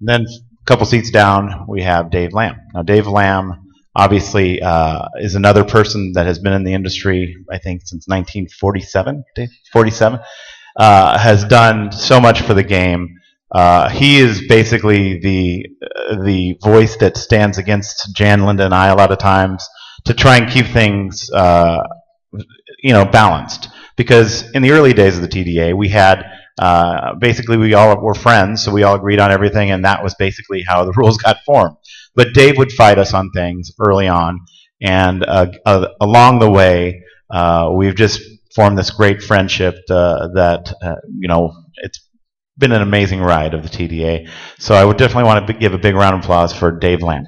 And then a couple seats down, we have Dave Lamb. Now, Dave Lamb obviously is another person that has been in the industry, I think, since 1947. 47. Has done so much for the game. He is basically the voice that stands against Jan, Linda, and I a lot of times to try and keep things balanced. Because in the early days of the TDA, we had basically we all were friends, so we all agreed on everything, and that was basically how the rules got formed. But Dave would fight us on things early on, and along the way, we've just formed this great friendship that it's been an amazing ride of the TDA. So I would definitely want to give a big round of applause for Dave Lamb.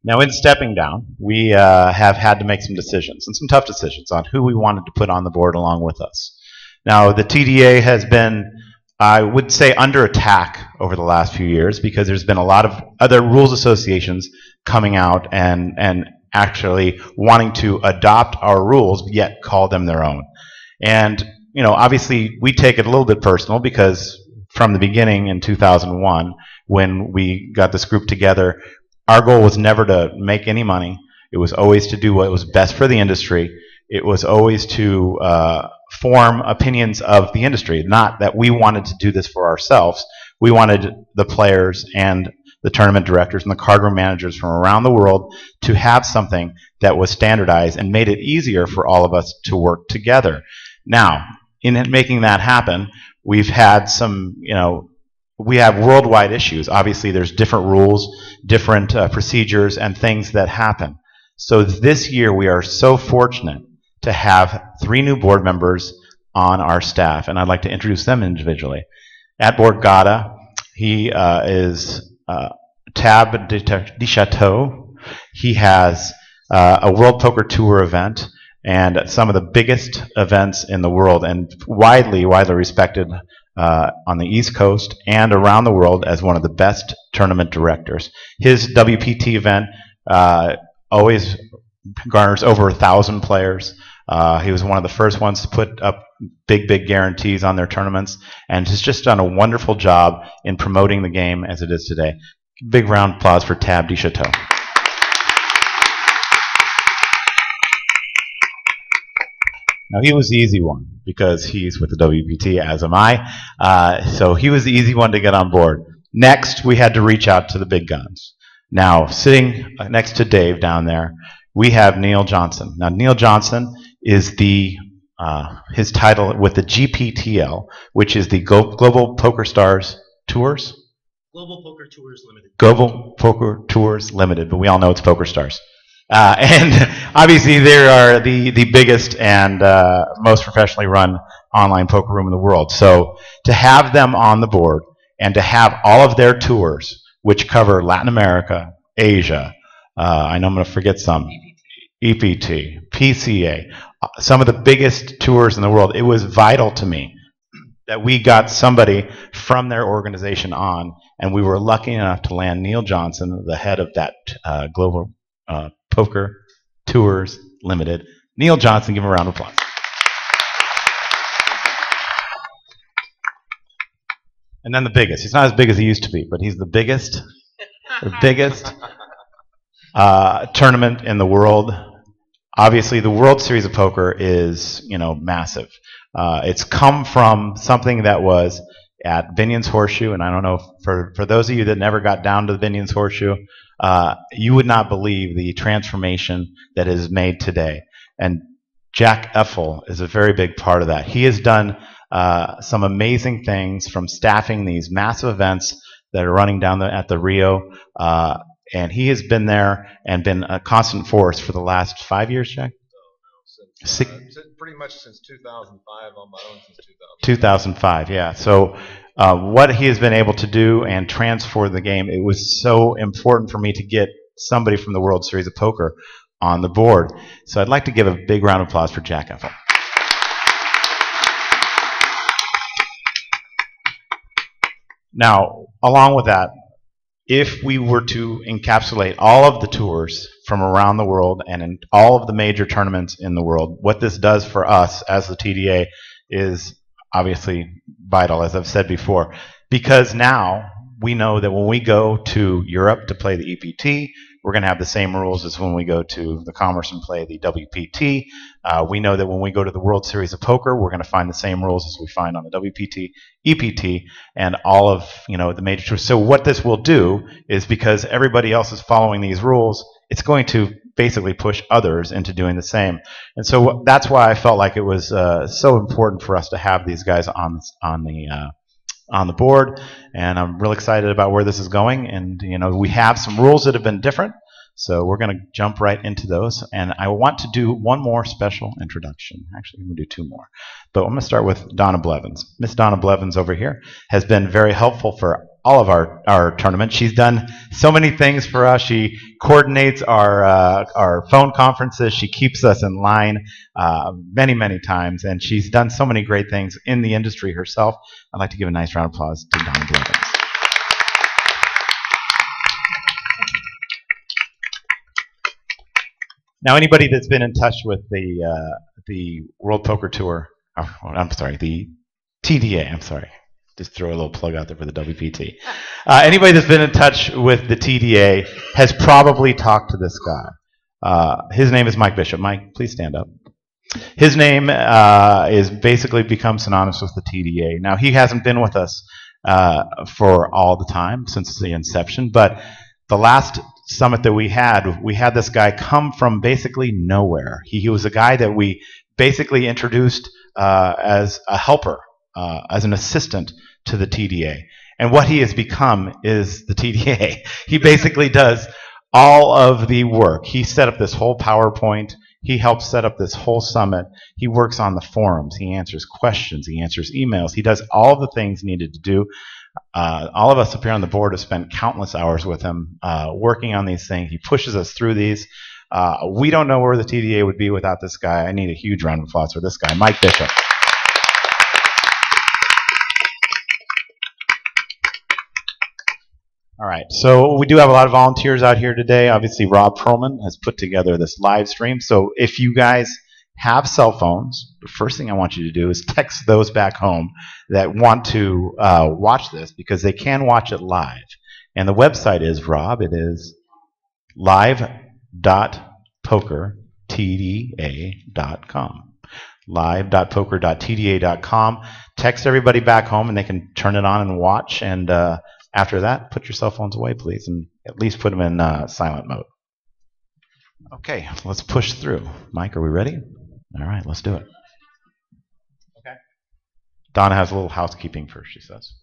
Now, in stepping down, we have had to make some decisions, and some tough decisions, on who we wanted to put on the board along with us. Now, the TDA has been, I would say, under attack over the last few years because there's been a lot of other rules associations coming out and actually wanting to adopt our rules, yet call them their own. And, obviously, we take it a little bit personal because from the beginning in 2001, when we got this group together, our goal was never to make any money. It was always to do what was best for the industry. It was always to form opinions of the industry, not that we wanted to do this for ourselves. We wanted the players and the tournament directors and the card room managers from around the world to have something that was standardized and made it easier for all of us to work together. Now, in making that happen, we've had some, we have worldwide issues. Obviously, there's different rules, different procedures, and things that happen. So this year, we are so fortunate to have 3 new board members on our staff, and I'd like to introduce them individually. At Borgata, he is Tab de Chateau. He has a World Poker Tour event and some of the biggest events in the world, and widely respected on the East Coast and around the world as one of the best tournament directors. His WPT event always garners over 1,000 players. He was one of the first ones to put up big guarantees on their tournaments, and has just done a wonderful job in promoting the game as it is today. Big round of applause for Tab de Chateau. Now, he was the easy one because he's with the WPT, as am I. So he was the easy one to get on board. Next, we had to reach out to the big guns. Now, sitting next to Dave down there, we have Neil Johnson. Now, Neil Johnson is his title with the GPTL, which is the Global Poker Stars Tours. Global Poker Tours Limited. Global Poker Tours Limited, but we all know it's Poker Stars. And obviously, they are the biggest and most professionally run online poker room in the world. So to have them on the board and to have all of their tours, which cover Latin America, Asia, I know I'm going to forget some, EPT, PCA, some of the biggest tours in the world, it was vital to me that we got somebody from their organization on, and we were lucky enough to land Neil Johnson, the head of that Global Poker Tours Limited. Neil Johnson, give him a round of applause. And then the biggest. He's not as big as he used to be, but he's the biggest tournament in the world. Obviously, the World Series of Poker is, massive. It's come from something that was at Binion's Horseshoe, and I don't know, for those of you that never got down to the Binion's Horseshoe, you would not believe the transformation that is made today. And Jack Effel is a very big part of that. He has done some amazing things, from staffing these massive events that are running down at the Rio, and he has been there and been a constant force for the last 5 years, Jack? Pretty much since 2005, on my own since 2005, yeah. So what he has been able to do and transform the game, it was so important for me to get somebody from the World Series of Poker on the board. So I'd like to give a big round of applause for Jack Effel. Now, along with that, if we were to encapsulate all of the tours from around the world and in all of the major tournaments in the world, what this does for us as the TDA is obviously vital, as I've said before, because now we know that when we go to Europe to play the EPT, we're going to have the same rules as when we go to the Commerce and play the WPT. We know that when we go to the World Series of Poker, we're going to find the same rules as we find on the WPT, EPT, and all of the major tours. So what this will do is, because everybody else is following these rules, it's going to basically push others into doing the same. And so that's why I felt like it was so important for us to have these guys on the board, and I'm really excited about where this is going. And we have some rules that have been different, so we're going to jump right into those. And I want to do one more special introduction. Actually, I'm going to do two more, but I'm going to start with Donna Blevins. Miss Donna Blevins over here has been very helpful for all of our tournaments. She's done so many things for us. She coordinates our phone conferences. She keeps us in line many times, and she's done so many great things in the industry herself. I'd like to give a nice round of applause to Donna Blevins. Now, anybody that's been in touch with the World Poker Tour, the TDA, I'm sorry. Just throw a little plug out there for the WPT. Anybody that's been in touch with the TDA has probably talked to this guy. His name is Mike Bishop. Mike, please stand up. His name is basically become synonymous with the TDA. Now, he hasn't been with us for all the time since the inception, but the last summit that we had this guy come from basically nowhere. He was a guy that we basically introduced as a helper, as an assistant to the TDA. And what he has become is the TDA. He basically does all of the work. He set up this whole PowerPoint. He helps set up this whole summit. He works on the forums. He answers questions. He answers emails. He does all the things needed to do. All of us up here on the board have spent countless hours with him working on these things. He pushes us through these. We don't know where the TDA would be without this guy. I need a huge round of applause for this guy, Mike Bishop. All right, so we do have a lot of volunteers out here today. Obviously, Rob Perlman has put together this live stream. So if you guys have cell phones, the first thing I want you to do is text those back home that want to watch this, because they can watch it live. And the website is, Rob, it is live.pokertda.com. live.poker.tda.com. Text everybody back home, and they can turn it on and watch. And after that, put your cell phones away, please, and at least put them in silent mode. Okay, let's push through. Mike, are we ready? All right, let's do it. Okay. Donna has a little housekeeping first, she says.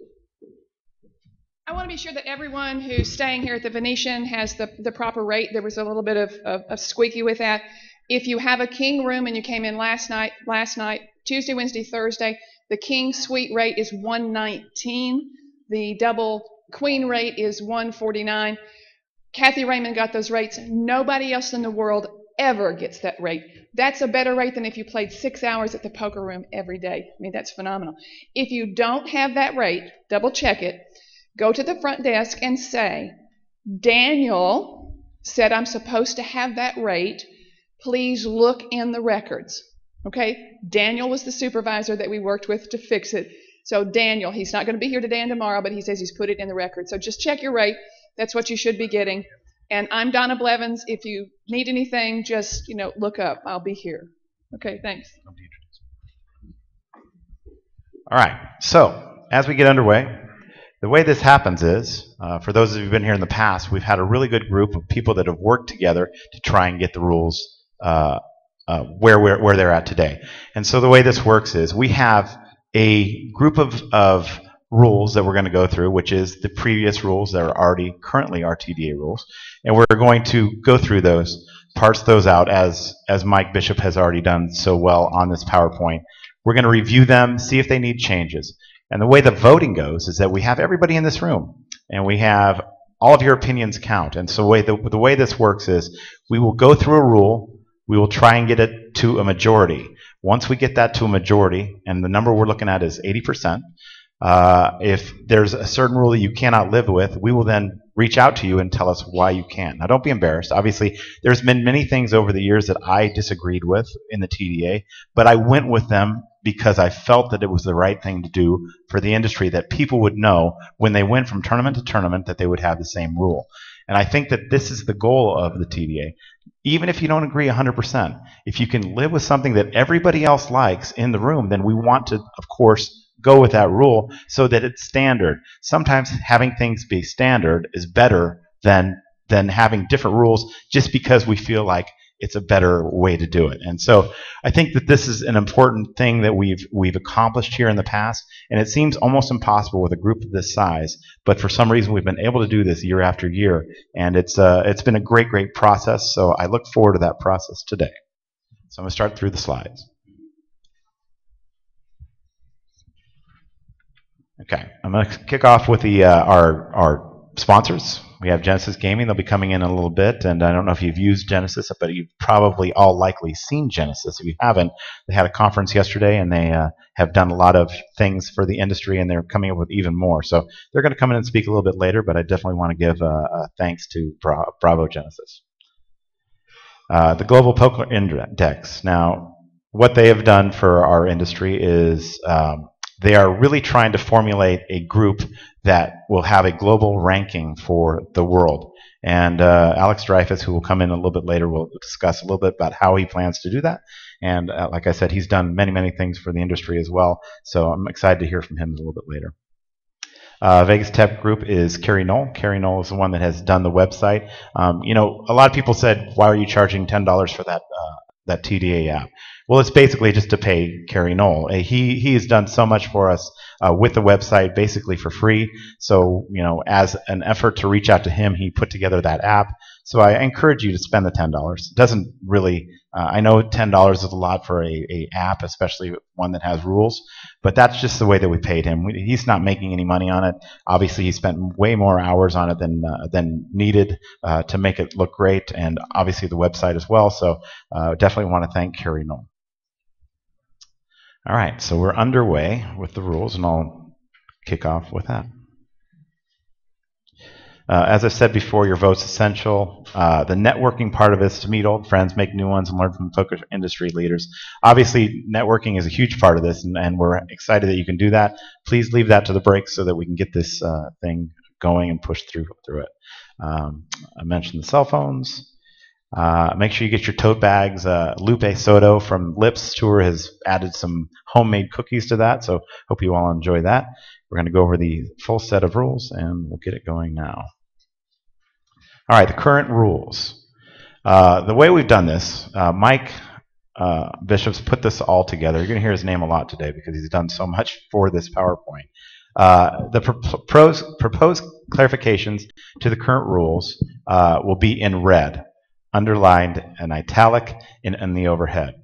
I want to be sure that everyone who's staying here at the Venetian has the proper rate. There was a little bit of squeaky with that. If you have a king room and you came in last night, Tuesday, Wednesday, Thursday, the king suite rate is $119. The double queen rate is $149. Kathy Raymond got those rates. Nobody else in the world ever gets that rate. That's a better rate than if you played 6 hours at the poker room every day. I mean, that's phenomenal. If you don't have that rate, double check it. Go to the front desk and say, Daniel said I'm supposed to have that rate. Please look in the records. Okay? Daniel was the supervisor that we worked with to fix it. So Daniel, he's not going to be here today and tomorrow, but he says he's put it in the record. So just check your rate. That's what you should be getting. And I'm Donna Blevins. If you need anything, just look up. I'll be here. Okay, thanks. All right. So as we get underway, the way this happens is, for those of you who've been here in the past, we've had a really good group of people that have worked together to try and get the rules where they're at today. And so the way this works is we have a group of rules that we're going to go through, which is the previous rules that are already currently our TDA rules, and we're going to go through those, parse those out as Mike Bishop has already done so well on this PowerPoint. We're going to review them, see if they need changes. And the way the voting goes is that we have everybody in this room, and we have all of your opinions count. And so the way this works is we will go through a rule, we will try and get it to a majority. Once we get that to a majority, and the number we're looking at is 80%, if there's a certain rule that you cannot live with, we will then reach out to you and tell us why you can't. Now, don't be embarrassed. Obviously, there's been many things over the years that I disagreed with in the TDA, but I went with them because I felt that it was the right thing to do for the industry, that people would know when they went from tournament to tournament that they would have the same rule. And I think that this is the goal of the TDA. Even if you don't agree 100%, if you can live with something that everybody else likes in the room, then we want to, of course, go with that rule so that it's standard. Sometimes having things be standard is better than having different rules just because we feel like it's a better way to do it. And so I think that this is an important thing that we've accomplished here in the past, and it seems almost impossible with a group of this size, but for some reason we've been able to do this year after year, and it's been a great process, so I look forward to that process today. So I'm going to start through the slides. Okay, I'm going to kick off with our sponsors. We have Genesis Gaming. They'll be coming in a little bit, and I don't know if you've used Genesis, but you've probably all likely seen Genesis. If you haven't, they had a conference yesterday, and they have done a lot of things for the industry, and they're coming up with even more. So they're going to come in and speak a little bit later, but I definitely want to give thanks to Bravo Genesis. The Global Poker Index. Now, what they have done for our industry is they are really trying to formulate a group that will have a global ranking for the world. And Alex Dreyfus, who will come in a little bit later, will discuss a little bit about how he plans to do that. And like I said, he's done many things for the industry as well. So I'm excited to hear from him a little bit later. Vegas Tech Group is Carrie Knoll. Carrie Knoll is the one that has done the website. You know, a lot of people said, why are you charging $10 for that TDA app? Well, it's basically just to pay Carrie Knoll. He has done so much for us with the website, basically for free. So, you know, as an effort to reach out to him, he put together that app. So I encourage you to spend the $10. It doesn't really, I know $10 is a lot for a app, especially one that has rules, but that's just the way that we paid him. He's not making any money on it. Obviously, he spent way more hours on it than needed to make it look great, and obviously the website as well. So definitely want to thank Carrie Knoll. All right, so we're underway with the rules, and I'll kick off with that. As I said before, your vote's essential. The networking part of it is to meet old friends, make new ones, and learn from poker industry leaders. Obviously, networking is a huge part of this, and we're excited that you can do that. Please leave that to the break so that we can get this thing going and push through it. I mentioned the cell phones. Make sure you get your tote bags. Lupe Soto from Lips Tour has added some homemade cookies to that, so hope you all enjoy that. We're going to go over the full set of rules, and we'll get it going now. All right, the current rules. The way we've done this, Mike Bishop's put this all together. You're going to hear his name a lot today because he's done so much for this PowerPoint. The proposed clarifications to the current rules will be in red, underlined and italic in the overhead.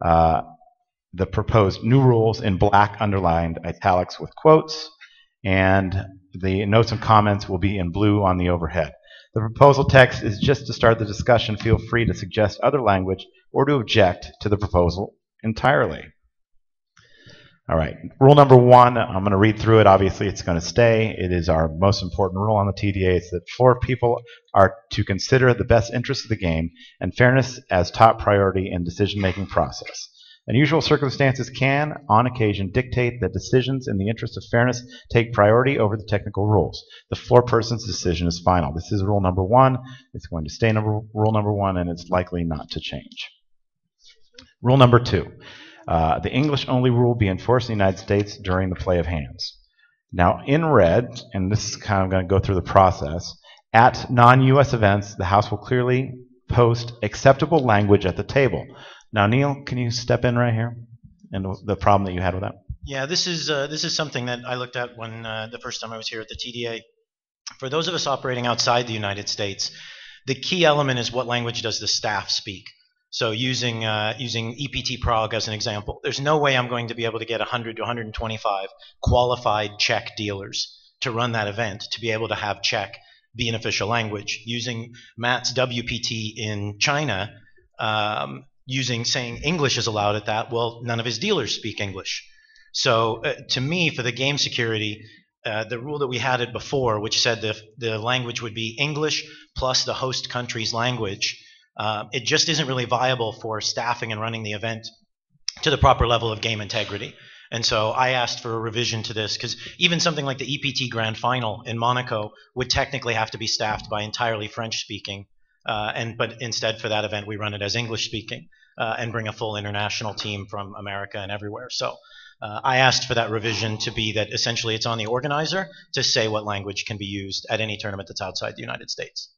The proposed new rules in black, underlined, italics with quotes, and the notes and comments will be in blue on the overhead. The proposal text is just to start the discussion. Feel free to suggest other language or to object to the proposal entirely. All right, rule number 1, I'm going to read through it. Obviously, it's going to stay. It is our most important rule on the TDA. It's that 4 people are to consider the best interests of the game and fairness as top priority in decision-making process. Unusual circumstances can, on occasion, dictate that decisions in the interest of fairness take priority over the technical rules. The 4-person's decision is final. This is rule number 1. It's going to stay rule number 1, and it's likely not to change. Rule number 2. The English-only rule will be enforced in the United States during the play of hands. Now, in red, and this is kind of going to go through the process, at non-U.S. events, the House will clearly post acceptable language at the table. Now, Neil, can you step in right here and the problem that you had with that? Yeah, this is something that I looked at when the first time I was here at the TDA. For those of us operating outside the United States, the key element is what language does the staff speak. So using EPT Prague as an example, there's no way I'm going to be able to get 100 to 125 qualified Czech dealers to run that event to be able to have Czech be an official language. Using Matt's WPT in China, saying English is allowed at that, well, none of his dealers speak English. So to me, for the game security, the rule that we had it before, which said the language would be English plus the host country's language, it just isn't really viable for staffing and running the event to the proper level of game integrity. And so I asked for a revision to this because even something like the EPT Grand Final in Monaco would technically have to be staffed by entirely French-speaking, but instead for that event we run it as English-speaking and bring a full international team from America and everywhere. So I asked for that revision to be that essentially it's on the organizer to say what language can be used at any tournament that's outside the United States.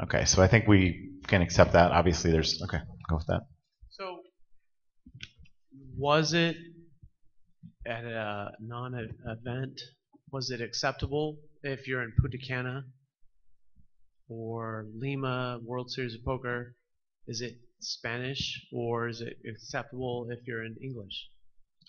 Okay, so I think we can accept that. Obviously, there's okay. Go with that. So, was it at a non-event? Was it acceptable if you're in Punta Cana or Lima World Series of Poker? Is it Spanish or is it acceptable if you're in English?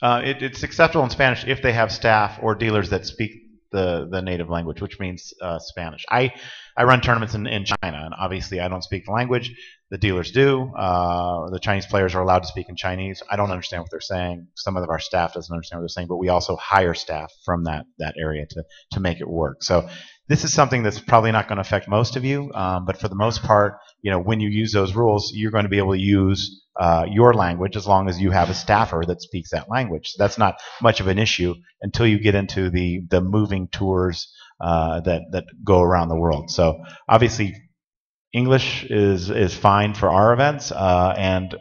It's acceptable in Spanish if they have staff or dealers that speak the native language, which means Spanish. I run tournaments in China, and obviously I don't speak the language. The dealers do. The Chinese players are allowed to speak in Chinese. I don't understand what they're saying. Some of our staff doesn't understand what they're saying, but we also hire staff from that area to make it work. So this is something that's probably not going to affect most of you, but for the most part, when you use those rules, you're going to be able to use your language as long as you have a staffer that speaks that language. So that's not much of an issue until you get into the moving tours that go around the world. So obviously English is fine for our events, and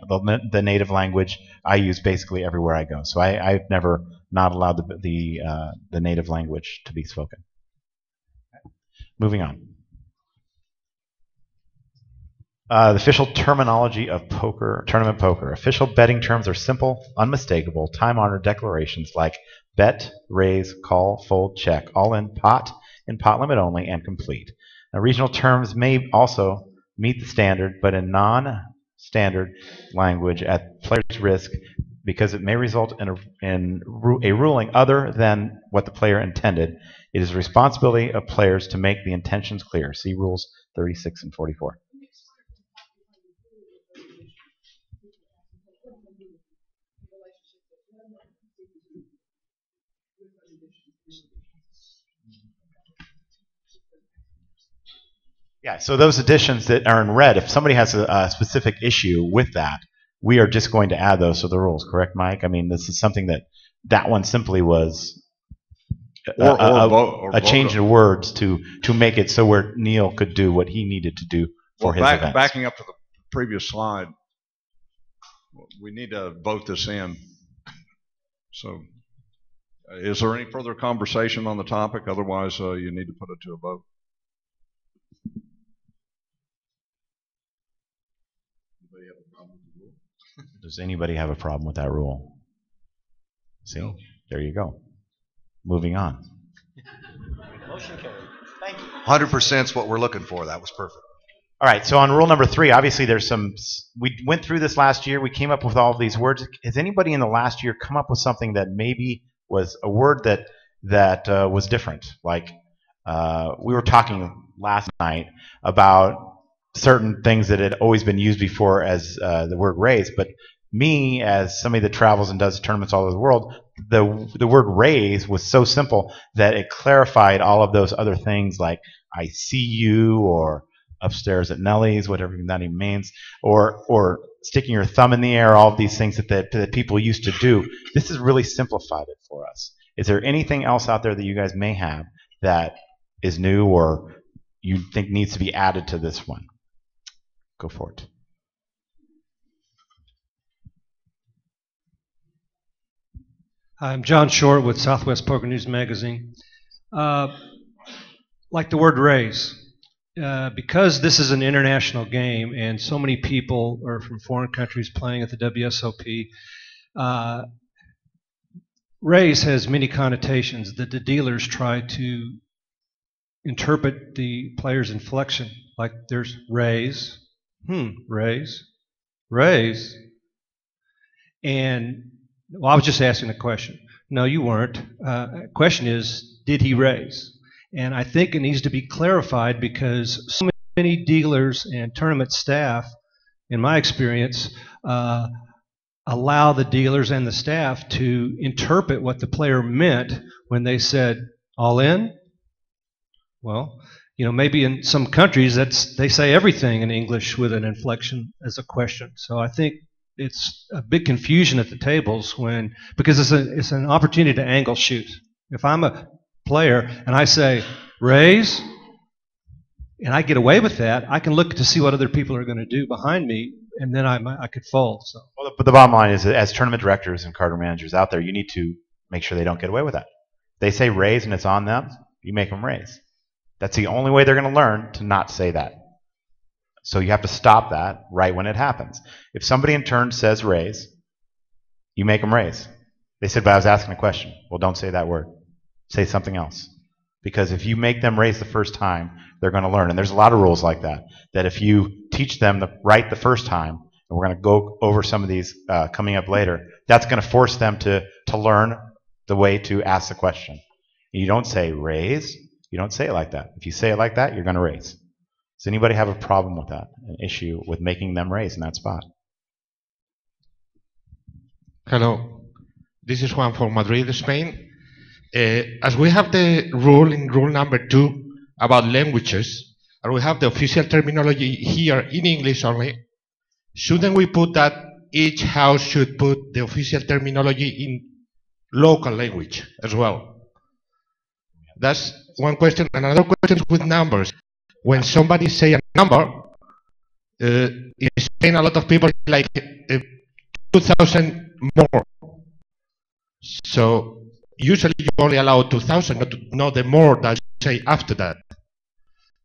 the native language I use basically everywhere I go. So I've never not allowed the native language to be spoken. Moving on. The official terminology of poker, tournament poker. Official betting terms are simple, unmistakable, time-honored declarations like bet, raise, call, fold, check, all in pot limit only, and complete. Now, regional terms may also meet the standard, but in non-standard language at player's risk, because it may result in a ruling other than what the player intended. It is the responsibility of players to make the intentions clear. See rules 36 and 44. Yeah, so those additions that are in red, if somebody has a specific issue with that, we are just going to add those to the rules, correct, Mike? I mean, this is something that one simply was a change in words to make it so where Neil could do what he needed to do for his events. Backing up to the previous slide, we need to vote this in. So is there any further conversation on the topic? Otherwise, you need to put it to a vote. Does anybody have a problem with that rule? See, there you go. Moving on. Motion carried. Thank you. 100% is what we're looking for. That was perfect. All right, so on rule number 3, obviously there's we went through this last year. We came up with all of these words. Has anybody in the last year come up with something that maybe was a word that was different? Like we were talking last night about certain things that had always been used before as the word raise, but me, as somebody that travels and does tournaments all over the world, the word raise was so simple that it clarified all of those other things like I see you or upstairs at Nellie's, whatever that even means, or sticking your thumb in the air, all of these things that people used to do. This has really simplified it for us. Is there anything else out there that you guys may have that is new or you think needs to be added to this one? Go for it. I'm John Short with Southwest Poker News Magazine. Like the word raise, because this is an international game and so many people are from foreign countries playing at the WSOP, raise has many connotations that the dealers try to interpret the player's inflection. Like there's raise, raise, and well, I was just asking a question. No, you weren't. Question is, did he raise? And I think it needs to be clarified because so many dealers and tournament staff, in my experience, allow the dealers and the staff to interpret what the player meant when they said all in. Well, maybe in some countries they say everything in English with an inflection as a question. So I think it's a big confusion at the tables because it's an opportunity to angle shoot. If I'm a player and I say raise, and I get away with that, I can look to see what other people are going to do behind me, and then I could fold. So. Well, but the bottom line is that as tournament directors and card managers out there, you need to make sure they don't get away with that. They say raise and it's on them, you make them raise. That's the only way they're going to learn to not say that. So you have to stop that right when it happens. If somebody in turn says raise, you make them raise. They said, but I was asking a question. Well, don't say that word. Say something else. Because if you make them raise the first time, they're going to learn. And there's a lot of rules like that, that if you teach them right the first time, and we're going to go over some of these coming up later, that's going to force them to learn the way to ask the question. You don't say raise. You don't say it like that. If you say it like that, you're going to raise. Does anybody have a problem with that, an issue with making them raise in that spot? Hello, this is Juan from Madrid, Spain. As we have the rule in rule number 2 about languages, and we have the official terminology here in English only, shouldn't we put that each house should put the official terminology in local language as well? That's one question. Another question with numbers. When somebody say a number, in Spain a lot of people like 2,000 more. So usually you only allow 2,000, not the more that you say after that.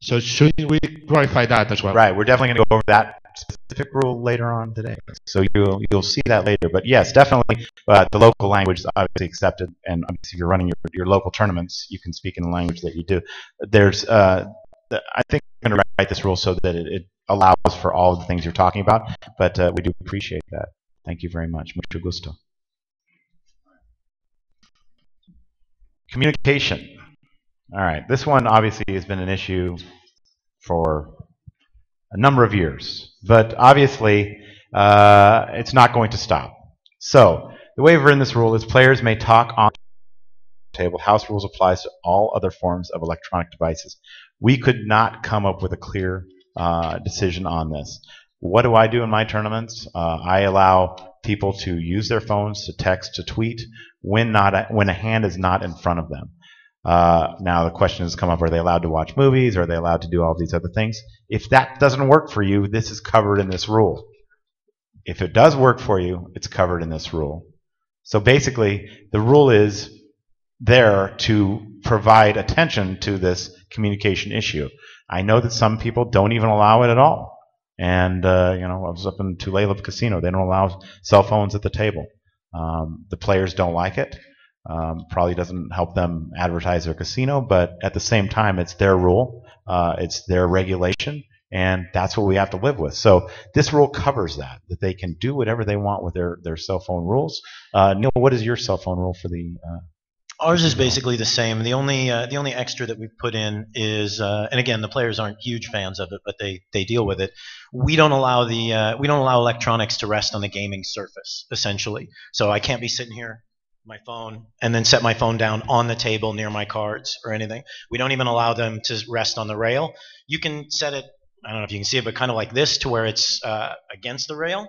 So should we clarify that as well? Right, we're definitely going to go over that specific rule later on today. So you'll see that later. But yes, definitely the local language is obviously accepted. And obviously if you're running your local tournaments, you can speak in the language that you do. There's, I think I'm going to write this rule so that it allows for all of the things you're talking about. But we do appreciate that. Thank you very much. Mucho gusto. Communication. All right, this one obviously has been an issue for a number of years, but obviously it's not going to stop. So the way we've written this rule is players may talk on the table. House rules applies to all other forms of electronic devices. We could not come up with a clear decision on this. What do I do in my tournaments? I allow people to use their phones, to text, to tweet when a hand is not in front of them. Now the question has come up, are they allowed to watch movies? Are they allowed to do all these other things? If that doesn't work for you, this is covered in this rule. If it does work for you, it's covered in this rule. So basically, the rule is there to provide attention to this communication issue. I know that some people don't even allow it at all. And, I was up in Tulalip Casino. They don't allow cell phones at the table. The players don't like it. Probably doesn't help them advertise their casino, but at the same time, it's their rule, it's their regulation, and that's what we have to live with. So this rule covers that they can do whatever they want with their cell phone rules. Neil, what is your cell phone rule for the? Ours is basically the same. The only extra that we've put in is, and again, the players aren't huge fans of it, but they deal with it. We don't allow electronics to rest on the gaming surface, essentially. So I can't be sitting here, my phone, and then set my phone down on the table near my cards or anything. We don't even allow them to rest on the rail. You can set it, I don't know if you can see it, but kind of like this to where it's against the rail.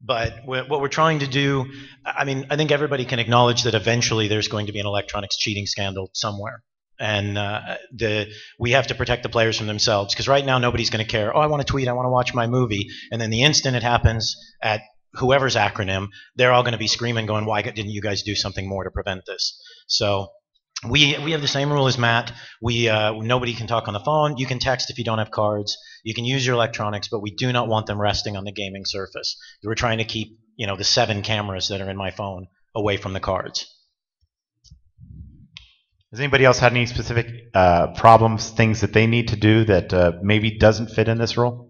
But what we're trying to do, I mean, I think everybody can acknowledge that eventually there's going to be an electronics cheating scandal somewhere. And we have to protect the players from themselves, because right now nobody's going to care. Oh, I want to tweet, I want to watch my movie. And then the instant it happens at whoever's acronym, they're all going to be screaming, going, why didn't you guys do something more to prevent this? So we have the same rule as Matt. Nobody can talk on the phone. You can text if you don't have cards. You can use your electronics, but we do not want them resting on the gaming surface. We're trying to keep, the 7 cameras that are in my phone away from the cards. Has anybody else had any specific problems, things that they need to do that maybe doesn't fit in this rule?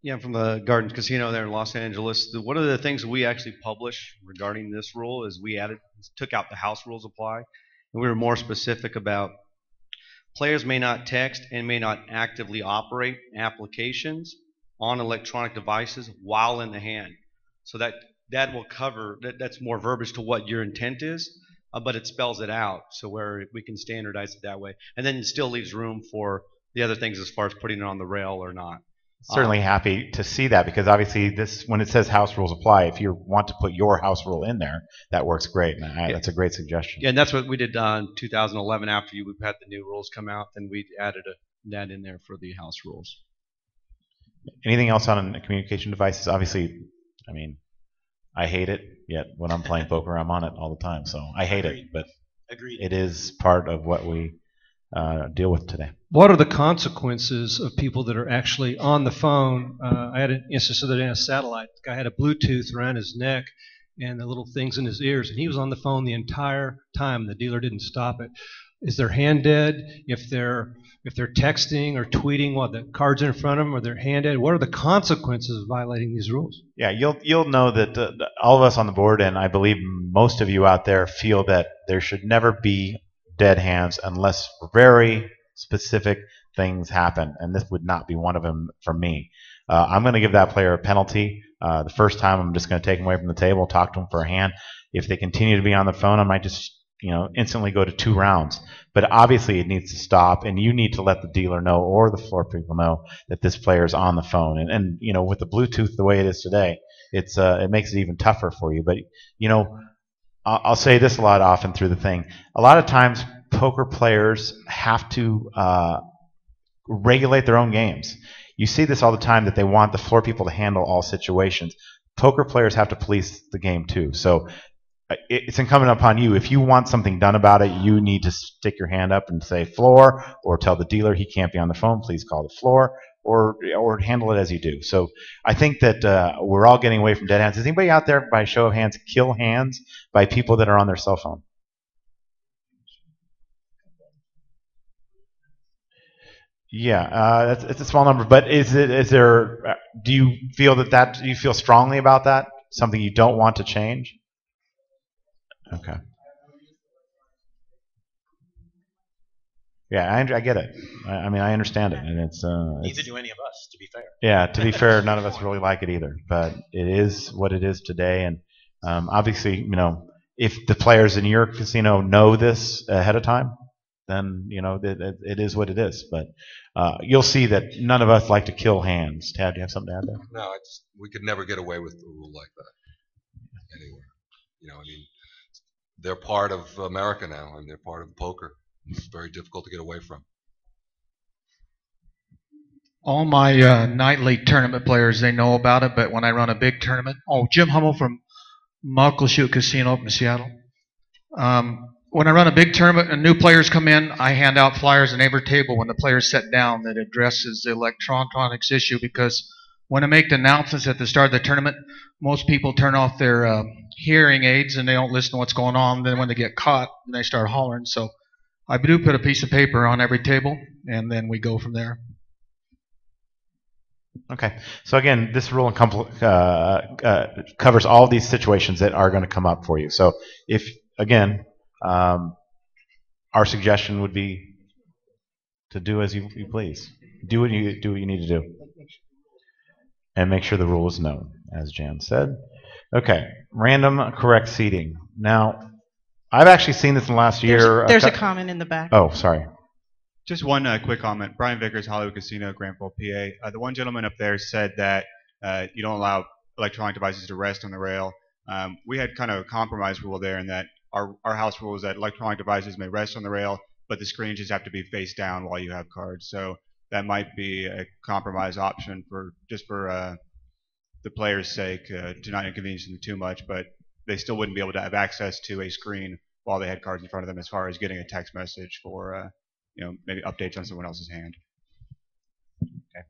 Yeah, I'm from the Gardens Casino there in Los Angeles. One of the things we actually publish regarding this rule is we took out the house rules apply, and we were more specific about players may not text and may not actively operate applications on electronic devices while in the hand. So that will cover, that's more verbiage to what your intent is, but it spells it out so where we can standardize it that way. And then it still leaves room for the other things as far as putting it on the rail or not. Certainly happy to see that, because obviously this, when it says house rules apply, if you want to put your house rule in there, that works great. And that's a great suggestion. Yeah, and that's what we did in 2011 after we had the new rules come out. Then we added that in there for the house rules. Anything else on communication devices? Obviously, I mean, I hate it, yet when I'm playing poker, I'm on it all the time. So I hate it, but it is part of what we deal with today. What are the consequences of people that are actually on the phone? I had an instance the other day on a satellite. The guy had a Bluetooth around his neck and the little things in his ears, and he was on the phone the entire time. The dealer didn't stop it. Is their hand dead if they're texting or tweeting while the cards are in front of them, or their hand dead? What are the consequences of violating these rules? Yeah, you'll know that all of us on the board, and I believe most of you out there, feel that there should never be dead hands unless very specific things happen, and this would not be one of them for me. I'm going to give that player a penalty. The first time, I'm just going to take them away from the table, talk to them for a hand. If they continue to be on the phone, I might just instantly go to 2 rounds. But obviously it needs to stop, and you need to let the dealer know or the floor people know that this player is on the phone. And with the Bluetooth the way it is today, it makes it even tougher for you. But I'll say this a lot often through the thing. A lot of times poker players have to regulate their own games. You see this all the time, that they want the floor people to handle all situations. Poker players have to police the game too. So it's incumbent upon you. If you want something done about it, you need to stick your hand up and say floor, or tell the dealer he can't be on the phone, please call the floor, or handle it as you do. So I think that we're all getting away from dead hands. Does anybody out there, by show of hands, kill hands by people that are on their cell phone? Yeah, it's a small number, but do you feel strongly about that? Something you don't want to change? Okay. Yeah, I get it. I mean, I understand it, and neither do any of us, to be fair. Yeah, to be fair, none of us really like it either, but it is what it is today. And obviously, if the players in your casino know this ahead of time, then it is what it is. But you'll see that none of us like to kill hands. Tad, do you have something to add there? No, we could never get away with a rule like that anywhere. I mean, they're part of America now, and they're part of poker. It's very difficult to get away from. All my nightly tournament players, they know about it, but when I run a big tournament, Jim Hummel from Muckleshoot Casino up in Seattle. When I run a big tournament and new players come in, I hand out flyers at every table when the players sit down that addresses the electronics issue, because when I make the announcements at the start of the tournament, most people turn off their hearing aids and they don't listen to what's going on. Then when they get caught, they start hollering. So I do put a piece of paper on every table, and then we go from there. Okay. So again, this rule covers all these situations that are going to come up for you. So if, again, our suggestion would be to do as you please. Do what you need to do, and make sure the rule is known, as Jan said. Okay. Random correct seating. Now, I've actually seen this in the last year. There's a comment in the back. Oh, sorry. Just one quick comment. Brian Vickers, Hollywood Casino, Grand Forks, PA. The one gentleman up there said that you don't allow electronic devices to rest on the rail. We had kind of a compromise rule there, in that our house rule is that electronic devices may rest on the rail, but the screens just have to be face down while you have cards. So that might be a compromise option for the players' sake, to not inconvenience them too much, but they still wouldn't be able to have access to a screen while they had cards in front of them, as far as getting a text message for maybe updates on someone else's hand. Okay.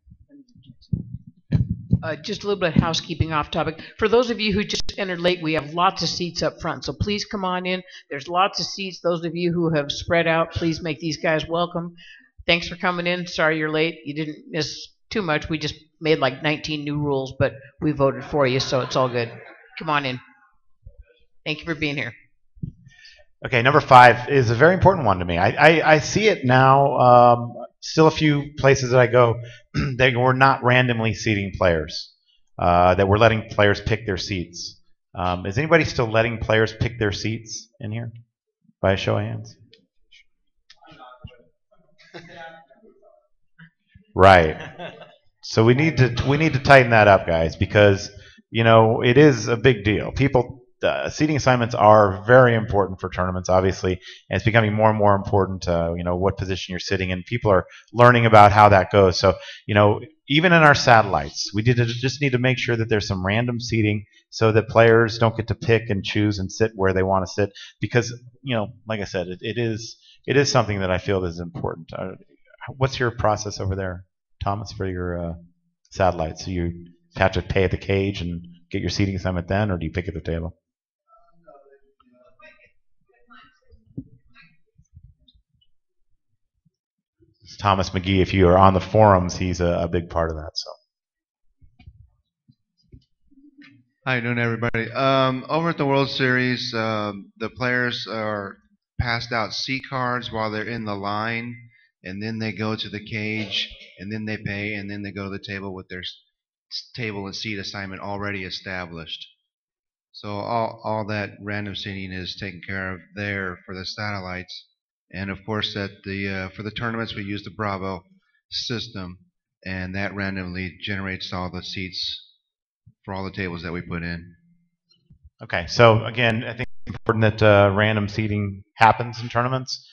Just a little bit of housekeeping off topic. For those of you who just entered late, we have lots of seats up front, so please come on in. There's lots of seats. Those of you who have spread out, please make these guys welcome. Thanks for coming in. Sorry you're late. You didn't miss too much. We just made like 19 new rules, but we voted for you, so it's all good. Come on in. Thank you for being here. Okay, number 5 is a very important one to me. I see it now. Still a few places that I go, they were not randomly seating players. That we're letting players pick their seats. Is anybody still letting players pick their seats in here? By a show of hands. Right. So we need to tighten that up, guys, because it is a big deal. Seating assignments are very important for tournaments, obviously, and it's becoming more and more important. What position you're sitting in. People are learning about how that goes. So even in our satellites, we just need to make sure that there's some random seating so that players don't get to pick and choose and sit where they want to sit. Because like I said, it is something that I feel is important. What's your process over there, Thomas, for your satellites? So you have to pay at the cage and get your seating assignment then, or do you pick at the table? It's Thomas McGee. If you are on the forums, he's a big part of that. So. How you doing, everybody? Over at the World Series, the players are passed out seat cards while they're in the line, and then they go to the cage, and then they pay, and then they go to the table with their table and seat assignment already established. So all that random seating is taken care of there for the satellites, and of course for the tournaments we use the Bravo system, and that randomly generates all the seats for all the tables that we put in. Okay, so again, I think it's important that random seating happens in tournaments.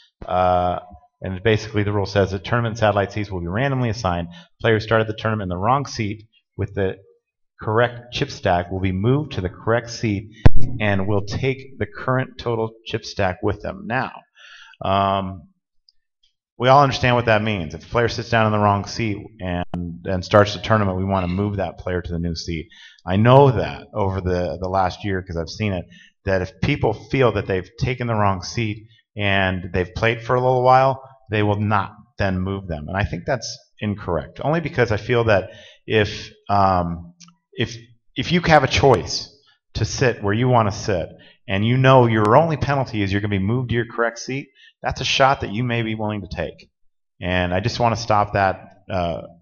And basically the rule says that tournament satellite seats will be randomly assigned. Players start at the tournament in the wrong seat with the correct chip stack will be moved to the correct seat and will take the current total chip stack with them. Now, we all understand what that means. If a player sits down in the wrong seat and starts the tournament, we want to move that player to the new seat. I know that over the last year, because I've seen it, that if people feel that they've taken the wrong seat and they've played for a little while, they will not then move them. And I think that's incorrect, only because I feel that if you have a choice to sit where you want to sit, and your only penalty is you're going to be moved to your correct seat, that's a shot that you may be willing to take. And I just want to stop that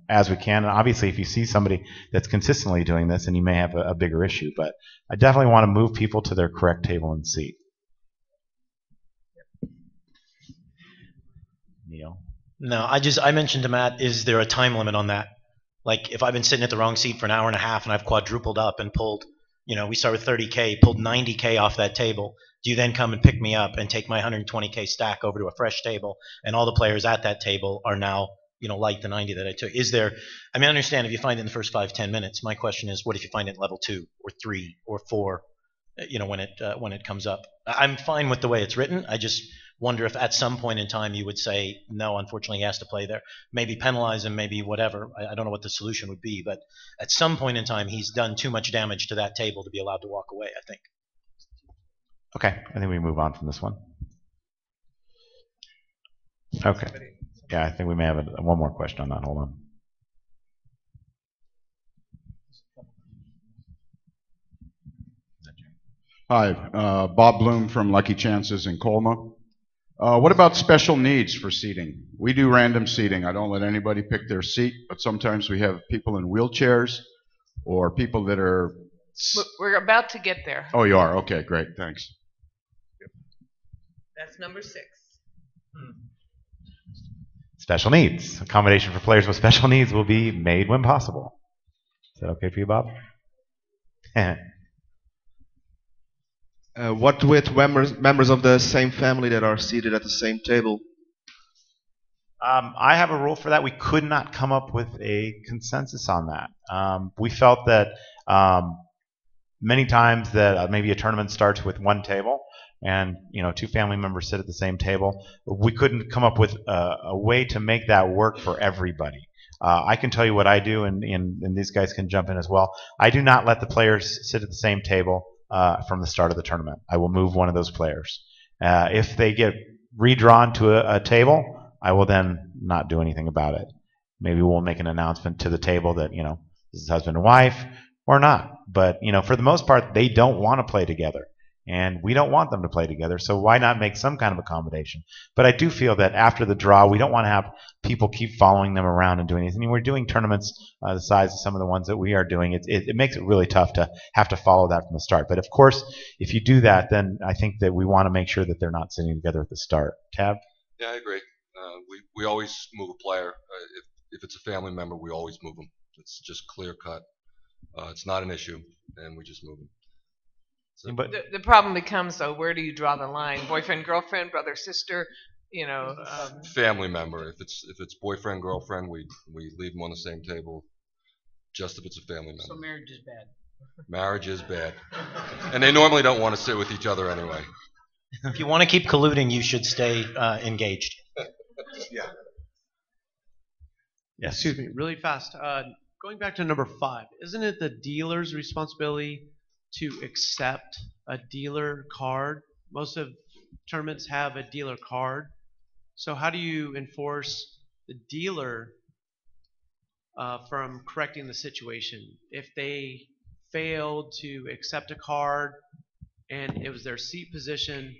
as we can. And obviously, if you see somebody that's consistently doing this, then you may have a bigger issue. But I definitely want to move people to their correct table and seat. Neil? No, I mentioned to Matt, is there a time limit on that? Like, if I've been sitting at the wrong seat for an hour and a half and I've quadrupled up and pulled, we start with 30K, pulled 90K off that table, do you then come and pick me up and take my 120K stack over to a fresh table, and all the players at that table are now, like the 90 that I took? I understand if you find it in the first 5-10 minutes. My question is, what if you find it in level 2 or 3 or 4, when it comes up? I'm fine with the way it's written. I just wonder if at some point in time you would say, no, unfortunately he has to play there. Maybe penalize him, maybe whatever. I don't know what the solution would be, but at some point in time he's done too much damage to that table to be allowed to walk away, I think. Okay, I think we move on from this one. Okay. Yeah, I think we may have one more question on that. Hold on. Hi, Bob Bloom from Lucky Chances in Colma. What about special needs for seating? We do random seating. I don't let anybody pick their seat, but sometimes we have people in wheelchairs or people that are... We're about to get there. Oh, you are? Okay, great. Thanks. That's number 6. Special needs. Accommodation for players with special needs will be made when possible. Is that okay for you, Bob? What with members of the same family that are seated at the same table? I have a rule for that. We could not come up with a consensus on that. We felt that many times that maybe a tournament starts with one table and 2 family members sit at the same table. We couldn't come up with a way to make that work for everybody. I can tell you what I do, and these guys can jump in as well. I do not let the players sit at the same table from the start of the tournament. I will move one of those players. If they get redrawn to a table, I will then not do anything about it. Maybe we'll make an announcement to the table that, this is husband and wife, or not. But, for the most part, they don't want to play together. And we don't want them to play together, so why not make some kind of accommodation? But I do feel that after the draw, we don't want to have people keep following them around and doing anything. We're doing tournaments the size of some of the ones that we are doing. It makes it really tough to have to follow that from the start. But of course, if you do that, then I think that we want to make sure that they're not sitting together at the start. Tab? Yeah, I agree. We always move a player. if it's a family member, we always move them. It's just clear cut. It's not an issue, and we just move them. So, The problem becomes, though, where do you draw the line? Boyfriend, girlfriend, brother, sister, family member. If it's boyfriend, girlfriend, we leave them on the same table. Just if it's a family member. So marriage is bad. Marriage is bad, and they normally don't want to sit with each other anyway. If you want to keep colluding, you should stay engaged. Yeah. Yes. Excuse me, really fast. Going back to number 5, isn't it the dealer's responsibility to accept a dealer card? Most of tournaments have a dealer card. So how do you enforce the dealer from correcting the situation? If they failed to accept a card and it was their seat position,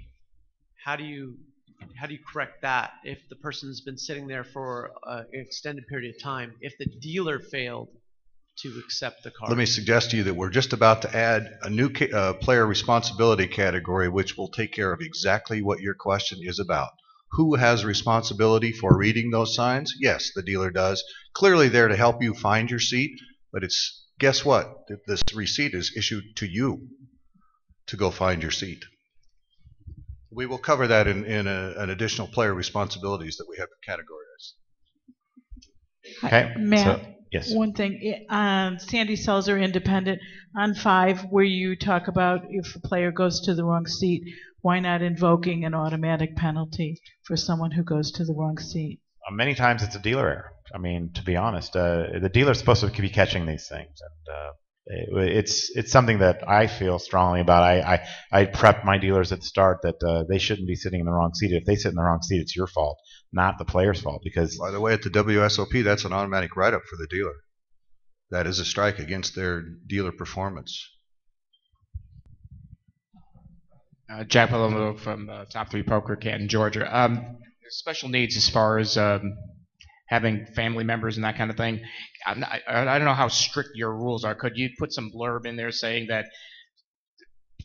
how do you correct that if the person's been sitting there for an extended period of time, if the dealer failed to accept the card? Let me suggest to you that we're just about to add a new player responsibility category, which will take care of exactly what your question is about. Who has responsibility for reading those signs? Yes, the dealer does. Clearly there to help you find your seat, but it's, guess what? This receipt is issued to you to go find your seat. We will cover that in an additional player responsibilities that we have categorized. Okay. Matt, So, yes. one thing, Sandy Selzer, Independent, on 5, where you talk about if a player goes to the wrong seat, why not invoking an automatic penalty for someone who goes to the wrong seat? Many times it's a dealer error. I mean, to be honest, the dealer's supposed to be catching these things, and it's something that I feel strongly about. I prep my dealers at the start that they shouldn't be sitting in the wrong seat. If they sit in the wrong seat, it's your fault, not the player's fault. Because, by the way, at the WSOP, that's an automatic write-up for the dealer. That is a strike against their dealer performance. Jack Palomo from Top 3 Poker, Canton, Georgia. Special needs as far as having family members and that kind of thing. I don't know how strict your rules are. Could you put some blurb in there saying that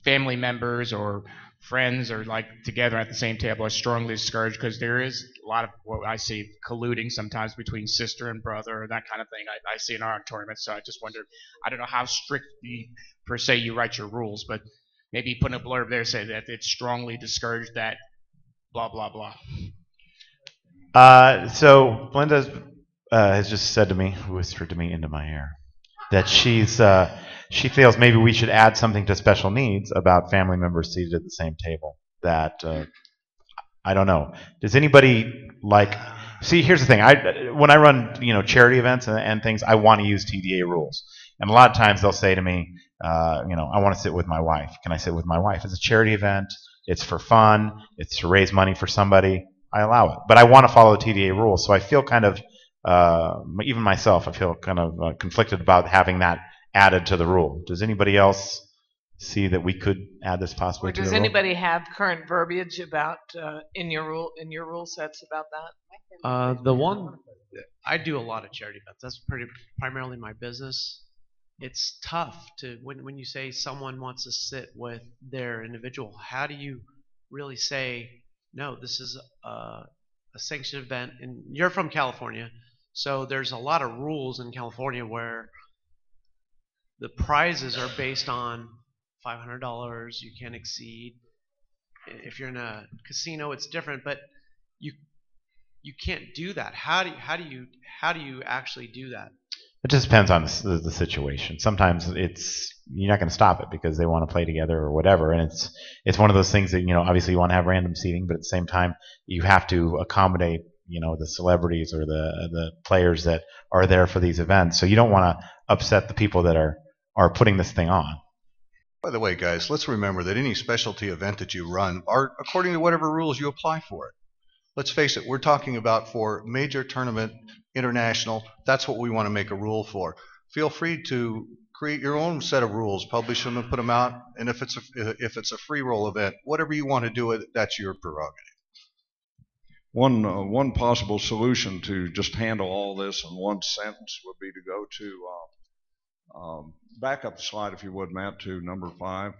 family members or friends are like together at the same table are strongly discouraged? Because there is a lot of what I see colluding sometimes between sister and brother and that kind of thing. I see in our tournaments. So I just wondered, I don't know how strict per se you write your rules, but maybe put a blurb there say that it's strongly discouraged that blah blah blah. So Linda has just said to me, whispered to me into my ear, that she feels maybe we should add something to special needs about family members seated at the same table. That I don't know. Does anybody see? Here's the thing. When I run charity events and things, I want to use TDA rules, and a lot of times they'll say to me, I want to sit with my wife. Can I sit with my wife? It's a charity event. It's for fun. It's to raise money for somebody. I allow it, but I want to follow the TDA rules. So I feel kind of, even myself, I feel kind of conflicted about having that added to the rule. Does anybody else see that we could add this possibly to the rule? Does anybody have current verbiage about in your rule sets about that? The one I do a lot of charity events. That's primarily my business. It's tough to when you say someone wants to sit with their individual. How do you really say no? This is a sanctioned event, and you're from California, so there's a lot of rules in California where the prizes are based on $500. You can't exceed. If you're in a casino, it's different, but you can't do that. How do you actually do that? It just depends on the situation. Sometimes you're not going to stop it because they want to play together or whatever, and it's one of those things that obviously you want to have random seating, but at the same time you have to accommodate the celebrities or the players that are there for these events. So you don't want to upset the people that are putting this thing on. By the way, guys, let's remember that any specialty event that you run are according to whatever rules you apply for it. Let's face it, we're talking about for major tournament, international, that's what we want to make a rule for. Feel free to create your own set of rules, publish them and put them out, and if it's a free roll event, whatever you want to do with it, that's your prerogative. One possible solution to just handle all this in one sentence would be to go to back up the slide if you would, Matt, to number 5.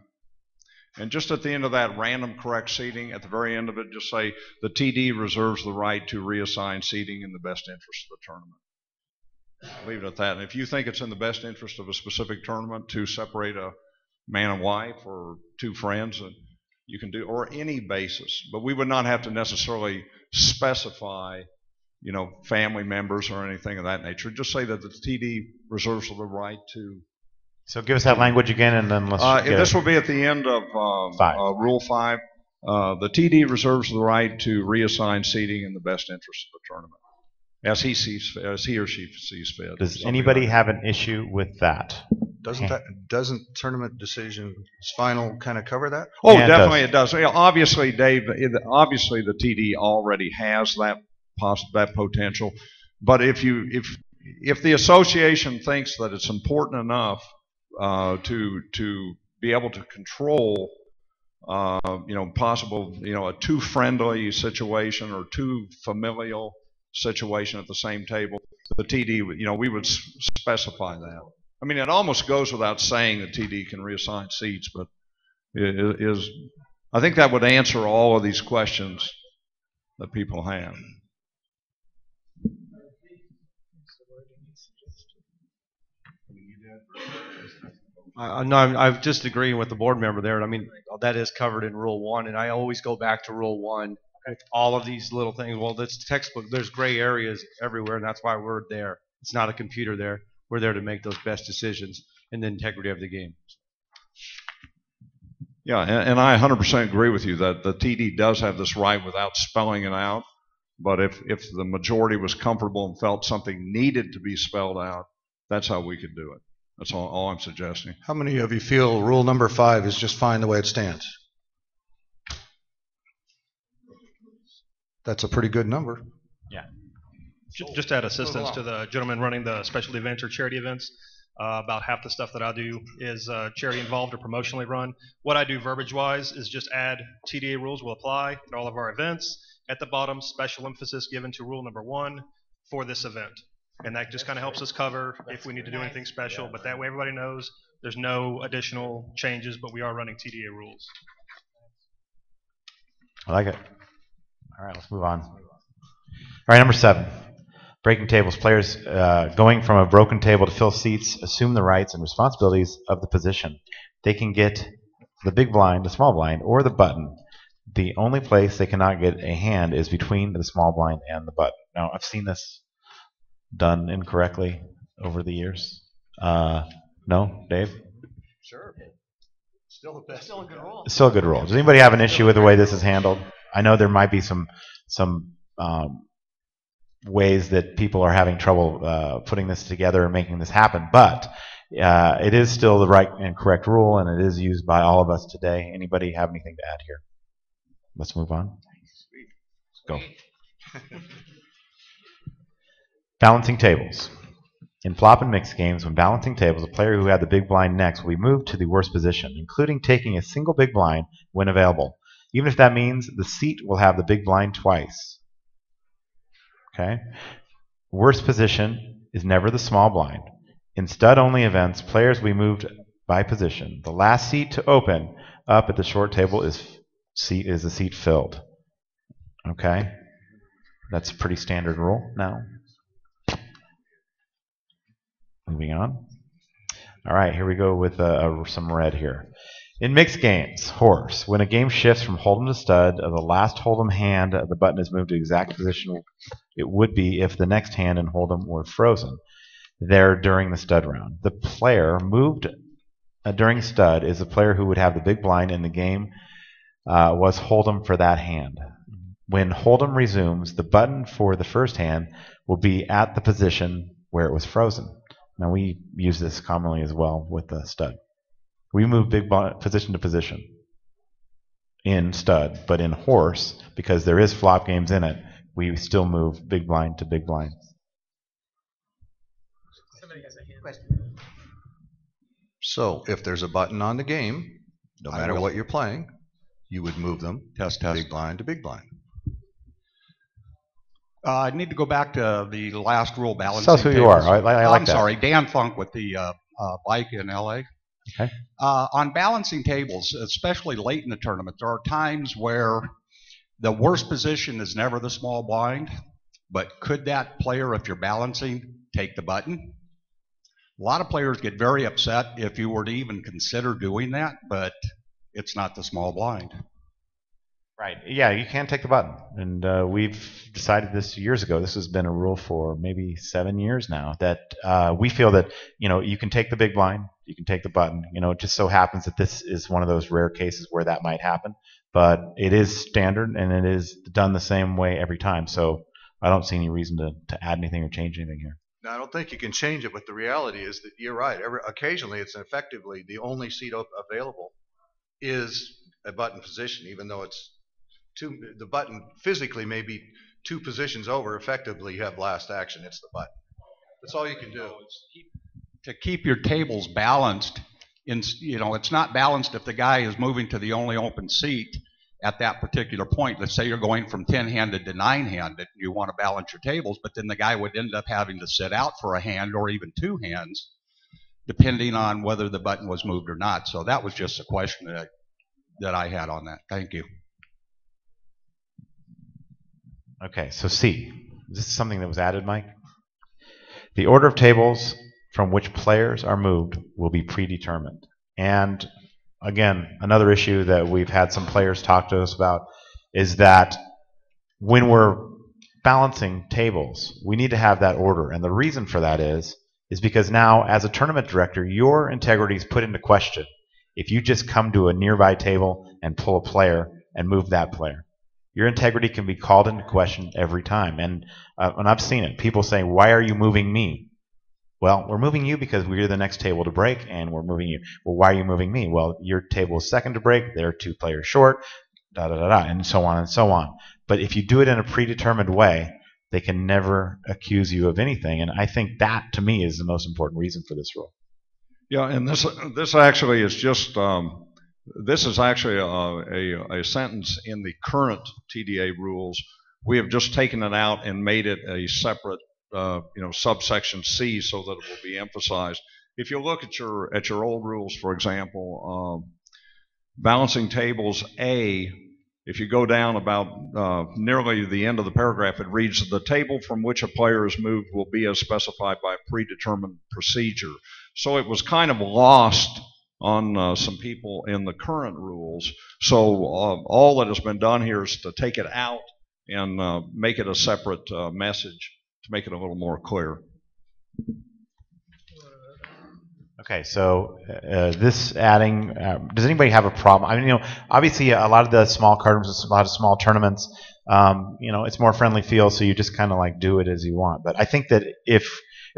And just at the end of that random correct seating, at the very end of it, just say the TD reserves the right to reassign seating in the best interest of the tournament. leave it at that. And if you think it's in the best interest of a specific tournament to separate a man and wife or two friends, you can do, or any basis. But we would not have to necessarily specify, family members or anything of that nature. Just say that the TD reserves the right to. So give us that language again, and then let's. This will be at the end of Rule 5. The TD reserves the right to reassign seating in the best interest of the tournament, as he or she sees fit. Does anybody have an issue with that? Doesn't tournament decision's final kind of cover that? Oh, yeah, definitely it does. Obviously, Dave. Obviously, the TD already has that potential. But if the association thinks that it's important enough to be able to control, possible, a too friendly situation or too familial situation at the same table, the TD, we would specify that. I mean, it almost goes without saying that TD can reassign seats, but I think that would answer all of these questions that people have. I'm just agreeing with the board member there. I mean, that is covered in Rule 1, and I always go back to Rule 1 with all of these little things. Well, this textbook, there's gray areas everywhere, and that's why we're there. It's not a computer there. We're there to make those best decisions in the integrity of the game. Yeah, and I 100% agree with you that the TD does have this right without spelling it out. But if the majority was comfortable and felt something needed to be spelled out, that's how we could do it. That's all I'm suggesting. How many of you feel rule number 5 is just fine the way it stands? That's a pretty good number. Yeah. Just to add assistance to the gentleman running the specialty events or charity events, about half the stuff that I do is charity involved or promotionally run. What I do verbiage-wise is just add TDA rules will apply at all of our events. At the bottom, special emphasis given to rule number 1 for this event. And that just kind of helps us cover if we need to do anything special. But that way everybody knows there's no additional changes, but we are running TDA rules. I like it. All right, let's move on. All right, number 7. Breaking tables. Players going from a broken table to fill seats assume the rights and responsibilities of the position. They can get the big blind, the small blind, or the button. The only place they cannot get a hand is between the small blind and the button. Now, I've seen this done incorrectly over the years. No, Dave? Sure. Still the best. Still a good rule. It's still a good rule. Does anybody have an issue with the way this is handled? I know there might be some ways that people are having trouble putting this together and making this happen, but it is still the right and correct rule, and it is used by all of us today. Anybody have anything to add here? Let's move on. Go. Balancing tables. In flop and mix games, when balancing tables, a player who had the big blind next will be moved to the worst position, including taking a single big blind when available, even if that means the seat will have the big blind twice. Okay? Worst position is never the small blind. In stud-only events, players will be moved by position. The last seat to open up at the short table is the seat filled. Okay? That's a pretty standard rule now. Moving on. All right, here we go with some red here. In mixed games, horse, when a game shifts from hold'em to stud, the last hold'em hand, the button is moved to the exact position it would be if the next hand in hold'em were frozen there during the stud round. The player moved during stud is the player who would have the big blind in the game was hold'em for that hand. When hold'em resumes, the button for the first hand will be at the position where it was frozen. Now we use this commonly as well with the stud. We move big blind position to position in stud, but in horse, because there is flop games in it, we still move big blind to big blind. Somebody has a hand. Question. So if there's a button on the game, no matter what you're playing, you would move them big blind to big blind. I need to go back to the last rule, balancing Tell us who you are. I like I'm that. sorry, Dan Funk with the bike in LA. Okay. On balancing tables, especially late in the tournament, there are times where the worst position is never the small blind, but could that player, if you're balancing, take the button. A lot of players get very upset if you were to even consider doing that, but it's not the small blind. Right. Yeah, you can take the button. And we've decided this years ago. This has been a rule for maybe 7 years now that we feel that, you can take the big blind, you can take the button. It just so happens that this is one of those rare cases where that might happen. But it is standard and it is done the same way every time. So I don't see any reason to add anything or change anything here. No, I don't think you can change it, but the reality is that you're right. Occasionally, it's effectively the only seat available is a button position, even though it's the button physically may be 2 positions over. Effectively, you have last action. It's the button. That's all you can do. To keep your tables balanced, it's not balanced if the guy is moving to the only open seat at that particular point. Let's say you're going from 10-handed to 9-handed. You want to balance your tables, but then the guy would end up having to sit out for a hand or even 2 hands, depending on whether the button was moved or not. So that was just a question that I had on that. Thank you. Okay, so C. This is something that was added, Mike. The order of tables from which players are moved will be predetermined. And again, another issue that we've had some players talk to us about is that when we're balancing tables, we need to have that order. And the reason for that is because now, as a tournament director, your integrity is put into question if you just come to a nearby table and pull a player and move that player. Your integrity can be called into question every time. And I've seen it. People say, why are you moving me? Well, we're moving you because we're the next table to break, and we're moving you. Well, why are you moving me? Well, your table is second to break. They're 2 players short, and so on and so on. But if you do it in a predetermined way, they can never accuse you of anything. And I think that, to me, is the most important reason for this rule. Yeah, and this actually is just this is actually a sentence in the current TDA rules. We have just taken it out and made it a separate, subsection C so that it will be emphasized. If you look at your old rules, for example, balancing tables A, if you go down about nearly the end of the paragraph, it reads, the table from which a player is moved will be as specified by a predetermined procedure. So it was kind of lost on some people in the current rules. So all that has been done here is to take it out and make it a separate message to make it a little more clear. Okay, so this adding, does anybody have a problem? I mean, obviously a lot of the small cards, a lot of small tournaments, it's more friendly feel, so you just kind of like do it as you want. But I think that if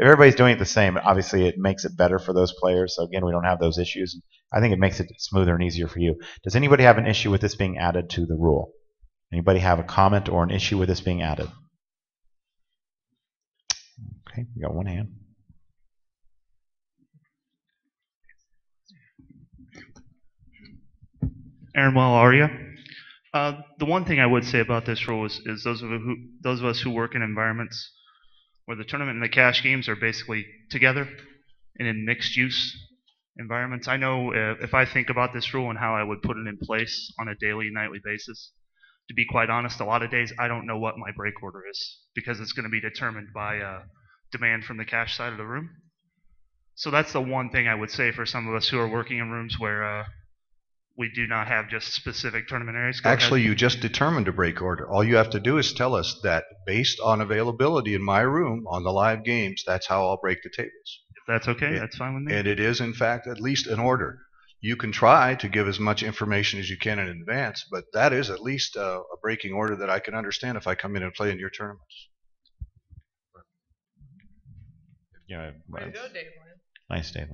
everybody's doing it the same, obviously it makes it better for those players. So again, we don't have those issues. I think it makes it smoother and easier for you. Does anybody have an issue with this being added to the rule? Anybody have a comment or an issue with this being added? Okay, we got one hand. Aaron Aria. The one thing I would say about this rule is those of us who work in environments where the tournament and the cash games are basically together and in mixed use environments. I know if I think about this rule and how I would put it in place on a daily, nightly basis, to be quite honest, a lot of days I don't know what my break order is because it's going to be determined by demand from the cash side of the room. So that's the one thing I would say for some of us who are working in rooms where we do not have just specific tournament areas. Actually, you just determined a break order. All you have to do is tell us that based on availability in my room on the live games, that's how I'll break the tables. If that's okay, that's fine with me. And it is, in fact, at least an order. You can try to give as much information as you can in advance, but that is at least a breaking order that I can understand if I come in and play in your tournaments. Yeah, Way to go, Dave. Nice, Dave.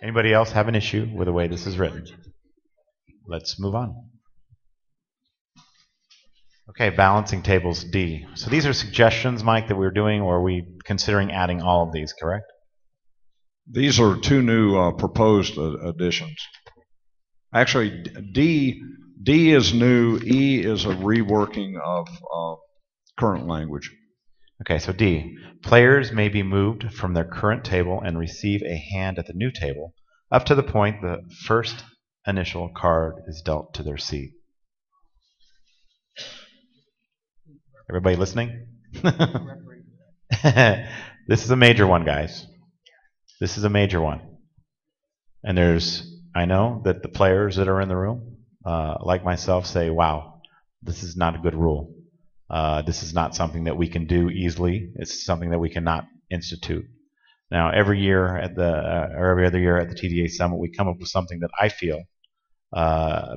Anybody else have an issue with the way this is written? Let's move on. Okay, balancing tables D. So these are suggestions, Mike, that we're doing, or are we considering adding all of these, correct? These are 2 new proposed additions. Actually, D is new. E is a reworking of current language. Okay, so D. Players may be moved from their current table and receive a hand at the new table up to the point the first initial card is dealt to their seat. Everybody listening? This is a major one, guys. This is a major one. And I know that the players that are in the room, like myself, say, wow, this is not a good rule. This is not something that we can do easily. It's something that we cannot institute. Now, every year or every other year at the TDA Summit, we come up with something that I feel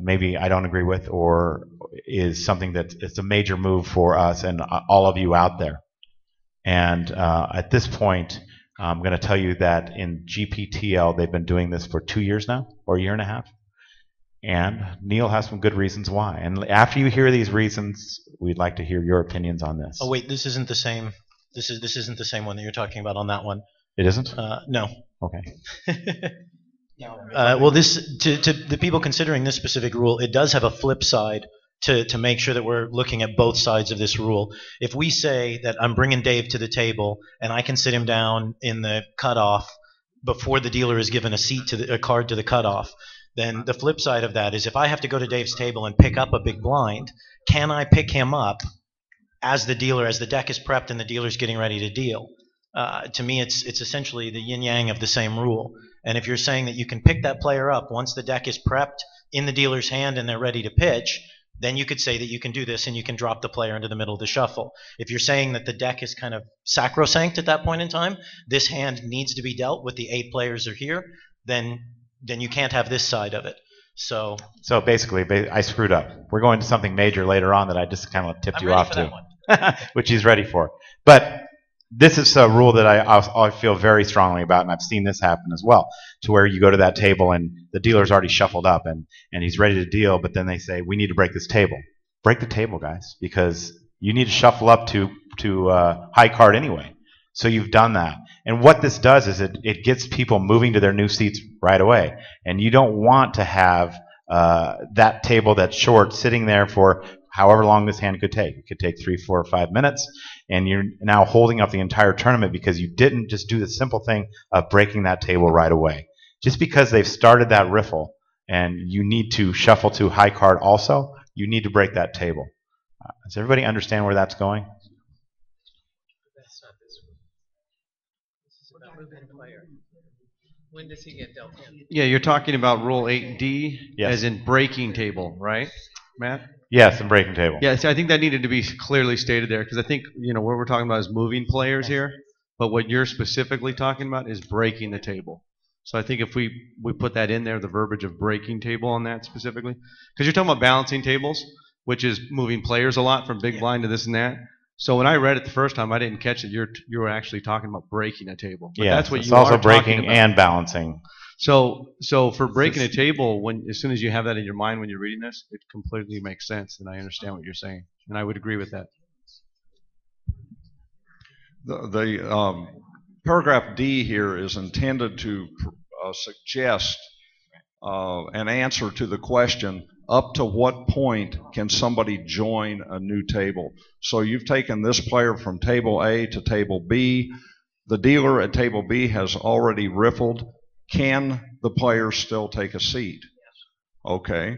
maybe I don't agree with, or is something that it's a major move for us and all of you out there. And at this point, I'm going to tell you that in GPTL, they've been doing this for 2 years now, or a year and a half. And Neil has some good reasons why. And after you hear these reasons, we'd like to hear your opinions on this. Oh wait, this isn't the same. This isn't the same one that you're talking about on that one. It isn't? No. Okay. Well, this to the people considering this specific rule, it does have a flip side to make sure that we're looking at both sides of this rule. If we say that I'm bringing Dave to the table and I can sit him down in the cutoff before the dealer is given a card to the cutoff, then the flip side of that is if I have to go to Dave's table and pick up a big blind, can I pick him up as the deck is prepped and the dealer's getting ready to deal? To me, it's essentially the yin-yang of the same rule. And if you're saying that you can pick that player up once the deck is prepped in the dealer's hand and they're ready to pitch, then you could say that you can do this and you can drop the player into the middle of the shuffle. If you're saying that the deck is kind of sacrosanct at that point in time, this hand needs to be dealt with, the 8 players are here, then you can't have this side of it. So basically, I screwed up. We're going to something major later on that I just kind of tipped you off to, which he's ready for. But this is a rule that I feel very strongly about, and I've seen this happen as well, to where you go to that table and the dealer's already shuffled up and he's ready to deal, but then they say, we need to break this table. Break the table, guys, because you need to shuffle up to high card anyway. So you've done that. And what this does is it gets people moving to their new seats right away. And you don't want to have that table that's short sitting there for however long this hand could take. It could take 3, 4, or 5 minutes, and you're now holding up the entire tournament because you didn't just do the simple thing of breaking that table right away. Just because they've started that riffle and you need to shuffle to high card also, you need to break that table. Does everybody understand where that's going? That's not this one. This is about moving a player. When does he get dealt in? Yeah, you're talking about Rule 8D, yes, as in breaking table, right, Matt? Yes, and breaking table. Yeah, so I think that needed to be clearly stated there, because I think, what we're talking about is moving players here, but what you're specifically talking about is breaking the table. So I think if we put that in there, the verbiage of breaking table on that specifically, because you're talking about balancing tables, which is moving players a lot from big blind to this and that. So when I read it the first time, I didn't catch that you were actually talking about breaking a table. But yeah, that's what it's you also are breaking talking about. and balancing. So for breaking a table, as soon as you have that in your mind when you're reading this, it completely makes sense, and I understand what you're saying, and I would agree with that. The paragraph D here is intended to suggest an answer to the question, up to what point can somebody join a new table? So you've taken this player from table A to table B. The dealer at table B has already riffled. Can the player still take a seat? Okay.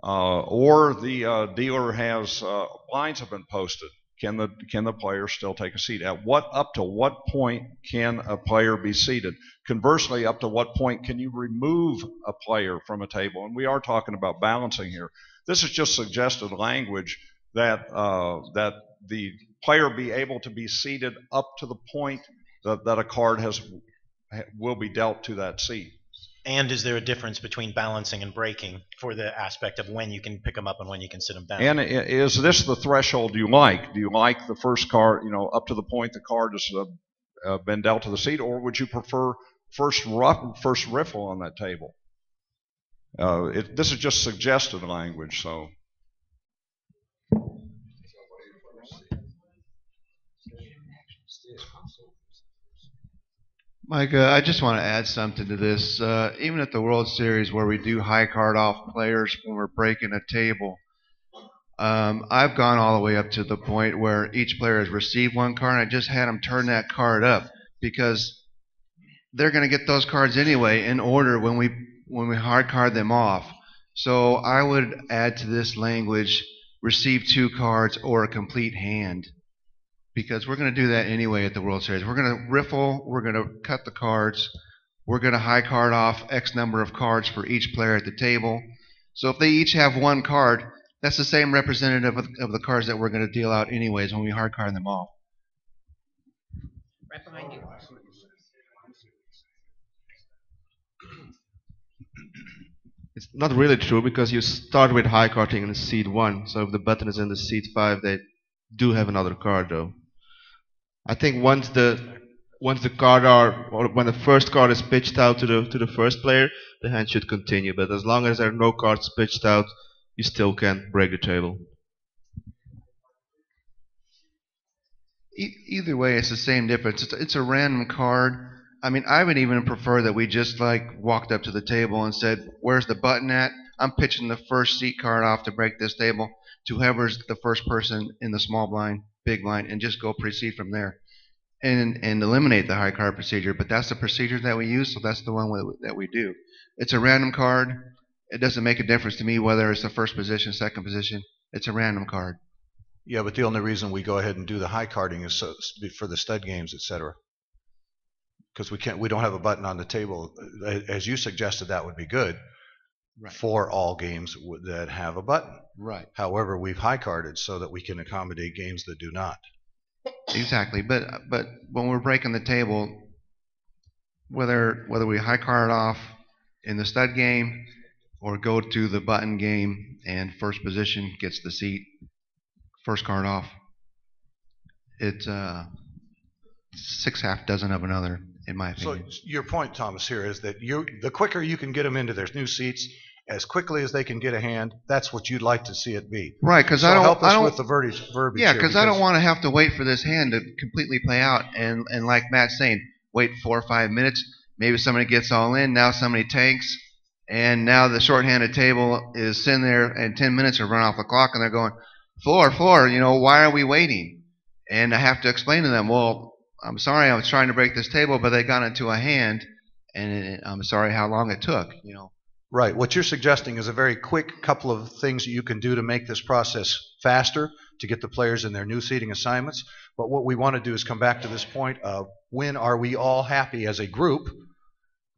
Or the dealer has blinds have been posted. Can the player still take a seat? Up to what point can a player be seated? Conversely, up to what point can you remove a player from a table? And we are talking about balancing here. This is just suggested language that that the player be able to be seated up to the point that a card will be dealt to that seat. And is there a difference between balancing and breaking for the aspect of when you can pick them up and when you can sit them down? And is this the threshold you like? Do you like the first card, up to the point the card has been dealt to the seat, or would you prefer first riffle on that table? This is just suggested language, so. Mike, I just want to add something to this. Even at the World Series where we do high card off players when we're breaking a table, I've gone all the way up to the point where each player has received one card, and I just had them turn that card up because they're going to get those cards anyway in order when we hard card them off. So I would add to this language, receive 2 cards or a complete hand. because we're going to do that anyway at the World Series. We're going to riffle, we're going to cut the cards, we're going to high card off X number of cards for each player at the table. So if they each have one card, that's the same representative of the cards that we're going to deal out anyways when we hard card them off. Right behind you. It's not really true because you start with high carding in seed 1. So if the button is in the seed 5, they do have another card though. I think once the card or when the first card is pitched out to the first player, the hand should continue. But as long as there are no cards pitched out, you still can break the table. Either way, it's the same difference. It's a random card. I mean, I would even prefer that we just like walked up to the table and said, "Where's the button at? I'm pitching the first seat card off to break this table to whoever's the first person in the small blind, big blind, and just go proceed from there, and eliminate the high card procedure." But that's the procedure that we use, so that's the one that we do. It's a random card. It doesn't make a difference to me whether it's the first position, second position. It's a random card. Yeah, but the only reason we go ahead and do the high carding is for the stud games, etc. Because we don't have a button on the table. As you suggested, that would be good for all games that have a button. Right. However, we've high carded so that we can accommodate games that do not. Exactly, but when we're breaking the table, whether we high card off in the stud game or go to the button game and first position gets the seat, first card off, it's 6 half dozen of another, in my opinion. So your point, Thomas, here is that the quicker you can get them into their new seats, as quickly as they can get a hand, that's what you'd like to see it be. Right, because so I don't help us I don't, with the verbiage. Yeah, because I don't want to have to wait for this hand to completely play out, and like Matt's saying, wait 4 or 5 minutes. Maybe somebody gets all in. Now somebody tanks, and now the shorthanded table is sitting there, and 10 minutes are run off the clock, and they're going, floor. You know, why are we waiting? And I have to explain to them, well, I'm sorry, I was trying to break this table, but they got into a hand, and I'm sorry how long it took. You know. Right. What you're suggesting is a very quick couple of things that you can do to make this process faster, to get the players in their new seating assignments. But what we want to do is come back to this point of when are we all happy as a group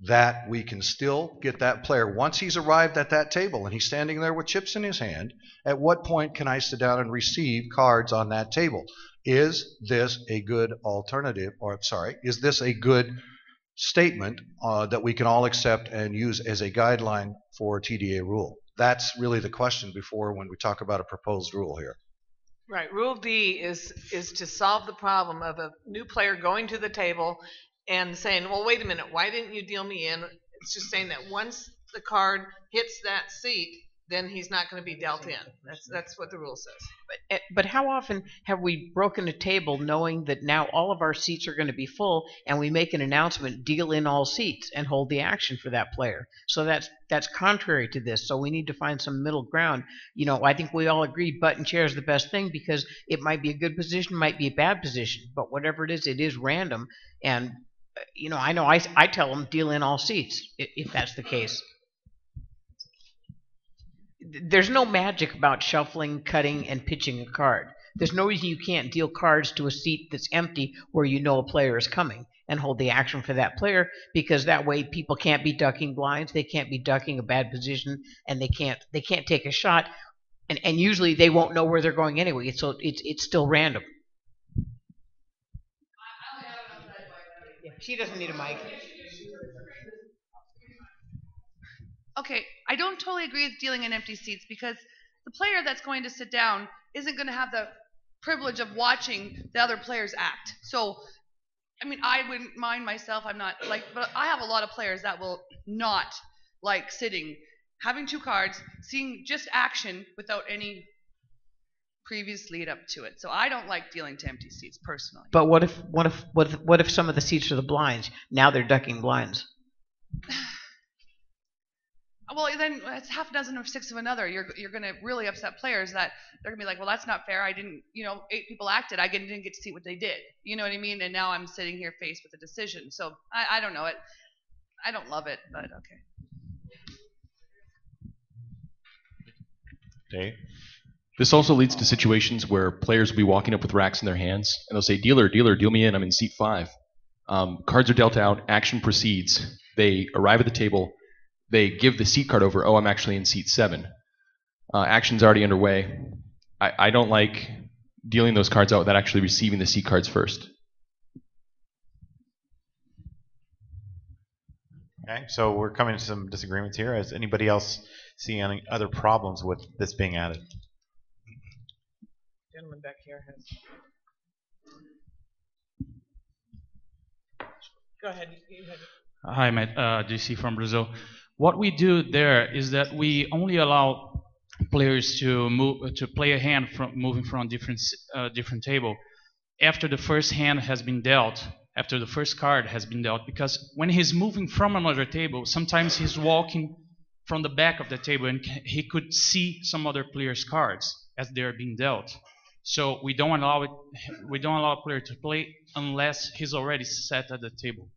that we can still get that player, once he's arrived at that table and he's standing there with chips in his hand, at what point can I sit down and receive cards on that table? Is this a good alternative, or sorry, is this a good statement that we can all accept and use as a guideline for TDA rule? That's really the question before when we talk about a proposed rule here. Right. Rule D is to solve the problem of a new player going to the table and saying, well, wait a minute, why didn't you deal me in? It's just saying that once the card hits that seat, then he's not going to be dealt in. That's what the rule says. But how often have we broken a table knowing that now all of our seats are going to be full, and we make an announcement, deal in all seats, and hold the action for that player? So that's contrary to this. So we need to find some middle ground. You know, I think we all agree button chair is the best thing because it might be a good position, might be a bad position, but whatever it is random. And you know I tell them deal in all seats if that's the case. There's no magic about shuffling, cutting, and pitching a card. There's no reason you can't deal cards to a seat that's empty where you know a player is coming and hold the action for that player, because that way people can't be ducking blinds, they can't be ducking a bad position, and they can't take a shot, and usually they won't know where they're going anyway. So it's still random. She doesn't need a mic. Okay, I don't totally agree with dealing in empty seats because the player that's going to sit down isn't going to have the privilege of watching the other players act. So, I mean, I wouldn't mind myself. I'm not like, but I have a lot of players that will not like sitting, having 2 cards, seeing just action without any previous lead up to it. So I don't like dealing to empty seats personally. But what if some of the seats are the blinds? Now they're ducking blinds. Well, then it's half a dozen or 6 of another. You're going to really upset players that they're going to be like, well, that's not fair. I didn't, 8 people acted. I didn't get to see what they did. You know what I mean? And now I'm sitting here faced with a decision. So I don't know it. I don't love it, but okay. Dave? This also leads to situations where players will be walking up with racks in their hands, and they'll say, "Dealer, dealer, deal me in. I'm in seat 5." Cards are dealt out. Action proceeds. They arrive at the table. They give the seat card over. "Oh, I'm actually in seat 7." Action's already underway. I don't like dealing those cards out without actually receiving the seat cards first. Okay, so we're coming to some disagreements here. Does anybody else see any other problems with this being added? Gentleman back here has. Go ahead. You had it. Hi, Matt. DC from Brazil. What we do there is that we only allow players to move to play a hand from moving from a different table after the first hand has been dealt, after the first card has been dealt. Because when he's moving from another table, sometimes he's walking from the back of the table and he could see some other player's cards as they're being dealt. So we don't allow a player to play unless he's already sat at the table.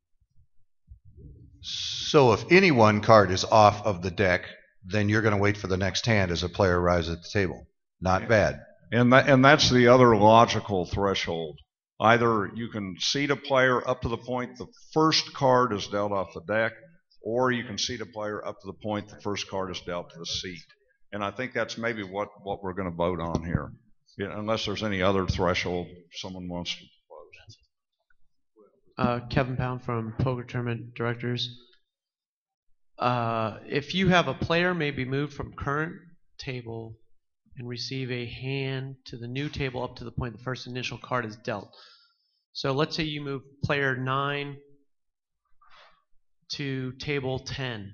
So if any one card is off of the deck, then you're going to wait for the next hand as a player arrives at the table. Not bad. And that's the other logical threshold. Either you can seat a player up to the point the first card is dealt off the deck, or you can seat a player up to the point the first card is dealt to the seat. And I think that's maybe what we're going to vote on here. Yeah, unless there's any other threshold someone wants to propose. Kevin Pound from Poker Tournament Directors. If you have a player may be moved from current table and receive a hand to the new table up to the point the first initial card is dealt. So let's say you move player 9 to table 10.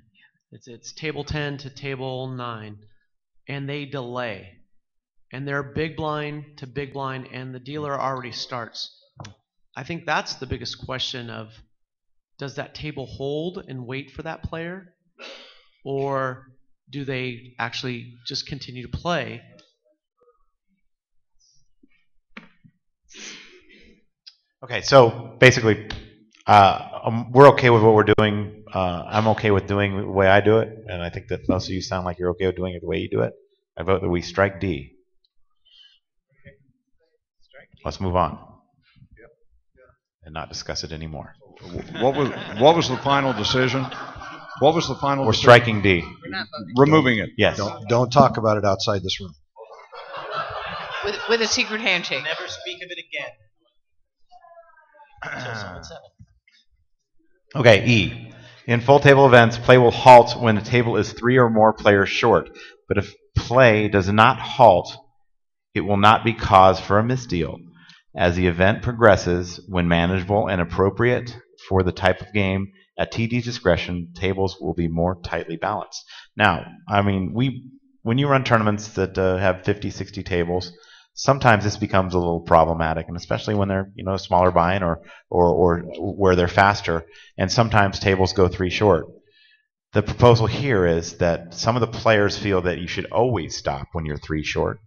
It's table 10 to table 9, and they delay. And they're big blind to big blind, and the dealer already starts. I think that's the biggest question of, does that table hold and wait for that player? Or do they actually just continue to play? Okay, so basically, we're okay with what we're doing. I'm okay with doing the way I do it, and I think that most of you sound like you're okay with doing it the way you do it. I vote that we strike D. Let's move on and not discuss it anymore. What was the final decision? What was the final We're decision? striking D. Removing it. Yes. Don't talk about it outside this room. With a secret handshake. Never speak of it again. Until someone said it. Okay, E. In full table events, play will halt when the table is 3 or more players short. But if play does not halt, it will not be cause for a misdeal. As the event progresses, when manageable and appropriate for the type of game, at TD's discretion, tables will be more tightly balanced. Now, I mean, when you run tournaments that have 50, 60 tables, sometimes this becomes a little problematic, and especially when they're smaller buy-in or where they're faster, and sometimes tables go 3 short. The proposal here is that some of the players feel that you should always stop when you're 3 short.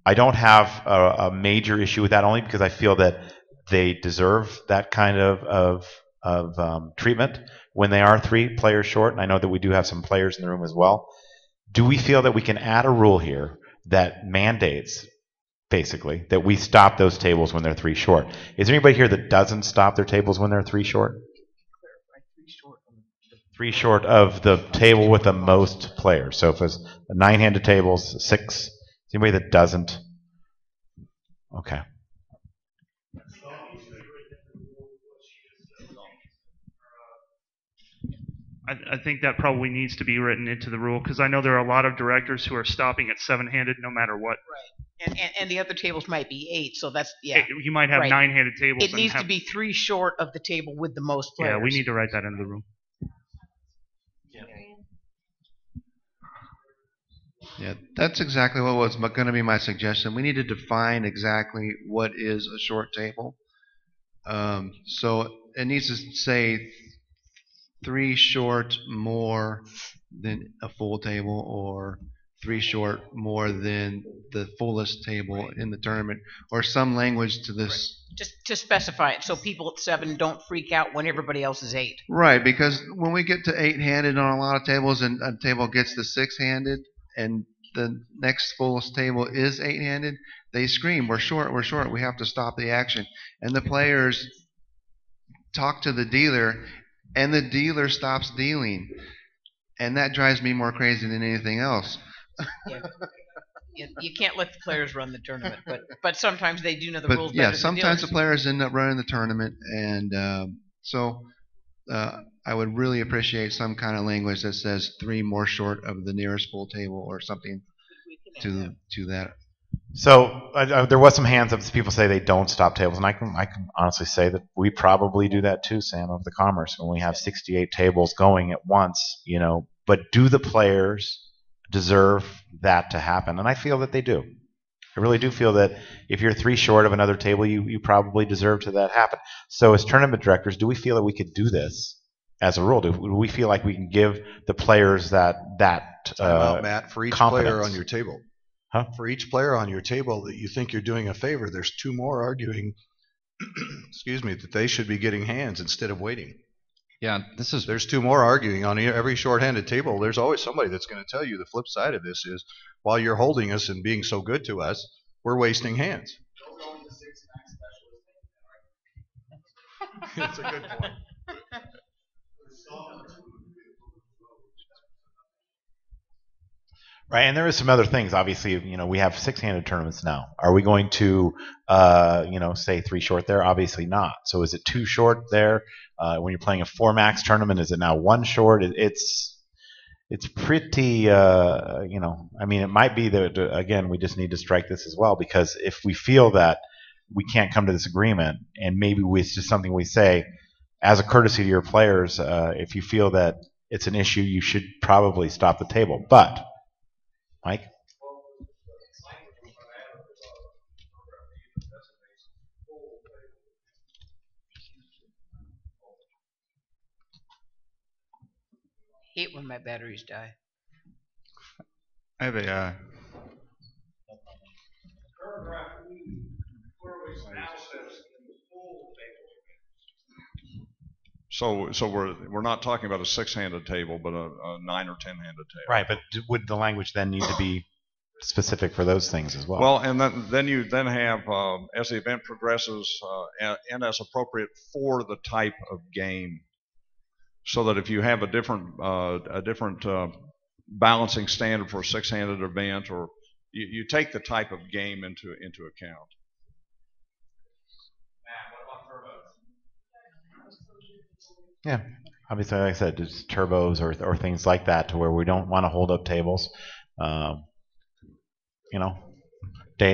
I don't have a major issue with that, only because I feel that they deserve that kind of treatment when they are 3 players short, and I know that we do have some players in the room as well. Do we feel that we can add a rule here that mandates, basically, that we stop those tables when they're 3 short? Is there anybody here that doesn't stop their tables when they're 3 short? 3 short of the table with the most players. So if it's 9-handed tables, 6. Is anybody that doesn't? Okay. I think that probably needs to be written into the rule, because I know there are a lot of directors who are stopping at 7-handed no matter what. Right. And the other tables might be 8, so that's, yeah. You might have right. 9-handed tables. It needs to be 3 short of the table with the most players. Yeah, we need to write that into the rule. Yeah, that's exactly what was going to be my suggestion. We need to define exactly what is a short table. So it needs to say 3 short more than a full table, or 3 short more than the fullest table in the tournament, or some language to this. Just to specify it so people at 7 don't freak out when everybody else is 8. Right, because when we get to 8-handed on a lot of tables and a table gets to 6-handed, and the next full table is 8-handed, they scream, "We're short, we're short, we have to stop the action." And the players talk to the dealer, and the dealer stops dealing. And that drives me more crazy than anything else. Yeah. You can't let the players run the tournament, but sometimes they do know the But rules yeah, better than sometimes the dealers. players end up running the tournament, and so I would really appreciate some kind of language that says 3 more short of the nearest full table or something to that. So there was some hands up. People say they don't stop tables, and I can honestly say that we probably do that too, Sam, of the Commerce, when we have 68 tables going at once. But do the players deserve that to happen? And I feel that they do. I really do feel that if you're 3 short of another table, you probably deserve to that happen. So as tournament directors, do we feel that we could do this as a rule? Do we feel like we can give the players that Time out, Matt. For each confidence? player on your table. Huh? For each player on your table that you think you're doing a favor, there's 2 more arguing, excuse me, that they should be getting hands instead of waiting. Yeah, There's 2 more arguing on every short-handed table. There's always somebody that's going to tell you the flip side of this is, while you're holding us and being so good to us, we're wasting hands. That's a good point. Right, and there is some other things. Obviously, we have 6-handed tournaments now. Are we going to, say 3 short there? Obviously not. So is it 2 short there? When you're playing a 4-max tournament, is it now 1 short? It's pretty, I mean, it might be that, again, we just need to strike this as well, because if we feel that we can't come to this agreement, and maybe it's just something we say, as a courtesy to your players, if you feel that it's an issue, you should probably stop the table. But Mike? Hate when my batteries die. I have a So we're not talking about a 6-handed table, but a 9 or 10-handed table. Right, but would the language then need to be specific for those things as well? Well, and then you have, as the event progresses, and as appropriate for the type of game, so that if you have a different balancing standard for a 6-handed event, or you take the type of game into account. Yeah, obviously, like I said, just turbos or things like that, to where we don't want to hold up tables. Dave,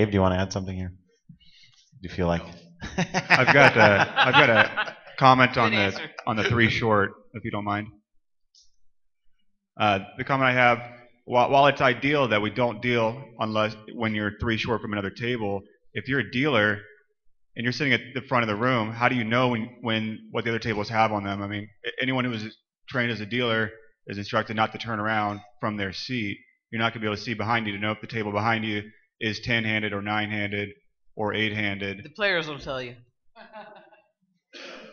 do you want to add something here? Do you feel like? I've got a comment on the 3 short, if you don't mind. The comment I have, while it's ideal that we don't deal unless when you're 3 short from another table, if you're a dealer and you're sitting at the front of the room, how do you know when what the other tables have on them? I mean, anyone who is trained as a dealer is instructed not to turn around from their seat. You're not going to be able to see behind you to know if the table behind you is 10-handed or 9-handed or 8-handed. The players will tell you.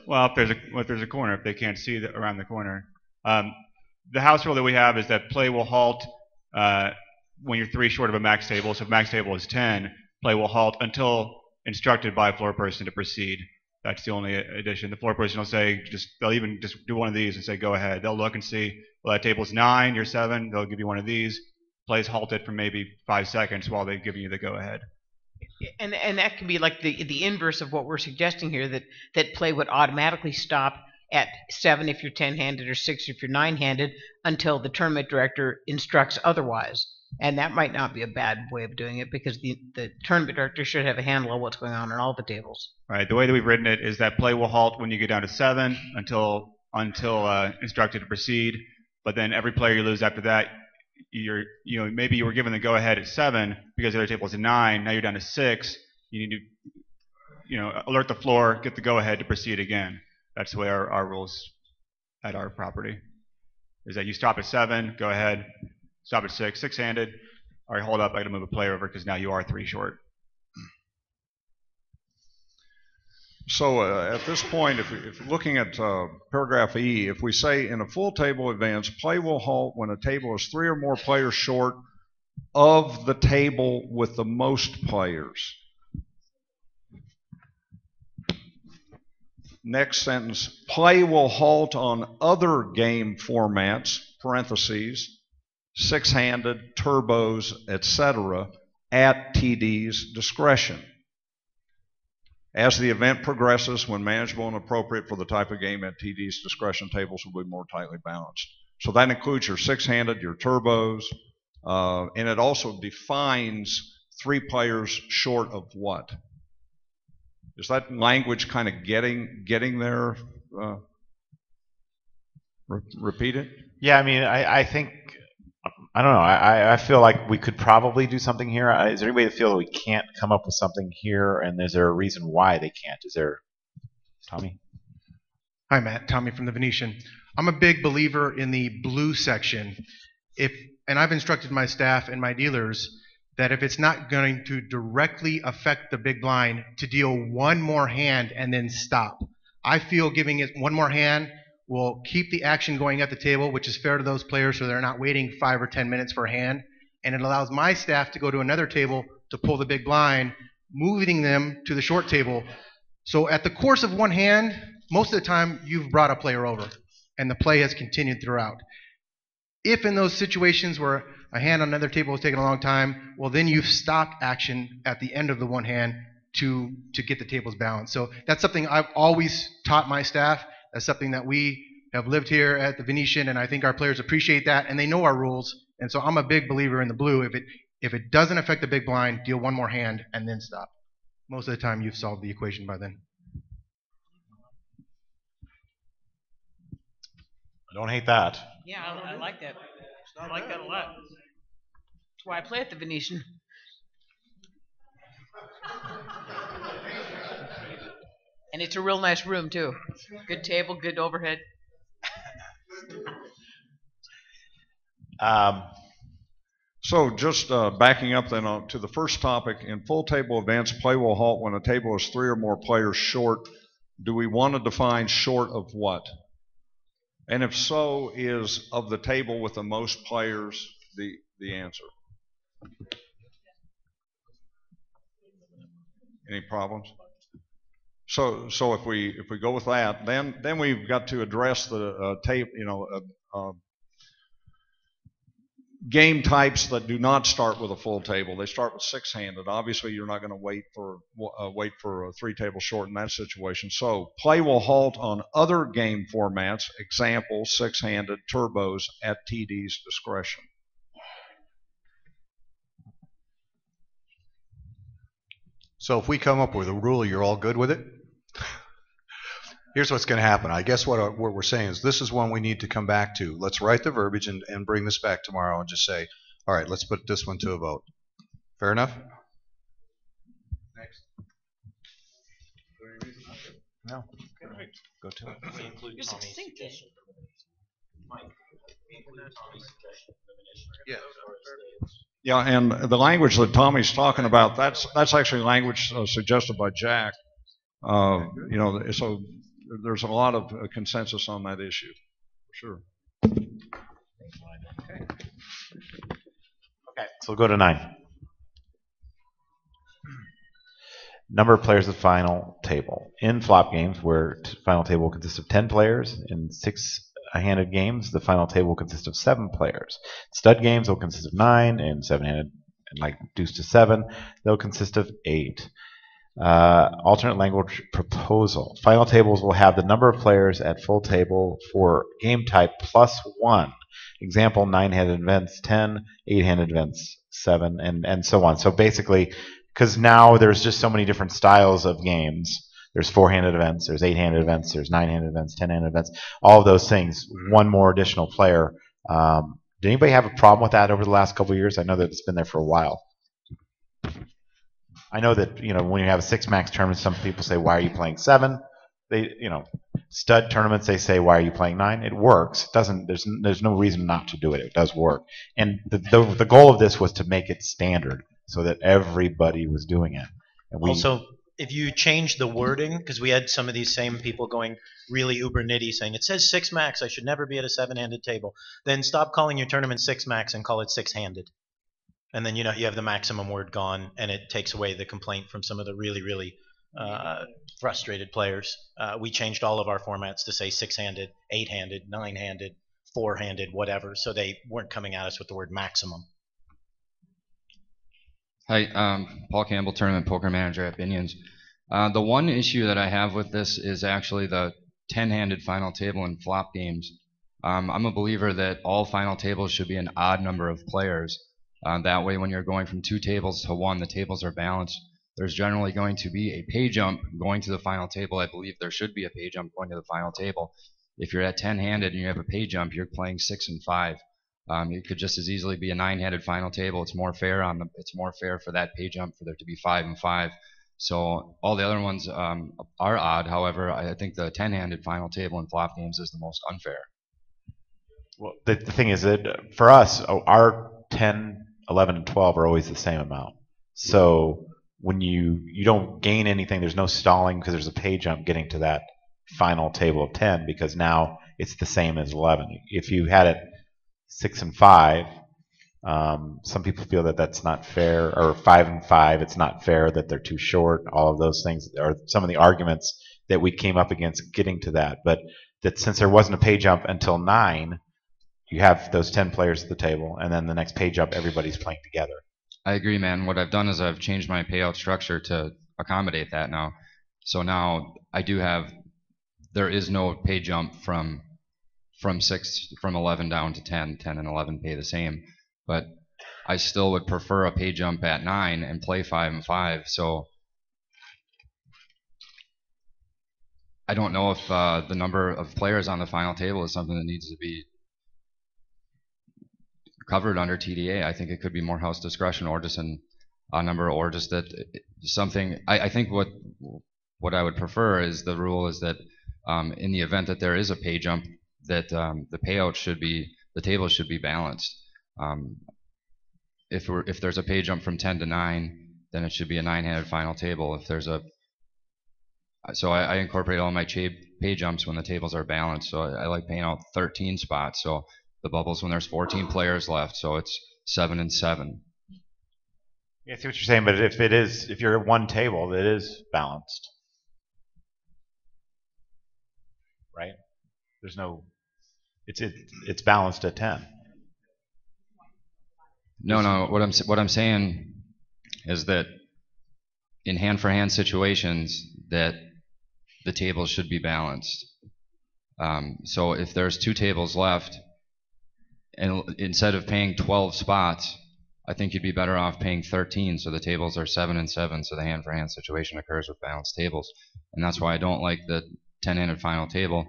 Well, if there's a corner, if they can't see around the corner. The house rule that we have is that play will halt when you're 3 short of a max table. So if max table is 10, play will halt until instructed by a floor person to proceed. That's the only addition. The floor person will say, they'll even just do one of these and say, go ahead. They'll look and see, well, that table's 9, you're 7, they'll give you one of these. Play's halted for maybe 5 seconds while they're giving you the go ahead. And that can be like the inverse of what we're suggesting here, that play would automatically stop at 7 if you're 10-handed or 6 if you're 9-handed until the tournament director instructs otherwise. And that might not be a bad way of doing it, because the tournament director should have a handle on what's going on all the tables. Right. The way that we've written it is that play will halt when you get down to 7 until instructed to proceed. But then every player you lose after that, maybe you were given the go ahead at 7 because the other table is a 9. Now you're down to 6. You need to alert the floor, get the go ahead to proceed again. That's the way our rules at our property is, that you stop at 7, go ahead. Stop at 6, 6-handed. All right, hold up, I got to move a player over because now you are 3 short. So at this point, if we're looking at paragraph E, if we say in a full table advance, play will halt when a table is 3 or more players short of the table with the most players. Next sentence, play will halt on other game formats, parentheses, six-handed, turbos, etc., at TD's discretion. As the event progresses, when manageable and appropriate for the type of game, at TD's discretion, tables will be more tightly balanced. So that includes your six-handed, your turbos, and it also defines 3 players short of what? Is that language kind of getting there? Repeat it? Yeah, I mean, I think, I don't know. I feel like we could probably do something here. Is there anybody that feel that we can't come up with something here, and is there a reason why they can't? Is there, Tommy? Hi, Matt. Tommy from the Venetian. I'm a big believer in the blue section. And I've instructed my staff and my dealers that if it's not going to directly affect the big blind, to deal one more hand and then stop. I feel giving it one more hand will keep the action going at the table, which is fair to those players so they're not waiting 5 or 10 minutes for a hand. And it allows my staff to go to another table to pull the big blind, moving them to the short table. So at the course of one hand, most of the time you've brought a player over and the play has continued throughout. If in those situations where a hand on another table is taking a long time, well, then you've stopped action at the end of the one hand to get the tables balanced. So that's something I've always taught my staff. That's something that we have lived here at the Venetian, and I think our players appreciate that, and they know our rules. And so I'm a big believer in the blue. If it doesn't affect the big blind, deal one more hand and then stop. Most of the time you've solved the equation by then. I don't hate that. Yeah, I like that. I like that a lot. That's why I play at the Venetian. And it's a real nice room, too. Good table, good overhead. So just backing up then to the first topic, in full table events, play will halt when a table is 3 or more players short. Do we want to define short of what? And if so, is of the table with the most players the answer? Any problems? So if we go with that, then we've got to address the game types that do not start with a full table. They start with six-handed. Obviously, you're not going to wait for a 3-table short in that situation. So play will halt on other game formats, example, six-handed, turbos, at TD's discretion. So if we come up with a rule, you're all good with it? Here's what's going to happen. I guess what we're saying is this is one we need to come back to. Let's write the verbiage and bring this back tomorrow and just say, all right, let's put this one to a vote. Fair enough? Next. No. Go to it. You're succinct. Yeah. Yeah, and the language that Tommy's talking about, that's actually language suggested by Jack. So there's a lot of consensus on that issue, for sure. Okay, so we'll go to 9. Number of players at the final table. In flop games, where final table consists of 10 players, in 6-handed games, the final table will consist of 7 players. Stud games will consist of 9, and 7-handed, and like deuce to 7, they'll consist of 8. Alternate language proposal. Final tables will have the number of players at full table for game type plus 1. Example, 9-handed events 10, 8-handed events 7, and so on. So basically, because now there's just so many different styles of games. There's 4-handed events, there's 8-handed events, there's 9-handed events, 10-handed events, all of those things, one more additional player. Did anybody have a problem with that over the last couple of years? I know that it's been there for a while. I know that, when you have a 6-max tournament, some people say, why are you playing 7? Stud tournaments, they say, why are you playing 9? It works. It doesn't. There's no reason not to do it. It does work. And the goal of this was to make it standard so that everybody was doing it. And Also, if you change the wording, because we had some of these same people going really uber nitty saying, it says 6-max, I should never be at a 7-handed table. Then stop calling your tournament 6-max and call it 6-handed. And then you have the maximum word gone, and it takes away the complaint from some of the really frustrated players. We changed all of our formats to say 6-handed, 8-handed, 9-handed, 4-handed, whatever, so they weren't coming at us with the word maximum. Hi, Paul Campbell, Tournament Poker Manager at Binions. The one issue that I have with this is actually the 10-handed final table and flop games. I'm a believer that all final tables should be an odd number of players. That way when you're going from 2 tables to 1, the tables are balanced. There's generally going to be a pay jump going to the final table. I believe there should be a pay jump going to the final table. If you're at 10-handed and you have a pay jump, you're playing 6 and 5. It could just as easily be a 9-handed final table. It's more fair it's more fair for that pay jump for there to be 5 and 5. So all the other ones are odd. However, I think the 10-handed final table in flop games is the most unfair. Well, the thing is that for us, our 10, 11, and 12 are always the same amount. So when you don't gain anything, there's no stalling because there's a pay jump getting to that final table of 10 because now it's the same as 11. If you had it 6 and 5, some people feel that that's not fair, or 5 and 5, it's not fair that they're too short. All of those things are some of the arguments that we came up against getting to that. But that since there wasn't a pay jump until 9, you have those 10 players at the table, and then the next pay jump, everybody's playing together. I agree, man. What I've done is I've changed my payout structure to accommodate that now. So now there is no pay jump from 11 down to 10. 10 and 11 pay the same. But I still would prefer a pay jump at 9 and play 5 and 5. So I don't know if the number of players on the final table is something that needs to be covered under TDA. I think it could be more house discretion, or just a number, or just that something. I think what I would prefer is the rule is that in the event that there is a pay jump, that the payout should be, the table should be balanced. If there's a pay jump from 10 to 9, then it should be a 9-handed final table. If there's so I incorporate all my pay jumps when the tables are balanced. So I like paying out 13 spots. So the bubbles when there's 14 players left. So it's 7 and 7. Yeah, I see what you're saying, but if you're at one table, it is balanced, right? There's no, it's balanced at 10. No. What I'm saying is that in hand-for-hand situations, that the tables should be balanced. So if there's 2 tables left, and instead of paying 12 spots, I think you'd be better off paying 13, so the tables are 7 and 7, so the hand-for-hand situation occurs with balanced tables. And that's why I don't like the 10-handed final table.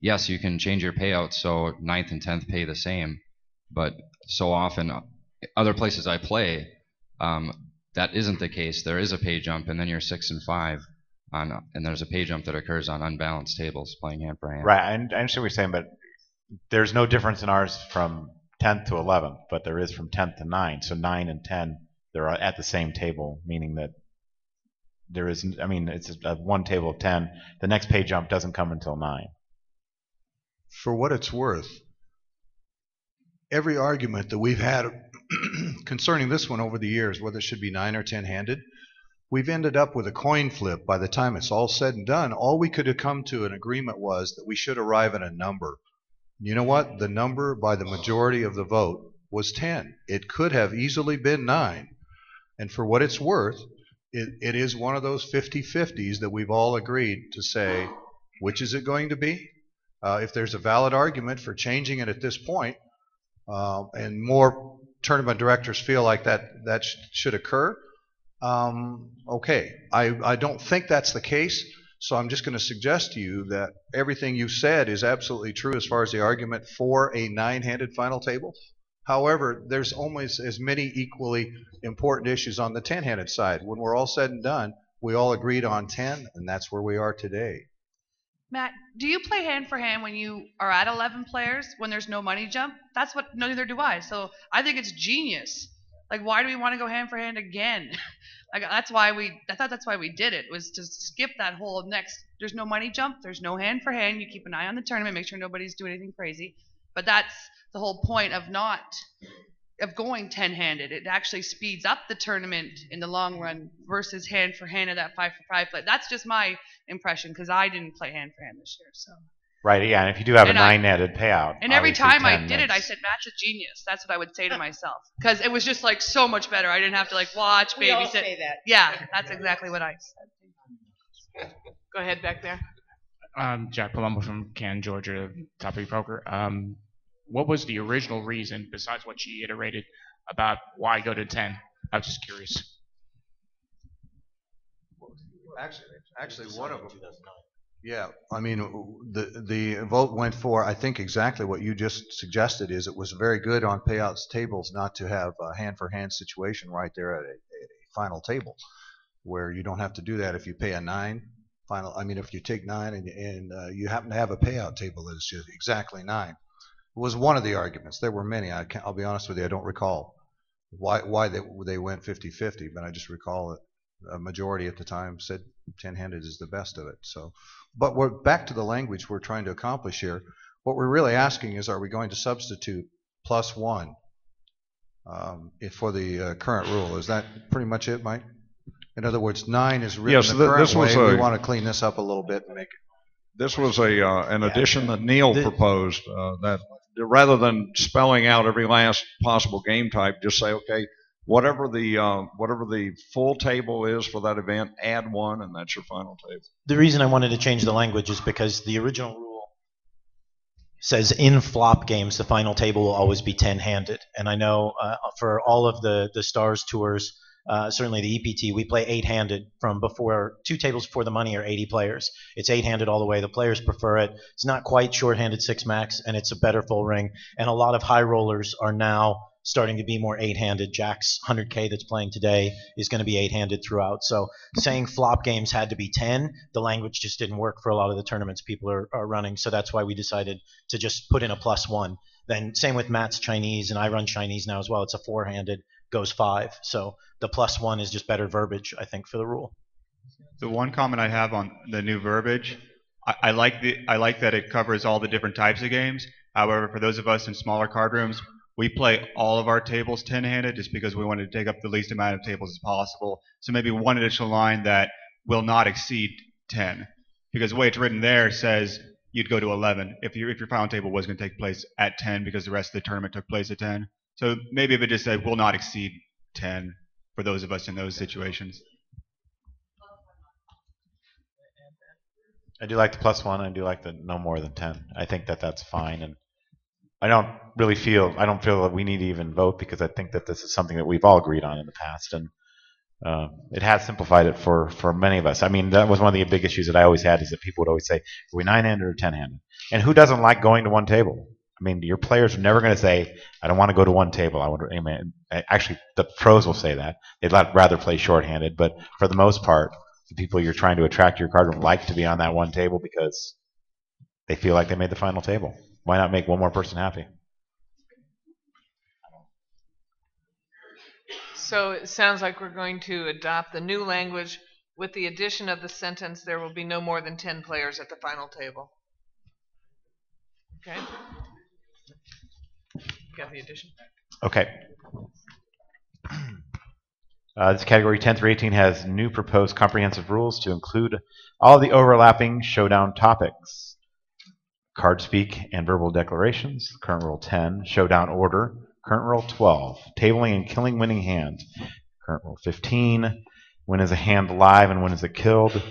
Yes, you can change your payout so 9th and 10th pay the same, but so often other places I play, that isn't the case. There is a pay jump, and then you're 6 and 5, and there's a pay jump that occurs on unbalanced tables playing hand-for-hand. Right, I understand what you're saying, but there's no difference in ours from 10th to 11th, but there is from 10th to 9. So 9 and 10, they're at the same table, meaning that there isn't, I mean, it's one table of 10. The next pay jump doesn't come until 9. For what it's worth, every argument that we've had concerning this one over the years, whether it should be 9 or 10-handed, we've ended up with a coin flip. By the time it's all said and done, all we could have come to an agreement was that we should arrive at a number. You know what? The number by the majority of the vote was 10. It could have easily been 9. And for what it's worth, it is one of those 50-50s that we've all agreed to say, which is it going to be? If there's a valid argument for changing it at this point, and more tournament directors feel like that should occur, okay. I don't think that's the case. So I'm just going to suggest to you that everything you said is absolutely true as far as the argument for a 9-handed final table. However, there's almost as many equally important issues on the 10-handed side. When we're all said and done, we all agreed on 10, and that's where we are today. Matt, do you play hand for hand when you are at 11 players when there's no money jump? That's what, neither do I. So I think it's genius. Like, why do we want to go hand for hand again? I thought that's why we did it, was to skip that whole next. There's no money jump. There's no hand for hand. You keep an eye on the tournament, make sure nobody's doing anything crazy. But that's the whole point of not of going 10-handed. It actually speeds up the tournament in the long run versus hand for hand of that 5 for 5 play. That's just my impression because I didn't play hand for hand this year. So. Right, yeah, and if you do have a And I- nine-netted payout, And every obviously time I 10 did it, I makes- said, "Match is genius." That's what I would say to myself because it was just like so much better. I didn't have to like watch, We all babysit. say that. Yeah, that's exactly what I said. Go ahead back there. Jack Palumbo from Canton, Georgia, Top 3 Poker. What was the original reason, besides what she iterated, about why go to 10? I was just curious. Actually, one of them. Yeah, I mean, the vote went for, I think, exactly what you just suggested. Is it was very good on payouts tables not to have a hand-for-hand situation right there at a final table, where you don't have to do that if you pay a 9 final. I mean, if you take 9 and you happen to have a payout table that is just exactly 9. It was one of the arguments. There were many. I'll be honest with you, I don't recall why they went 50-50, but I just recall that a majority at the time said 10-handed is the best of it. So, but we're back to the language we're trying to accomplish here. What we're really asking is, are we going to substitute +1 for the current rule? Is that pretty much it, Mike? In other words, 9 is written Yes, the current this was way. a- We want to clean this up a little bit and make it. This was an addition that Neil proposed, that rather than spelling out every last possible game type, just say, okay, whatever the full table is for that event, add 1, and that's your final table. The reason I wanted to change the language is because the original rule says in flop games the final table will always be 10-handed, and I know for all of the Stars tours, certainly the EPT, we play 8-handed from before 2 tables before the money are 80 players. It's 8-handed all the way. The players prefer it. It's not quite short-handed 6 max, and it's a better full ring. And a lot of high rollers are now starting to be more 8-handed. Jack's 100K that's playing today is going to be 8-handed throughout. So saying flop games had to be 10, the language just didn't work for a lot of the tournaments people are running. So that's why we decided to just put in a +1. Then same with Matt's Chinese, and I run Chinese now as well. It's a 4-handed, goes 5. So the +1 is just better verbiage, I think, for the rule. The one comment I have on the new verbiage, I like that it covers all the different types of games. However, for those of us in smaller card rooms, we play all of our tables 10-handed just because we want to take up the least amount of tables as possible. So maybe one additional line that will not exceed 10, because the way it's written there says you'd go to 11 if your final table was going to take place at 10 because the rest of the tournament took place at 10. So maybe if it just said will not exceed 10 for those of us in those situations. I do like the +1. I do like the no more than 10. I think that that's fine, and I don't feel that we need to even vote because I think that this is something that we've all agreed on in the past, and it has simplified it for many of us. I mean, that was one of the big issues that I always had, is that people would always say, are we 9-handed or 10-handed? And who doesn't like going to one table? I mean, your players are never going to say, I don't want to go to one table. Actually, the pros will say that. They'd rather play short-handed, but for the most part, the people you're trying to attract to your card room like to be on that one table because they feel like they made the final table. Why not make one more person happy? So it sounds like we're going to adopt the new language with the addition of the sentence, there will be no more than 10 players at the final table. Okay? Got the addition? Okay. This category 10 through 18 has new proposed comprehensive rules to include all the overlapping Showdown topics. Card speak and verbal declarations, current rule 10, Showdown order, current rule 12, tabling and killing winning hand, current rule 15, when is a hand live and when is it killed,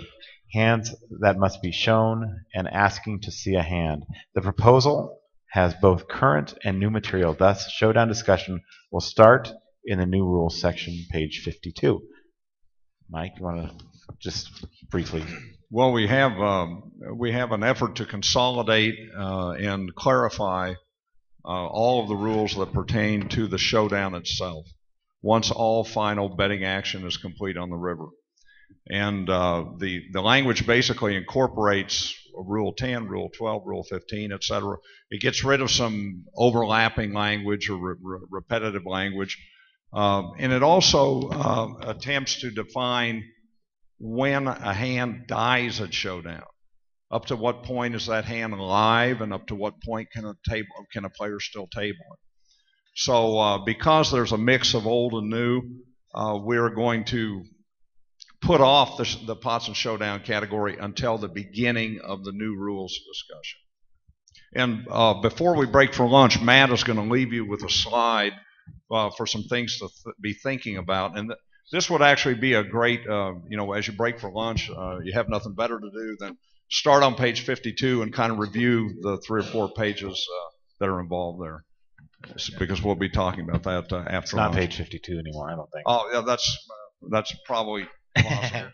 hands that must be shown, and asking to see a hand. The proposal has both current and new material, thus Showdown discussion will start in the new rules section, page 52. Mike, you want to just briefly? Well, we have an effort to consolidate and clarify all of the rules that pertain to the Showdown itself once all final betting action is complete on the river. And the language basically incorporates Rule 10, Rule 12, Rule 15, etc. It gets rid of some overlapping language or repetitive language. And it also attempts to define when a hand dies at Showdown. Up to what point is that hand alive, and up to what point can a player still table it? So because there's a mix of old and new, we're going to put off the pots and showdown category until the beginning of the new rules discussion. And before we break for lunch, Matt is going to leave you with a slide for some things to be thinking about. And this would actually be a great, as you break for lunch, you have nothing better to do than start on page 52 and kind of review the 3 or 4 pages that are involved there. Because we'll be talking about that after. It's not page 52 anymore, I don't think. Oh, yeah, that's probably possible.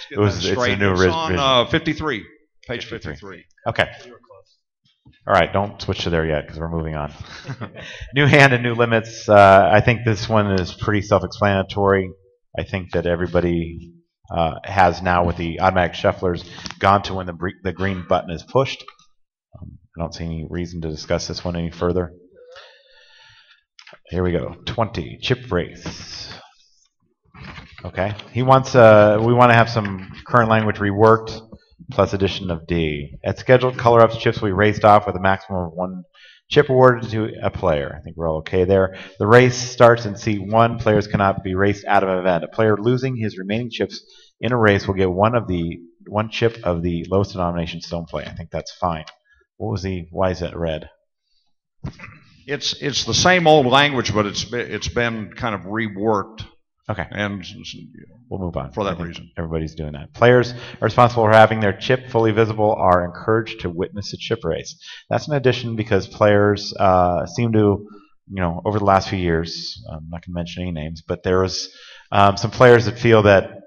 It's a new It's on 53, page 53. Okay. All right, don't switch to there yet because we're moving on. New hand and new limits. I think this one is pretty self-explanatory. I think that everybody has now, with the automatic shufflers, gone to when the green button is pushed. I don't see any reason to discuss this one any further. Here we go. 20, chip race. Okay. He wants. We want to have some current language reworked, plus addition of D. At scheduled color-ups, chips will be raced off with a maximum of 1 chip awarded to a player. I think we're all okay there. The race starts in seat 1. Players cannot be raced out of an event. A player losing his remaining chips in a race will get one chip of the lowest denomination stone play. I think that's fine. Why is that red? It's the same old language, but it's been kind of reworked. Okay. And we'll move on. For that reason. Everybody's doing that. Players are responsible for having their chip fully visible are encouraged to witness a chip race. That's an addition because players seem to, over the last few years, I'm not going to mention any names, but there was some players that feel that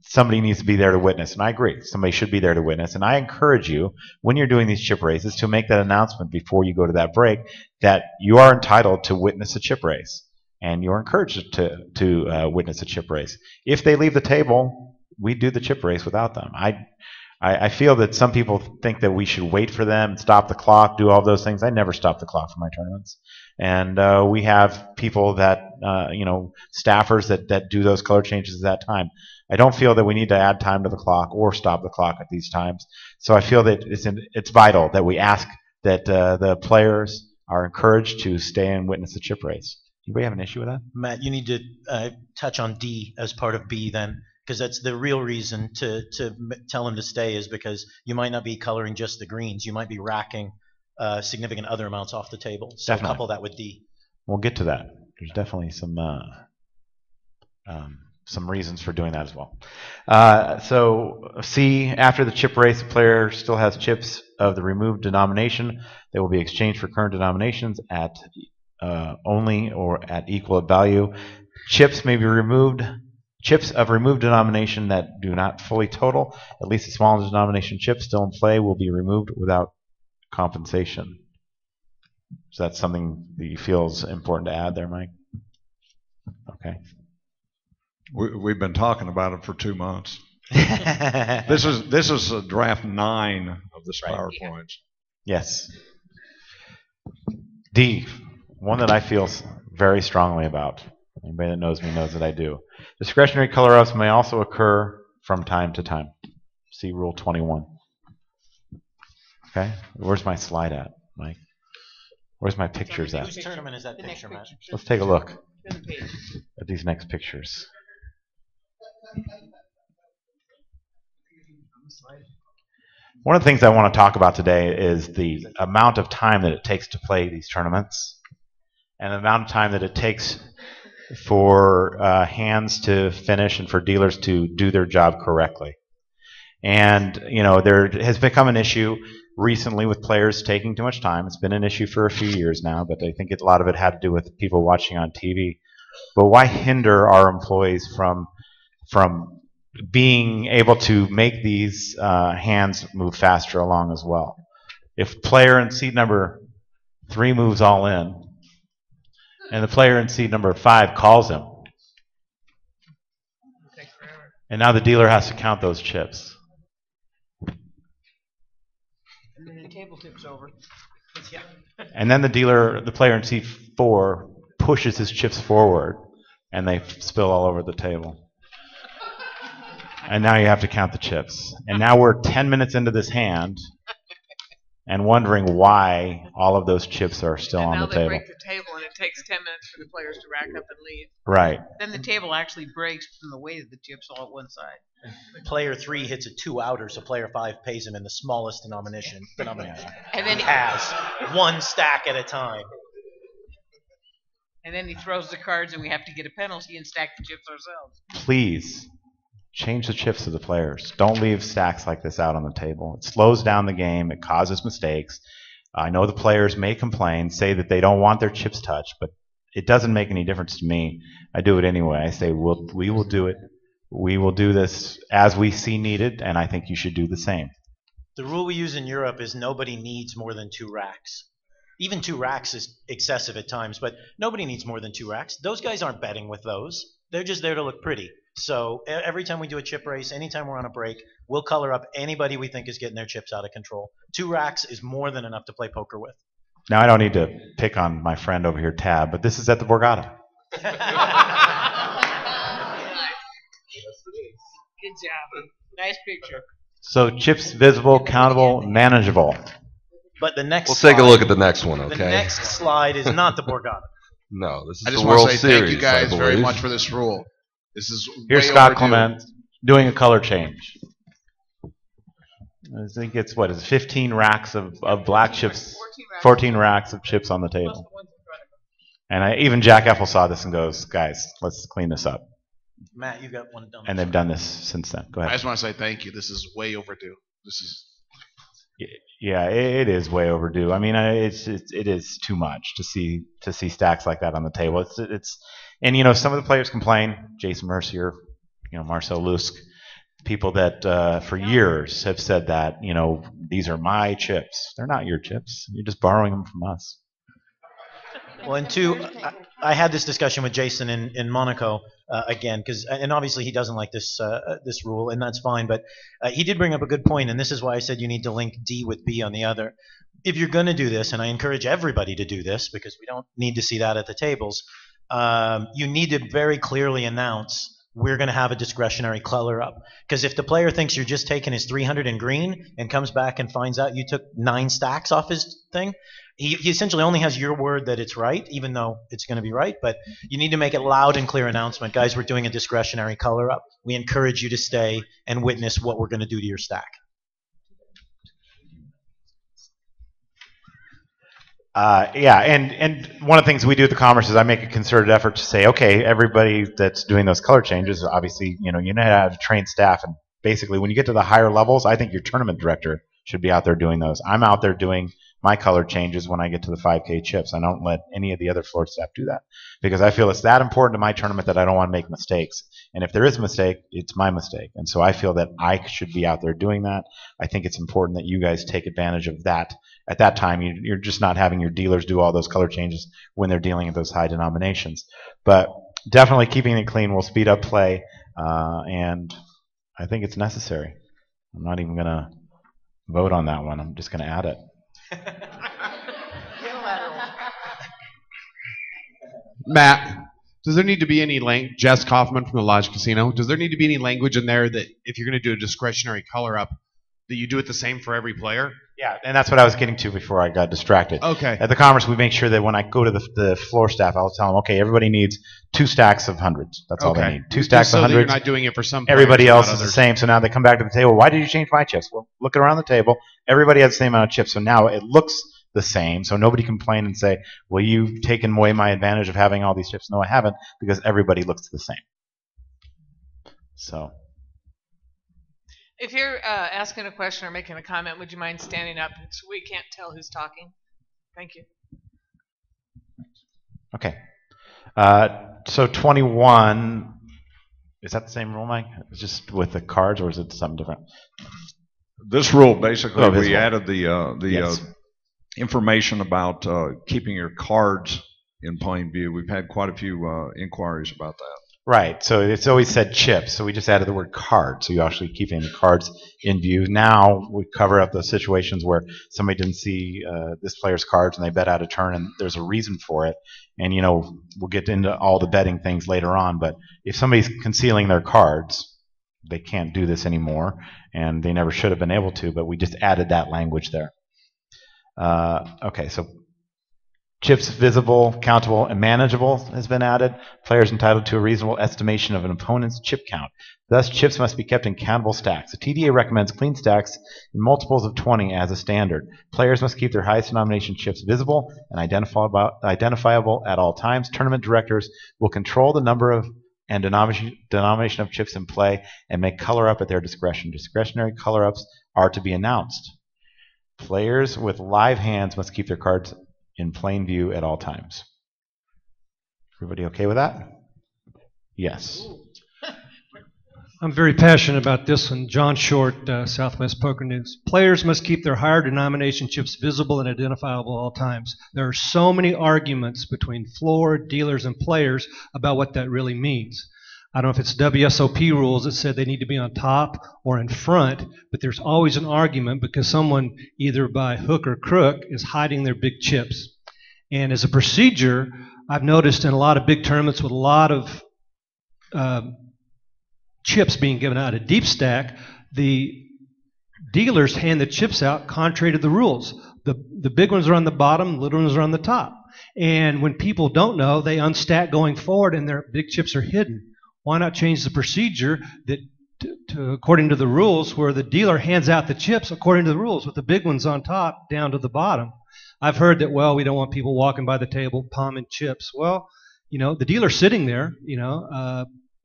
somebody needs to be there to witness. And I agree. Somebody should be there to witness. And I encourage you, when you're doing these chip races, to make that announcement before you go to that break that you are entitled to witness a chip race. And you're encouraged to witness a chip race. If they leave the table, we do the chip race without them. I feel that some people think that we should wait for them, stop the clock, do all those things. I never stop the clock for my tournaments. And we have people that, staffers that do those color changes at that time. I don't feel that we need to add time to the clock or stop the clock at these times. So I feel that it's vital that we ask that the players are encouraged to stay and witness the chip race. Anybody have an issue with that? Matt, you need to touch on D as part of B then, because that's the real reason to tell him to stay, is because you might not be coloring just the greens. You might be racking significant other amounts off the table. So Definitely. couple that with D. We'll get to that. There's definitely some reasons for doing that as well. So C, after the chip race, the player still has chips of the removed denomination. They will be exchanged for current denominations at only or at equal value. Chips may be removed. Chips of removed denomination that do not fully total, at least the small denomination chips still in play, will be removed without compensation. So that's something that you feel is important to add there, Mike? Okay. We've been talking about it for 2 months. This is a draft 9 of this PowerPoint. Yes. D, one that I feel very strongly about. Anybody that knows me knows that I do. Discretionary color-ups may also occur from time to time. See Rule 21. Okay? Where's my slide at, Mike? Where's my pictures at? Whose tournament is that picture, Matt? Let's take a look at these next pictures. One of the things I want to talk about today is the amount of time that it takes to play these tournaments and the amount of time that it takes for hands to finish and for dealers to do their job correctly. And, there has become an issue recently with players taking too much time. It's been an issue for a few years now, but I think a lot of it had to do with people watching on TV. But why hinder our employees from being able to make these hands move faster along as well? If player in seat number 3 moves all in, and the player in seat number 5 calls him, and now the dealer has to count those chips. And then the table tips over. Yeah. And then the player in seat 4 pushes his chips forward, and they spill all over the table. And now you have to count the chips. And now we're 10 minutes into this hand, and wondering why all of those chips are still And on now the they table. break the table, and it takes 10 minutes for the players to rack up and leave. Right. Then the table actually breaks from the weight of the chips all at one side. Player 3 hits a 2-outer, so player 5 pays him in the smallest denomination. And then he has one stack at a time. And then he throws the cards, and we have to get a penalty and stack the chips ourselves. Please change the chips to the players. Don't leave stacks like this out on the table. It slows down the game. It causes mistakes. I know the players may complain, say that they don't want their chips touched, but it doesn't make any difference to me. I do it anyway. I say we will do it. We will do this as we see needed, and I think you should do the same. The rule we use in Europe is nobody needs more than 2 racks. Even 2 racks is excessive at times, but nobody needs more than 2 racks. Those guys aren't betting with those. They're just there to look pretty. So every time we do a chip race, anytime we're on a break, we'll color up anybody we think is getting their chips out of control. 2 racks is more than enough to play poker with. Now, I don't need to pick on my friend over here, Tab, but this is at the Borgata. Good job. Nice picture. So chips visible, countable, manageable. But the next We'll take a look at the next one, okay? The next slide is not the Borgata. No, this is I the just want World to say Series. thank you guys I very believe. much for this rule. This is Here's way Scott overdue. Clement doing a color change. I think it's, what is it, 15 racks of black chips, 14 racks of chips on the table. And even Jack Effel saw this and goes, guys, let's clean this up. Matt, you got one done. And they've done this since then. Go I ahead. just want to say thank you. This is way overdue. This is Yeah, it is way overdue. I mean, it is too much to see stacks like that on the table. It's and some of the players complain. Jason Mercier, Marcel Lusk, people that for years have said that these are my chips. They're not your chips. You're just borrowing them from us. Well, and 2, I had this discussion with Jason in Monaco again, and obviously he doesn't like this rule, and that's fine. But he did bring up a good point, and this is why I said you need to link D with B on the other. If you're going to do this, and I encourage everybody to do this because we don't need to see that at the tables, you need to very clearly announce we're going to have a discretionary color up. Because if the player thinks you're just taking his 300 in green and comes back and finds out you took 9 stacks off his thing, he essentially only has your word that it's right, even though it's going to be right. But you need to make it loud and clear announcement. Guys, we're doing a discretionary color up. We encourage you to stay and witness what we're going to do to your stack. Yeah, and one of the things we do at the Commerce is I make a concerted effort to say, okay, everybody that's doing those color changes, obviously, you know how to train staff, and basically when you get to the higher levels, I think your tournament director should be out there doing those. I'm out there doing my color changes when I get to the 5K chips. I don't let any of the other floor staff do that because I feel it's that important to my tournament that I don't want to make mistakes. And if there is a mistake, it's my mistake. And so I feel that I should be out there doing that. I think it's important that you guys take advantage of that. At that time, you're just not having your dealers do all those color changes when they're dealing at those high denominations. But definitely keeping it clean will speed up play, and I think it's necessary. I'm not even going to vote on that one. I'm just going to add it. Matt, does there need to be any Jess Kaufman from the Lodge Casino, does there need to be any language in there that if you're going to do a discretionary color up, that you do it the same for every player? Yeah, and that's what I was getting to before I got distracted. Okay. At the Commerce, we make sure that when I go to the floor staff, I'll tell them, okay, everybody needs 2 stacks of hundreds. That's all they need. 2 stacks so of that hundreds. you're not doing it for some players Everybody and not else is the others. same. So now they come back to the table. Why did you change my chips? Well, looking around the table, everybody has the same amount of chips. So now it looks the same. So nobody complain and say, well, you've taken away my advantage of having all these chips. No, I haven't, because everybody looks the same. So. If you're asking a question or making a comment, would you mind standing up so we can't tell who's talking? Thank you. Okay. So 21, is that the same rule, Mike? It's just with the cards, or is it something different? This rule, basically, we visible. added the Yes. information about keeping your cards in plain view. We've had quite a few inquiries about that. Right. So it's always said chips. So we just added the word card. So you actually keeping the cards in view. Now we cover up those situations where somebody didn't see this player's cards and they bet out a turn, and there's a reason for it. And we'll get into all the betting things later on. But if somebody's concealing their cards, they can't do this anymore, and they never should have been able to. But we just added that language there. Okay, so chips visible, countable, and manageable has been added. Players entitled to a reasonable estimation of an opponent's chip count. Thus, chips must be kept in countable stacks. The TDA recommends clean stacks in multiples of 20 as a standard. Players must keep their highest denomination chips visible and identifiable at all times. Tournament directors will control the number of and denomination of chips in play and may color up at their discretion. Discretionary color ups are to be announced. Players with live hands must keep their cards in plain view at all times. Everybody okay with that? Yes. I'm very passionate about this one. John Short, Southwest Poker News. Players must keep their higher denomination chips visible and identifiable at all times. There are so many arguments between floor, dealers, and players about what that really means. I don't know if it's WSOP rules that said they need to be on top or in front, but there's always an argument because someone, either by hook or crook, is hiding their big chips. And as a procedure, I've noticed in a lot of big tournaments with a lot of chips being given out, a deep stack, the dealers hand the chips out contrary to the rules. The big ones are on the bottom, the little ones are on the top. And when people don't know, they unstack going forward and their big chips are hidden. Why not change the procedure that according to the rules, where the dealer hands out the chips according to the rules, with the big ones on top down to the bottom? I've heard that, well, we don't want people walking by the table palming chips. Well, the dealer's sitting there,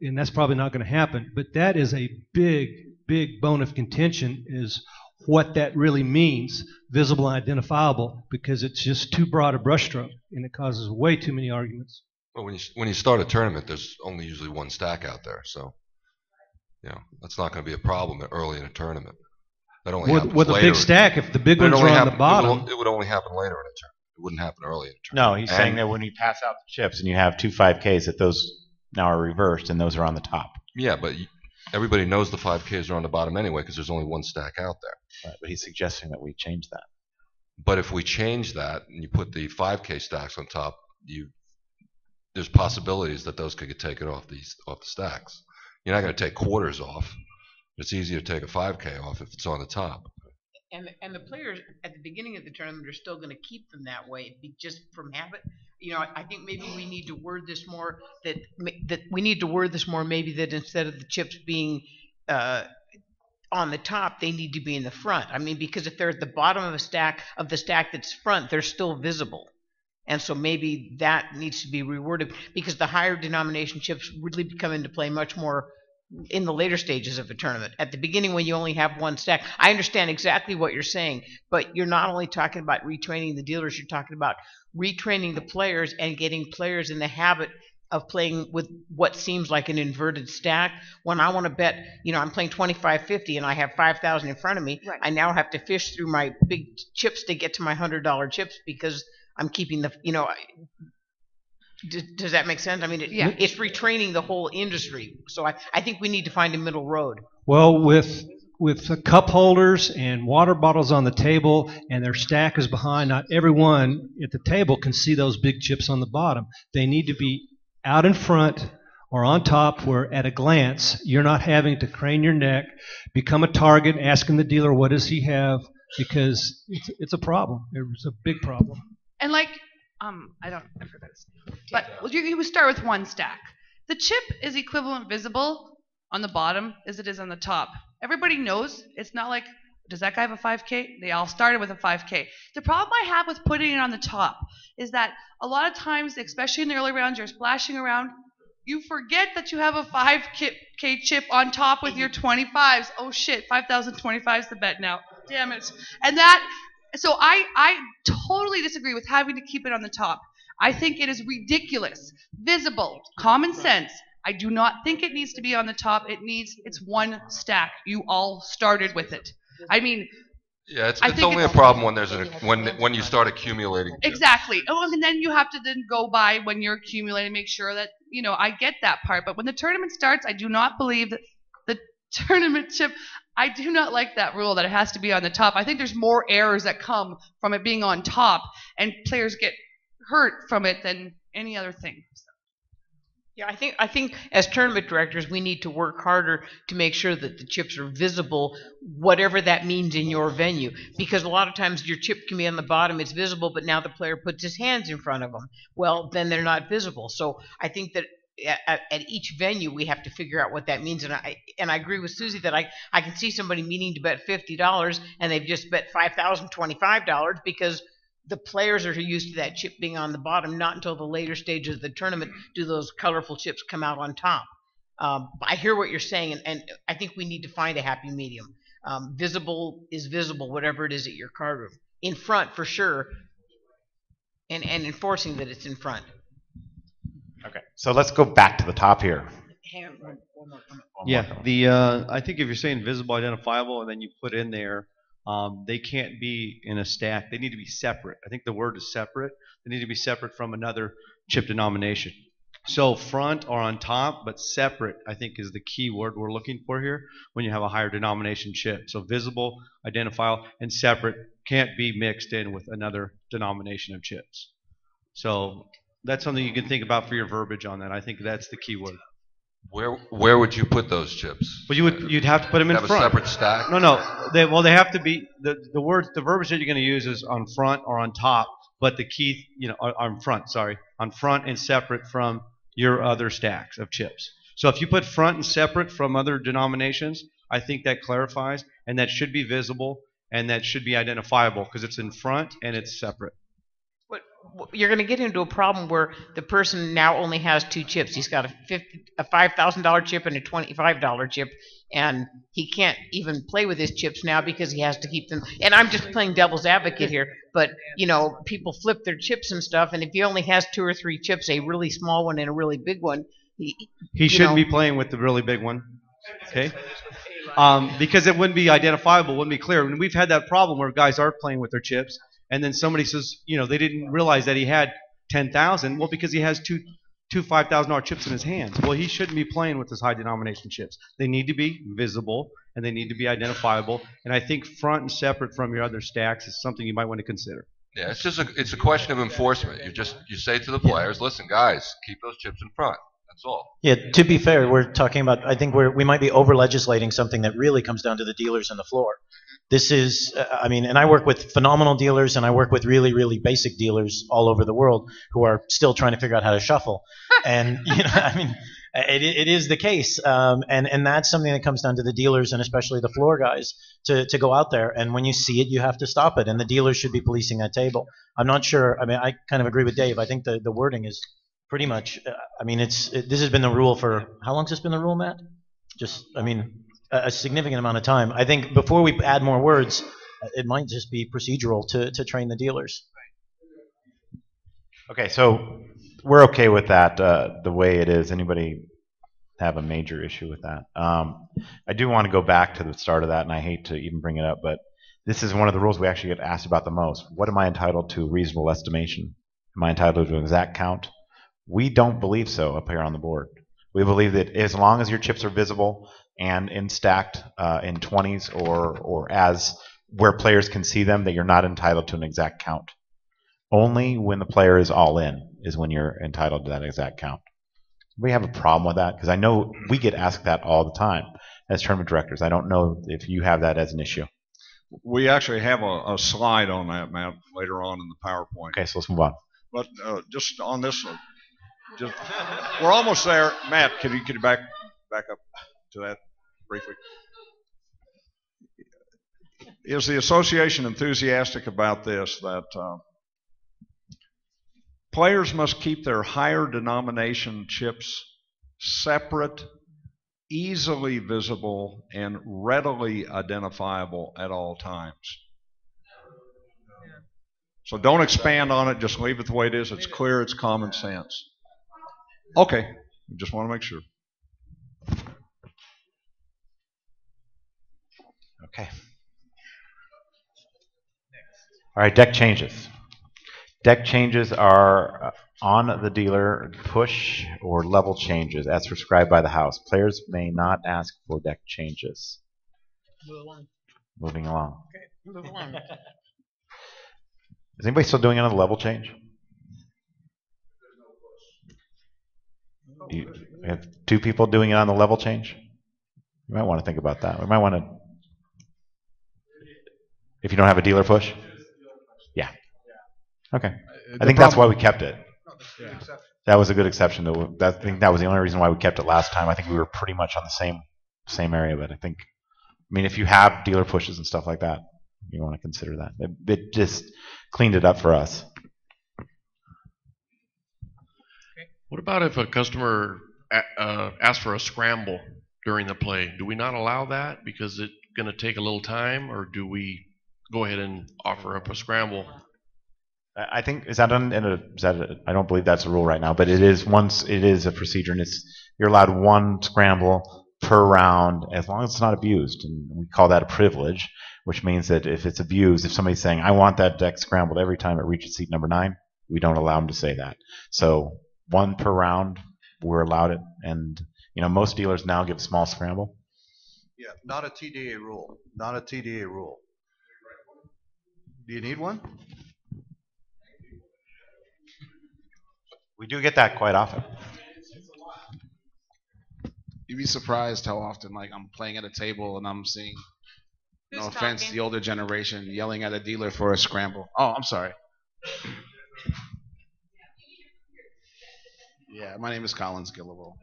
and that's probably not going to happen. But that is a big, big bone of contention, is what that really means, visible and identifiable, because it's just too broad a brushstroke, and it causes way too many arguments. Well, when you start a tournament, there's only usually one stack out there, so that's not going to be a problem early in a tournament. That only happens with later. A big stack, if the big ones are on the bottom, it would only happen later in a tournament. It wouldn't happen early in a No, tournament. he's saying that when you pass out the chips and you have two 5Ks, that those now are reversed and those are on the top. Yeah, but everybody knows the 5Ks are on the bottom anyway because there's only one stack out there. Right, but he's suggesting that we change that. But if we change that and you put the 5K stacks on top, there's possibilities that those could get taken off the stacks. You're not going to take quarters off. It's easier to take a 5K off if it's on the top. And the players at the beginning of the tournament are still going to keep them that way, just from habit. I think maybe we need to word this more maybe that instead of the chips being on the top, they need to be in the front. I mean, because if they're at the bottom of the stack that's front, they're still visible. And so maybe that needs to be reworded, because the higher denomination chips really come into play much more in the later stages of a tournament. At the beginning, when you only have one stack, I understand exactly what you're saying, but you're not only talking about retraining the dealers, you're talking about retraining the players and getting players in the habit of playing with what seems like an inverted stack. When I want to bet, I'm playing 25-50 and I have 5,000 in front of me, right. I now have to fish through my big chips to get to my $100 chips because I'm keeping the, does that make sense? I mean, it's retraining the whole industry. So I think we need to find a middle road. Well, with the cup holders and water bottles on the table and their stack is behind, not everyone at the table can see those big chips on the bottom. They need to be out in front or on top, where at a glance you're not having to crane your neck, become a target, asking the dealer what does he have, because it's a problem. It's a big problem. And I forgot his name. But you would start with one stack. The chip is equivalent visible on the bottom as it is on the top. Everybody knows. It's not like, does that guy have a 5K? They all started with a 5K. The problem I have with putting it on the top is that a lot of times, especially in the early rounds, you're splashing around. You forget that you have a 5K chip on top with your 25s. Oh shit, 5,025 is the bet now. Damn it. So I totally disagree with having to keep it on the top. I think it is ridiculous, visible, common sense. I do not think it needs to be on the top. It's one stack. You all started with it. I mean, yeah, it's only a problem when when you start accumulating. Exactly. Oh, and then you have to then go by when you're accumulating, make sure that I get that part. But when the tournament starts, I do not believe that the tournament chip. I do not like that rule that it has to be on the top. I think there's more errors that come from it being on top, and players get hurt from it than any other thing. Yeah, I think as tournament directors, we need to work harder to make sure that the chips are visible, whatever that means in your venue. Because a lot of times your chip can be on the bottom, it's visible, but now the player puts his hands in front of them. Well, then they're not visible. So I think that at each venue we have to figure out what that means. And I agree with Susie that I can see somebody meaning to bet $50 and they've just bet $5,025 because the players are used to that chip being on the bottom. Not until the later stages of the tournament do those colorful chips come out on top. I hear what you're saying, and I think we need to find a happy medium. Visible is visible, whatever it is at your card room. In front, for sure, and enforcing that it's in front. Okay, so let's go back to the top here. Hang on, one more comment. Yeah, I think if you're saying visible, identifiable, and then you put in there, they can't be in a stack. They need to be separate. I think the word is separate. They need to be separate from another chip denomination. So front or on top, but separate, I think is the key word we're looking for here when you have a higher denomination chip. So visible, identifiable, and separate can't be mixed in with another denomination of chips. So that's something you can think about for your verbiage on that. I think that's the key word. Where would you put those chips? Well, you'd have to put them in have front. a separate stack? No. They have to be the verbiage that you're going to use is on front or on top, but the key, on front. Sorry, on front and separate from your other stacks of chips. So if you put front and separate from other denominations, I think that clarifies, and that should be visible and that should be identifiable because it's in front and it's separate. You're going to get into a problem where the person now only has two chips. He's got a $5,000 chip and a $25 chip, and he can't even play with his chips now because he has to keep them. And I'm just playing devil's advocate here, but people flip their chips and stuff, and if he only has 2 or 3 chips, a really small one and a really big one, he shouldn't be playing with the really big one. Okay. Because it wouldn't be identifiable, wouldn't be clear. And we've had that problem where guys are playing with their chips. And then somebody says, they didn't realize that he had 10,000. Well, because he has two $5,000 chips in his hands. Well, he shouldn't be playing with his high denomination chips. They need to be visible and they need to be identifiable. And I think front and separate from your other stacks is something you might want to consider. Yeah, it's a question of enforcement. You say to the players, listen, guys, keep those chips in front. That's all. Yeah, to be fair, we're talking about, I think we might be over-legislating something that really comes down to the dealers on the floor. This is, and I work with phenomenal dealers and I work with really, really basic dealers all over the world who are still trying to figure out how to shuffle. And, it is the case. And that's something that comes down to the dealers and especially the floor guys to go out there. And when you see it, you have to stop it. And the dealers should be policing that table. I'm not sure. I kind of agree with Dave. I think the wording is pretty much, this has been the rule for, how long has this been the rule, Matt? A significant amount of time. I think before we add more words, it might just be procedural to train the dealers. Okay, so we're okay with that the way it is. Anybody have a major issue with that? I do want to go back to the start of that, and I hate to even bring it up, but this is one of the rules we actually get asked about the most. What am I entitled to reasonable estimation? Am I entitled to an exact count? We don't believe so up here on the board. We believe that as long as your chips are visible and in stacked in 20s or as where players can see them, that you're not entitled to an exact count. Only when the player is all in is when you're entitled to that exact count. We have a problem with that because I know we get asked that all the time as tournament directors. I don't know if you have that as an issue. We actually have a slide on that, Matt, later on in the PowerPoint. Okay, so let's move on. But just on this one, we're almost there. Matt, can you back up to that briefly? Is the association enthusiastic about this, that players must keep their higher denomination chips separate, easily visible, and readily identifiable at all times? So don't expand on it, just leave it the way it is. It's clear, it's common sense. Okay, just want to make sure. Okay. All right, deck changes. Deck changes are on the dealer, push or level changes as prescribed by the house. Players may not ask for deck changes. Move along. Moving along. Okay, move along. Is anybody still doing it on the level change? You have two people doing it on the level change. You might want to think about that. We might want to, if you don't have a dealer push. Yeah. Okay. I think that's why we kept it. That was a good exception. I think that was the only reason why we kept it last time. I think we were pretty much on the same area, but I mean, if you have dealer pushes and stuff like that, you want to consider that. It just cleaned it up for us. What about if a customer asks for a scramble during the play? Do we not allow that because it's going to take a little time, or do we go ahead and offer up a scramble? I think I don't believe that's a rule right now, but it is a procedure, and you're allowed one scramble per round as long as it's not abused, and we call that a privilege, which means that if it's abused, if somebody's saying I want that deck scrambled every time it reaches seat number 9, we don't allow them to say that. So one per round, we're allowed it, and most dealers now give a small scramble. Yeah, not a TDA rule. Not a TDA rule. Do you need one? We do get that quite often. You'd be surprised how often, like, I'm playing at a table and I'm seeing, no offense, the older generation yelling at a dealer for a scramble. Oh, I'm sorry. Yeah, my name is Collins Gillable.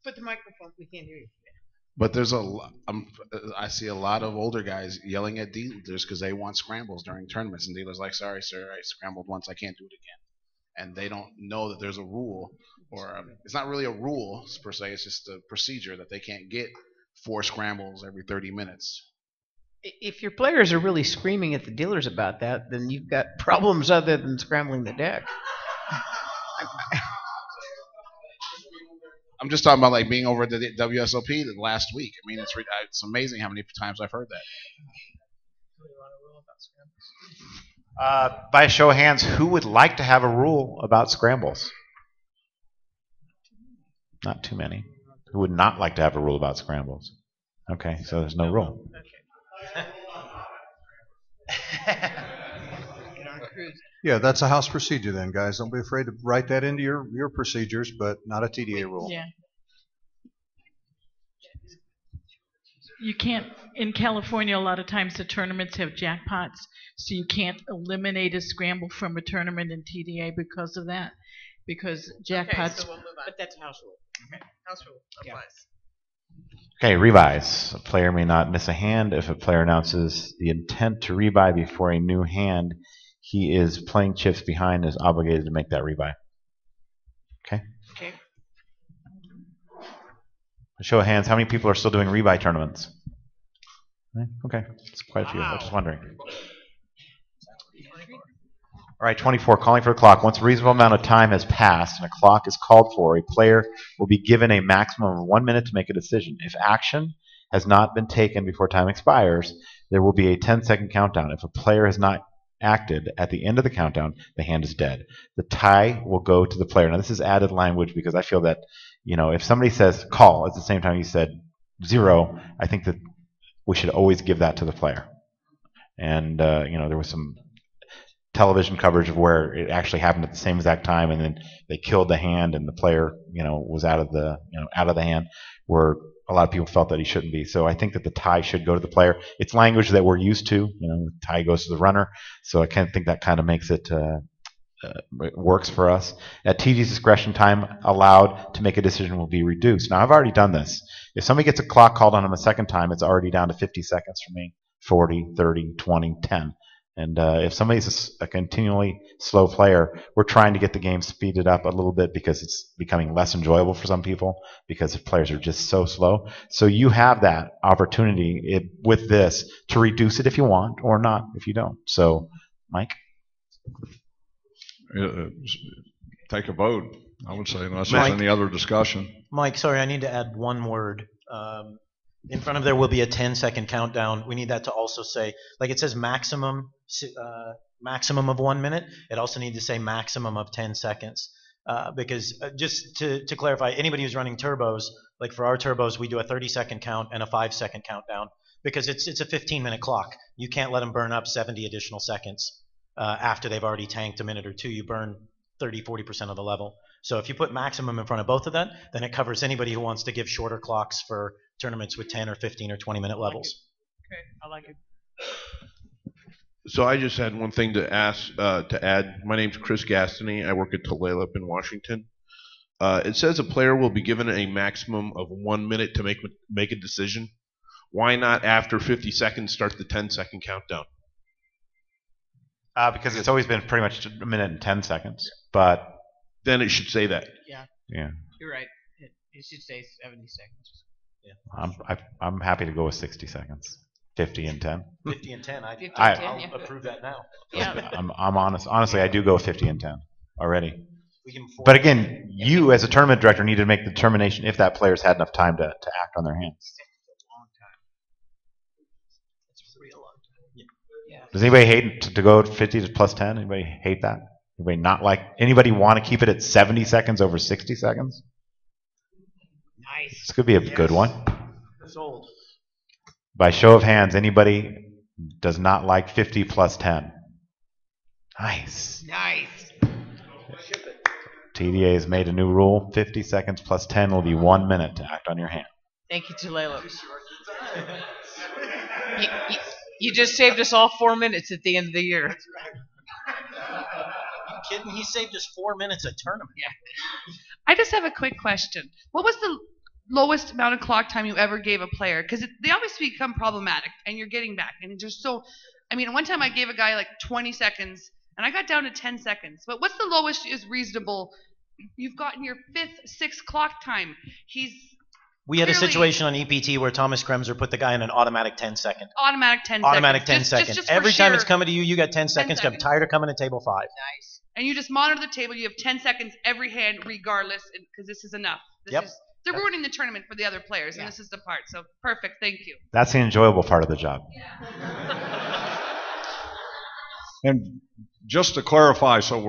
Put the microphone. We can't hear you. But I see a lot of older guys yelling at dealers because they want scrambles during tournaments, and dealers like, sorry, sir, I scrambled once, I can't do it again. And they don't know that there's a rule, or it's not really a rule per se, it's just a procedure that they can't get 4 scrambles every 30 minutes. If your players are really screaming at the dealers about that, then you've got problems other than scrambling the deck. I'm just talking about like being over at the WSOP the last week. I mean, it's amazing how many times I've heard that. By a show of hands, who would like to have a rule about scrambles? Not too many. Who would not like to have a rule about scrambles? Okay, so there's no rule. Yeah, that's a house procedure then, guys. Don't be afraid to write that into your procedures, but not a TDA rule. Yeah. You can't, in California, a lot of times the tournaments have jackpots, so you can't eliminate a scramble from a tournament in TDA because of that. Because jackpots. Okay, so we'll move on. But that's a house rule. Okay. House rule applies. Okay, revise. A player may not miss a hand if a player announces the intent to rebuy before a new hand he is playing chips behind and is obligated to make that rebuy. Okay? Okay. A show of hands, how many people are still doing rebuy tournaments? Okay, it's quite a few. I was just wondering. All right, 24, calling for a clock. Once a reasonable amount of time has passed and a clock is called for, a player will be given a maximum of 1 minute to make a decision. If action has not been taken before time expires, there will be a 10-second countdown. If a player has not acted at the end of the countdown, the hand is dead. The tie will go to the player. Now, this is added language because I feel that, if somebody says call at the same time you said 0, I think that we should always give that to the player. And, there was some television coverage of where it actually happened at the same exact time, and then they killed the hand, and the player, was out of the hand, where a lot of people felt that he shouldn't be. So I think that the tie should go to the player. It's language that we're used to. The tie goes to the runner. So I think that kind of makes it works for us. At TD's discretion, time allowed to make a decision will be reduced. Now, I've already done this. If somebody gets a clock called on them a second time, it's already down to 50 seconds for me, 40, 30, 20, 10. And if somebody's a continually slow player, we're trying to get the game speeded up a little bit because it's becoming less enjoyable for some people because the players are just so slow. So you have that opportunity with this to reduce it if you want or not if you don't. So, Mike? Take a vote, I would say, unless there's any other discussion. Mike, sorry, I need to add one word. In front of there will be a 10-second countdown. We need that to also say, like it says maximum of 1 minute. It also needs to say maximum of 10 seconds. Because just to clarify, anybody who's running turbos, like for our turbos, we do a 30-second count and a 5-second countdown because it's a 15-minute clock. You can't let them burn up 70 additional seconds after they've already tanked a minute or two. You burn 30, 40% of the level. So if you put maximum in front of both of them, then it covers anybody who wants to give shorter clocks for tournaments with 10 or 15 or 20-minute levels. Okay, I like it. So I just had one thing to add. My name's Chris Gastany. I work at Tulalip in Washington. It says a player will be given a maximum of 1 minute to make a decision. Why not after 50 seconds start the 10-second countdown? Because it's always been pretty much a minute and 10 seconds. But then it should say that. Yeah. Yeah. You're right. It should say 70 seconds. Yeah. I'm happy to go with 60 seconds. 50 and 10. 50 and 10. I'll approve that now. Yeah. I'm honest. Honestly, I do go 50 and 10 already. But again, you as a tournament director need to make the determination if that player's had enough time to act on their hands. Does anybody hate to go 50 to plus 10? Anybody hate that? Anybody want to keep it at 70 seconds over 60 seconds? Nice. This could be a good one. Sold. By show of hands, anybody does not like 50 plus 10? Nice. Nice. TDA has made a new rule. 50 seconds plus 10 will be 1 minute to act on your hand. Thank you, Tulalip. You just saved us all 4 minutes at the end of the year. You kidding? He saved us 4 minutes a tournament. Yeah. I just have a quick question. What was the lowest amount of clock time you ever gave a player? Because they obviously become problematic, and you're getting back. And just so, one time I gave a guy like 20 seconds, and I got down to 10 seconds. But what's the lowest is reasonable? You've gotten your 5th, 6th clock time. We had a situation on EPT where Thomas Kremser put the guy in an automatic 10-second. Automatic 10 Automatic seconds. 10 seconds. Just Every time it's coming to you, you got 10 seconds. I'm tired of coming to table 5. Nice. And you just monitor the table. You have 10 seconds every hand, regardless, because this is enough. They're ruining the tournament for the other players, and this is the part. So perfect. Thank you. That's the enjoyable part of the job. And just to clarify, so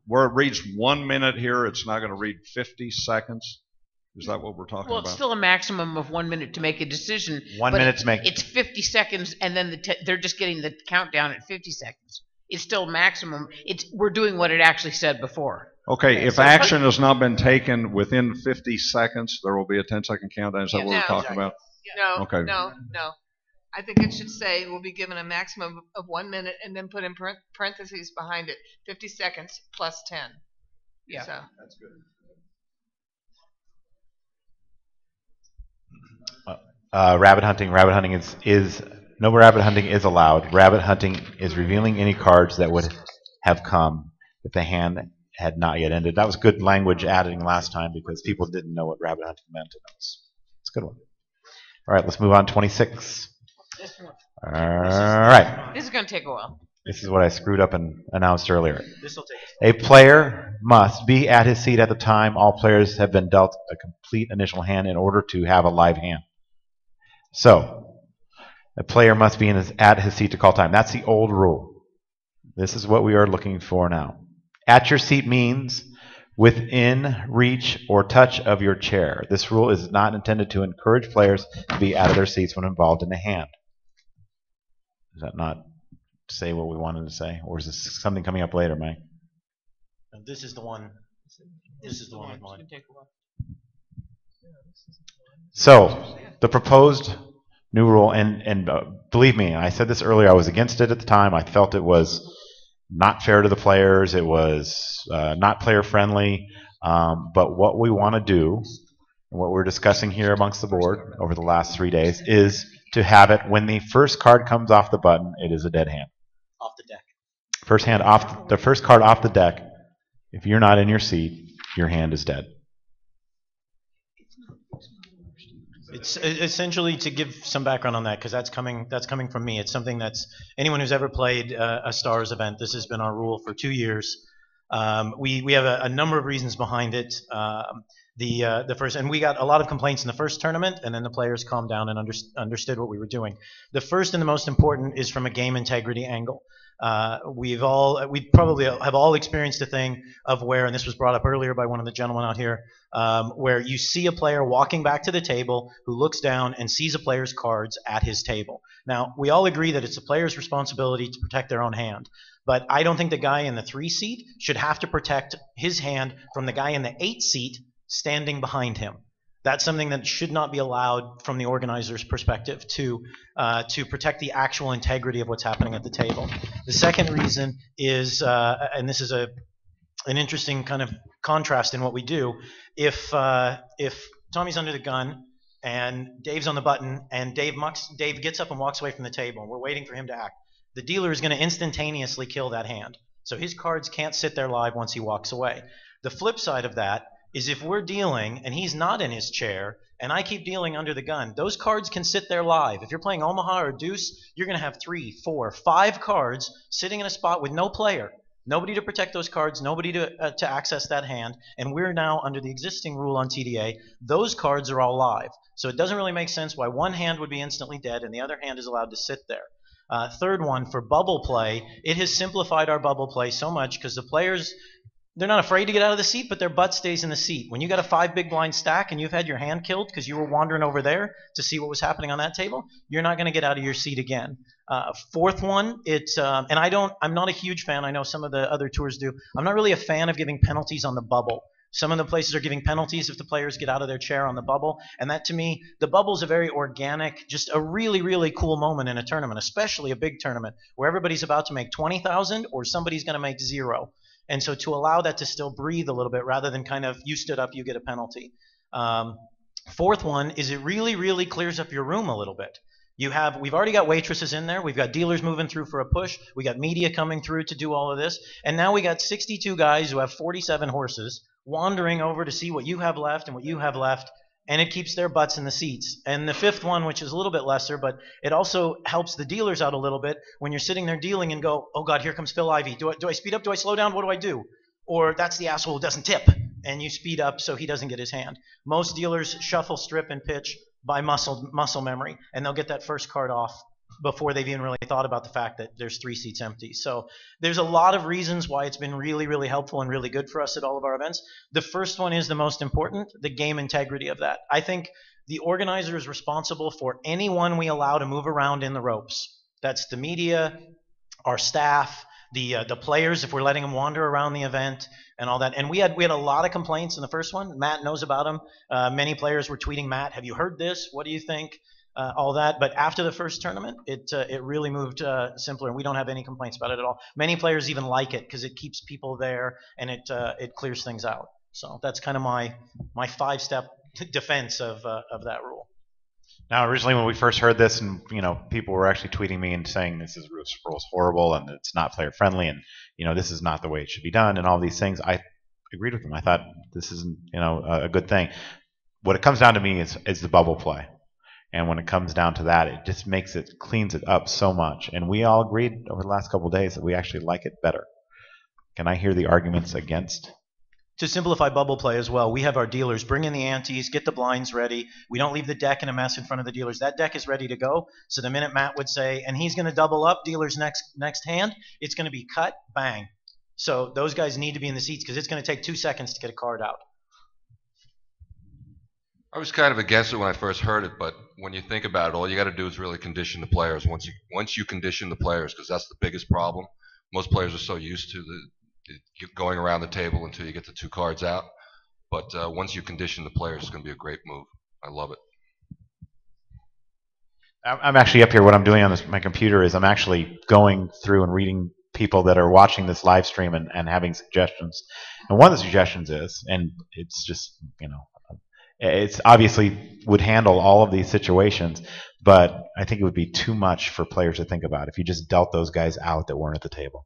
where it reads 1 minute here, it's not going to read 50 seconds? Is that what we're talking about? Well, it's still a maximum of 1 minute to make a decision. 1 minute to make. It's 50 seconds, and then they're just getting the countdown at 50 seconds. It's still maximum. We're doing what it actually said before. Okay, if action has not been taken within 50 seconds, there will be a 10-second countdown. Is that what we're talking about? No, Okay. no. I think it should say we'll be given a maximum of 1 minute and then put in parentheses behind it, 50 seconds plus 10. Yeah. So. That's good. Rabbit hunting is no rabbit hunting is allowed. Rabbit hunting is revealing any cards that would have come if the hand had not yet ended. That was good language adding last time because people didn't know what rabbit hunting meant. It's a good one. All right, let's move on. 26. All right. This is going to take a while. This is what I screwed up and announced earlier. A player must be at his seat at the time all players have been dealt a complete initial hand in order to have a live hand. So, a player must be at his seat to call time. That's the old rule. This is what we are looking for now. At your seat means within reach or touch of your chair. This rule is not intended to encourage players to be out of their seats when involved in a hand. Does that not say what we wanted to say? Or is this something coming up later, Mike? This is the one. This is the one with mine. So, the proposed new rule, and believe me, I said this earlier, I was against it at the time. I felt it was not fair to the players. It was not player friendly. But what we want to do, and what we're discussing here amongst the board over the last 3 days, is to have it when the first card comes off the button, it is a dead hand. Off the deck. The first card off the deck, if you're not in your seat, your hand is dead. It's essentially to give some background on that because that's coming from me. It's something that's anyone who's ever played a Stars event. This has been our rule for 2 years. We have a number of reasons behind it. The first, and we got a lot of complaints in the first tournament, and then the players calmed down and understood what we were doing. The first and the most important is from a game integrity angle. We probably have all experienced a thing of where, and this was brought up earlier by one of the gentlemen out here, where you see a player walking back to the table who looks down and sees a player's cards at his table. Now, we all agree that it's the player's responsibility to protect their own hand, But I don't think the guy in the 3 seat should have to protect his hand from the guy in the 8 seat standing behind him. That's something that should not be allowed from the organizer's perspective to protect the actual integrity of what's happening at the table. The second reason is, and this is an interesting kind of contrast in what we do, if Tommy's under the gun and Dave's on the button and Dave gets up and walks away from the table and we're waiting for him to act, the dealer is going to instantaneously kill that hand. So his cards can't sit there live once he walks away. The flip side of that is if we're dealing and he's not in his chair and I keep dealing under the gun, those cards can sit there live. If you're playing Omaha or Deuce, you're going to have 3, 4, 5 cards sitting in a spot with no player. Nobody to protect those cards, nobody to access that hand, and we're now under the existing rule on TDA, those cards are all live. So it doesn't really make sense why one hand would be instantly dead and the other hand is allowed to sit there. Third one, for bubble play, it has simplified our bubble play so much because the players, they're not afraid to get out of the seat, but their butt stays in the seat. When you got a 5 big blind stack and you've had your hand killed because you were wandering over there to see what was happening on that table, you're not going to get out of your seat again. Fourth one, and I'm not a huge fan. I know some of the other tours do. I'm not really a fan of giving penalties on the bubble. Some of the places are giving penalties if the players get out of their chair on the bubble. And that, to me, the bubble's a very organic, just a really, really cool moment in a tournament, especially a big tournament where everybody's about to make 20,000 or somebody's going to make 0. And so to allow that to still breathe a little bit rather than kind of you stood up, you get a penalty. Fourth one is it really, really clears up your room a little bit. We've already got waitresses in there. We've got dealers moving through for a push. We got media coming through to do all of this. And now we got 62 guys who have 47 horses wandering over to see what you have left and what you have left. And it keeps their butts in the seats. And the fifth one, which is a little bit lesser, but it also helps the dealers out a little bit when you're sitting there dealing and go, oh God, here comes Phil Ivey. Do I speed up? Do I slow down? What do I do? Or that's the asshole who doesn't tip. And you speed up so he doesn't get his hand. Most dealers shuffle, strip, and pitch by muscle memory, and they'll get that first card off before they've even really thought about the fact that there's 3 seats empty. So there's a lot of reasons why it's been really, really helpful and really good for us at all of our events. The first one is the most important, the game integrity of that. I think the organizer is responsible for anyone we allow to move around in the ropes. That's the media, our staff, the players, if we're letting them wander around the event and all that. And we had a lot of complaints in the first one. Matt knows about them. Many players were tweeting, Matt, have you heard this? What do you think? All that. But after the first tournament, it really moved simpler, and we don't have any complaints about it at all. Many players even like it because it keeps people there and it clears things out. So that's kind of my 5-step defense of that rule. Now, originally when we first heard this, and people were actually tweeting me and saying this rule's horrible and it's not player friendly, and this is not the way it should be done, and all these things, I agreed with them. I thought this isn't a good thing. What it comes down to me is the bubble play, and when it comes down to that, it just cleans it up so much. And we all agreed over the last couple of days that we actually like it better. Can I hear the arguments against? To simplify bubble play as well, we have our dealers bring in the antes, get the blinds ready. We don't leave the deck in a mess in front of the dealers. That deck is ready to go. So the minute Matt would say, and he's going to double up dealer's next hand, it's going to be cut, bang. So those guys need to be in the seats because it's going to take 2 seconds to get a card out. I was kind of against it when I first heard it, but when you think about it, all you got to do is really condition the players. Once you condition the players, because that's the biggest problem. Most players are so used to going around the table until you get the 2 cards out. But once you condition the players, it's going to be a great move. I love it. I'm actually up here. What I'm doing on my computer is I'm actually going through and reading people that are watching this live stream and having suggestions. And one of the suggestions is, and it's just, it's obviously would handle all of these situations, but I think it would be too much for players to think about if you just dealt those guys out that weren't at the table.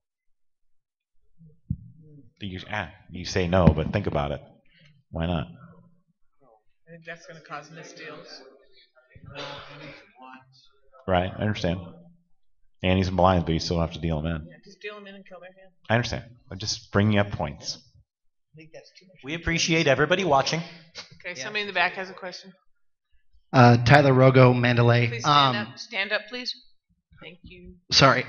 You say no, but think about it. Why not? I think that's going to cause misdeals. Right, I understand. And he's in blinds, but you still have to deal him in. Yeah, just deal them in and kill their hand. I understand. I'm just bringing up points. We appreciate everybody watching. Okay, somebody in the back has a question. Tyler Rogo, Mandalay. Please stand up. Stand up, please. Thank you. Sorry.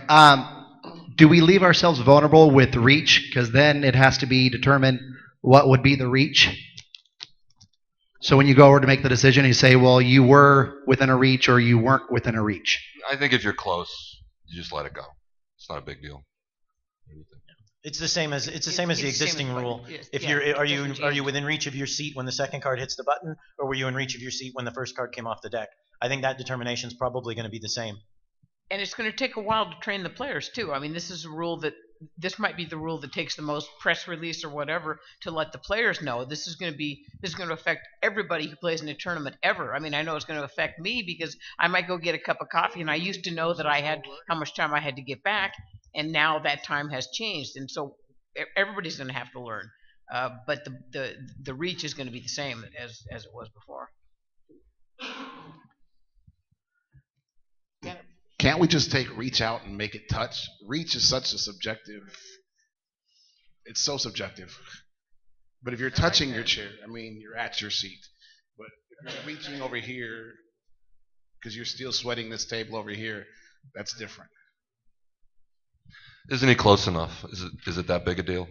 Do we leave ourselves vulnerable with reach? Because then it has to be determined what would be the reach. So when you go over to make the decision, you say, well, you were within a reach or you weren't within a reach. I think if you're close, you just let it go. It's not a big deal. It's the same as the existing rule. If are you within reach of your seat when the second card hits the button, or were you in reach of your seat when the first card came off the deck? I think that determination is probably going to be the same. And it's going to take a while to train the players too. I mean, this might be the rule that takes the most press release or whatever to let the players know. This is going to affect everybody who plays in a tournament ever. I mean, I know it's going to affect me because I might go get a cup of coffee, and I used to know that I had how much time I had to get back, and now that time has changed, and so everybody's going to have to learn. But the reach is going to be the same as it was before. Can't we just take reach out and make it touch? Reach is such a subjective. It's so subjective. But if you're touching your chair, I mean, you're at your seat. But if you're reaching over here because you're still sweating this table over here, that's different. Isn't he close enough? Is it that big a deal?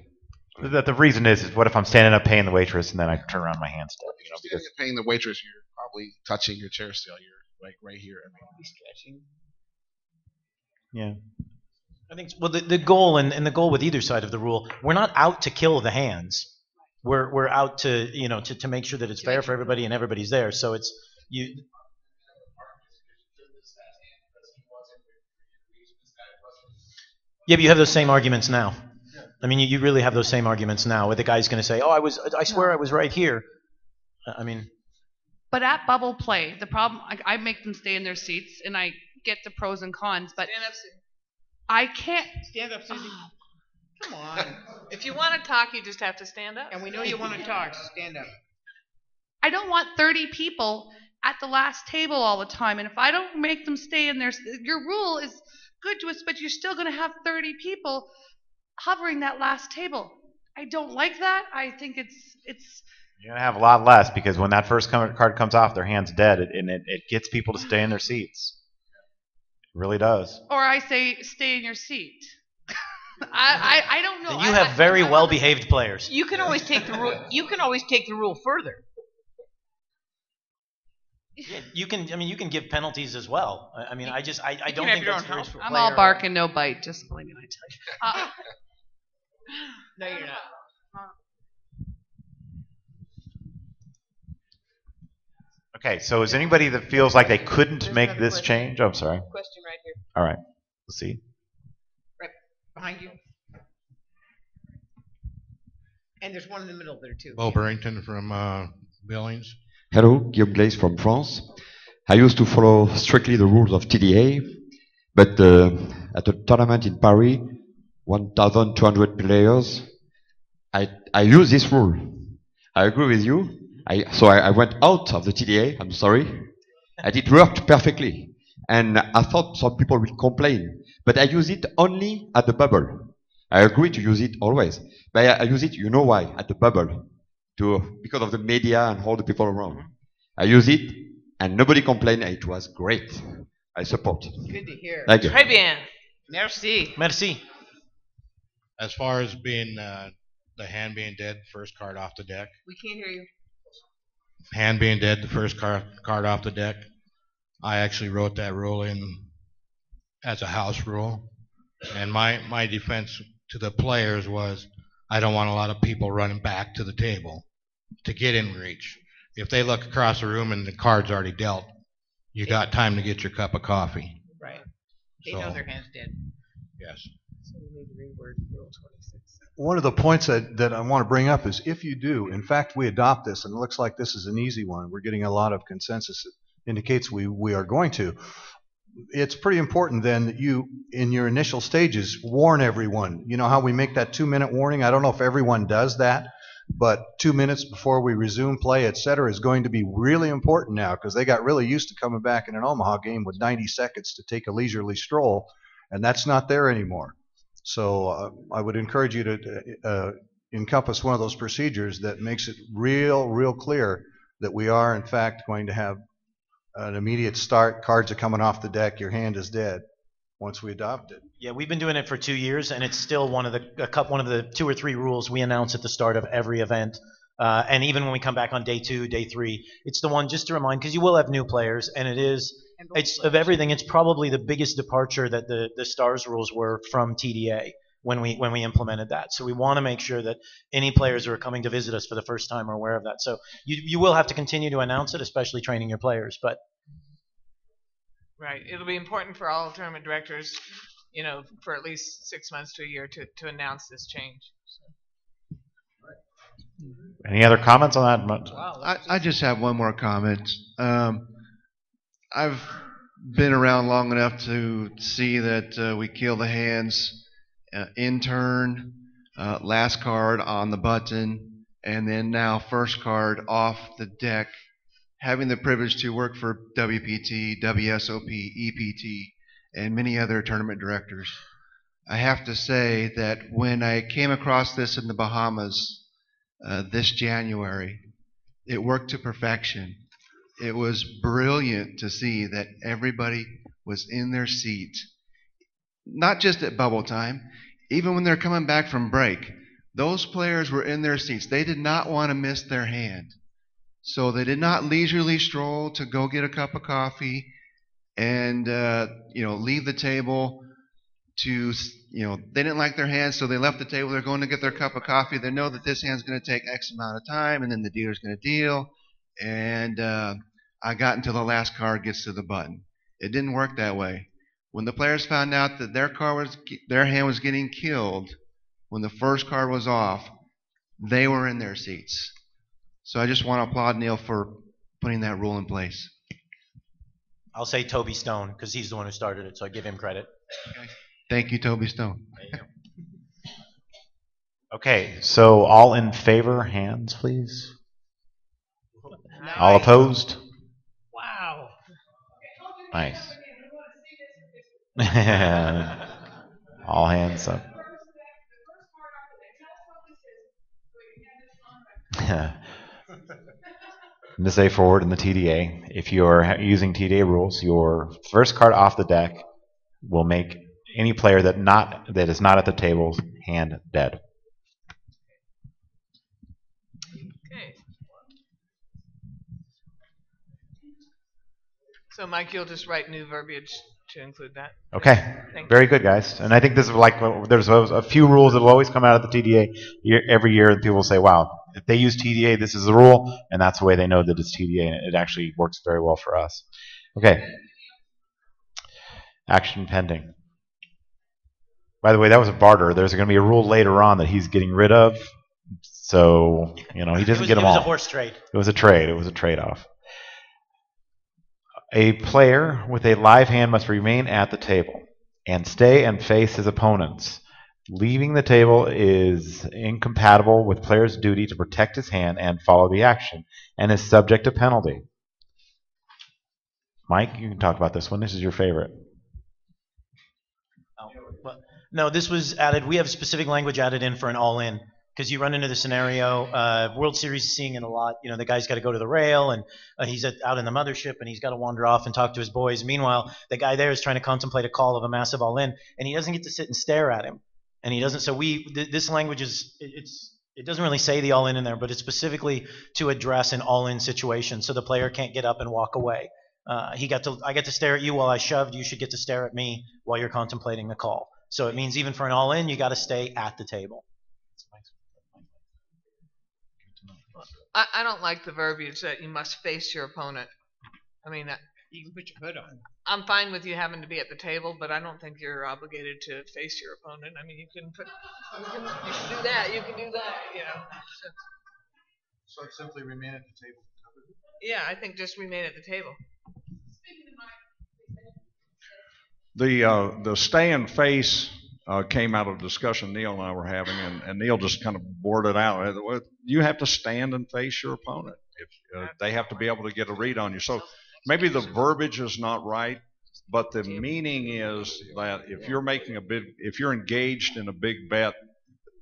The reason is what if I'm standing up paying the waitress and then I turn around my hand still? You know, because you're paying the waitress, you're probably touching your chair still. You're like right here. I mean, stretching. Yeah. I think the goal and the goal with either side of the rule, we're not out to kill the hands. We're out to to make sure that it's fair for everybody and everybody's there. So it's you. Yeah, but you have those same arguments now. I mean, you really have those same arguments now. Where the guy's going to say, "Oh, I swear I was right here." I mean. But at bubble play, the problem I make them stay in their seats, and I get the pros and cons. But Stand up, Susie. I can't. Stand up, Susie. Come on. If you want to talk, you just have to stand up. And we know you want to talk, so stand up. I don't want 30 people at the last table all the time. And if I don't make them stay in there, your rule is good to us, but you're still going to have 30 people hovering that last table. I don't like that. I think it's. You're going to have a lot less because when that first card comes off, their hand's dead, and it gets people to stay in their seats. It really does. Or I say, stay in your seat. I don't know. And you have very well-behaved players. You can always take the rule. You can always take the rule further. Yeah, you can. I mean, you can give penalties as well. I mean, I don't think that's very fair. I'm all bark and no bite. Just believe me when I tell you. No, you're not. Okay, so is anybody that feels like they couldn't make this change? Oh, I'm sorry. Question right here. All right, let's see. Right behind you. And there's one in the middle there too. Bo Burrington from Billings. Hello, Guillaume Glaze from France. I used to follow strictly the rules of TDA, but at a tournament in Paris, 1,200 players, I use this rule. I agree with you. So I went out of the TDA, I'm sorry, and it worked perfectly. And I thought some people would complain, but I use it only at the bubble. I agree to use it always, but I use it, you know why, at the bubble, because of the media and all the people around. I use it, and nobody complained, and it was great. I support. Good to hear. Thank you. Très bien. Merci. Merci. As far as being the hand being dead, first card off the deck. We can't hear you. Hand being dead, the first card off the deck. I actually wrote that rule in as a house rule. And my defense to the players was I don't want a lot of people running back to the table to get in reach. If they look across the room and the card's already dealt, you got time to get your cup of coffee. Right. They know their hand's dead. Yes. So we need to reword Rule 26. One of the points that I want to bring up is if you do, in fact, we adopt this, and it looks like this is an easy one. We're getting a lot of consensus that indicates we are going to. It's pretty important then that you, in your initial stages, warn everyone. You know how we make that 2-minute warning? I don't know if everyone does that, but 2 minutes before we resume play, et cetera, is going to be really important now because they got really used to coming back in an Omaha game with 90 seconds to take a leisurely stroll, and that's not there anymore. So I would encourage you to encompass one of those procedures that makes it real clear that we are, in fact, going to have an immediate start. Cards are coming off the deck. Your hand is dead once we adopt it. Yeah, we've been doing it for 2 years, and it's still one of the 2 or 3 rules we announce at the start of every event. And even when we come back on day 2, day 3, it's the one just to remind, because you will have new players, and it's of everything, it's probably the biggest departure that the Stars rules were from TDA, when we implemented that. So we want to make sure that any players who are coming to visit us for the first time are aware of that. So you will have to continue to announce it, especially training your players. But Right. It'll be important for all tournament directors, for at least 6 months to a year to announce this change. Any other comments on that? I just have one more comment. I've been around long enough to see that we kill the hands in turn, last card on the button, and then now first card off the deck. Having the privilege to work for WPT, WSOP, EPT, and many other tournament directors, I have to say that when I came across this in the Bahamas this January, it worked to perfection. It was brilliant to see that everybody was in their seat, not just at bubble time, even when they're coming back from break. Those players were in their seats. They did not want to miss their hand. So they did not leisurely stroll to go get a cup of coffee and leave the table to, they didn't like their hand, so they left the table. They're going to get their cup of coffee. They know that this hand's going to take X amount of time, and then the dealer's going to deal. And I got until the last card gets to the button. It didn't work that way. When the players found out that their hand was getting killed when the first card was off, they were in their seats. So I just want to applaud Neil for putting that rule in place. I'll say Toby Stone because he's the one who started it, so I give him credit. Okay. Thank you, Toby Stone. Okay, so all in favor, hands, please. Nice. All opposed? Wow. Nice. All hands up. This A forward in the TDA. If you're using TDA rules, your first card off the deck will make any player that is not at the table hand dead. Okay. So Mike, you'll just write new verbiage to include that. Okay. Thank Very you. good, guys. And I think this is there's a few rules that will always come out of the TDA every year, and people will say, wow, if they use TDA, this is the rule, and that's the way they know that it's TDA, and it actually works very well for us. Okay. Action pending. By the way, that was a barter. There's going to be a rule later on that he's getting rid of, so he doesn't get them all. It was a horse trade. It was a trade. It was a trade-off. A player with a live hand must remain at the table and stay and face his opponents. Leaving the table is incompatible with player's duty to protect his hand and follow the action, and is subject to penalty. Mike, you can talk about this one. This is your favorite. No, this was added. We have specific language added in for an all-in because you run into the scenario. World Series is seeing it a lot. The guy's got to go to the rail, and he's out in the mothership, and he's got to wander off and talk to his boys. Meanwhile, the guy there is trying to contemplate a call of a massive all-in, and he doesn't get to sit and stare at him. And he doesn't. So this language it doesn't really say the all-in in there, but it's specifically to address an all-in situation, so the player can't get up and walk away. I get to stare at you while I shoved. You should get to stare at me while you're contemplating the call. So it means even for an all-in, you got to stay at the table. I don't like the verbiage that you must face your opponent. I mean, you can put your hood on. I'm fine with you having to be at the table, but I don't think you're obligated to face your opponent. I mean, you can do that. You can do that. So simply remain at the table. Yeah, I think just remain at the table. The stay and face came out of a discussion Neil and I were having, and Neil just kind of blurted out, you have to stand and face your opponent. If they have to be able to get a read on you. So maybe the verbiage is not right, but the meaning is that if you're engaged in a big bet,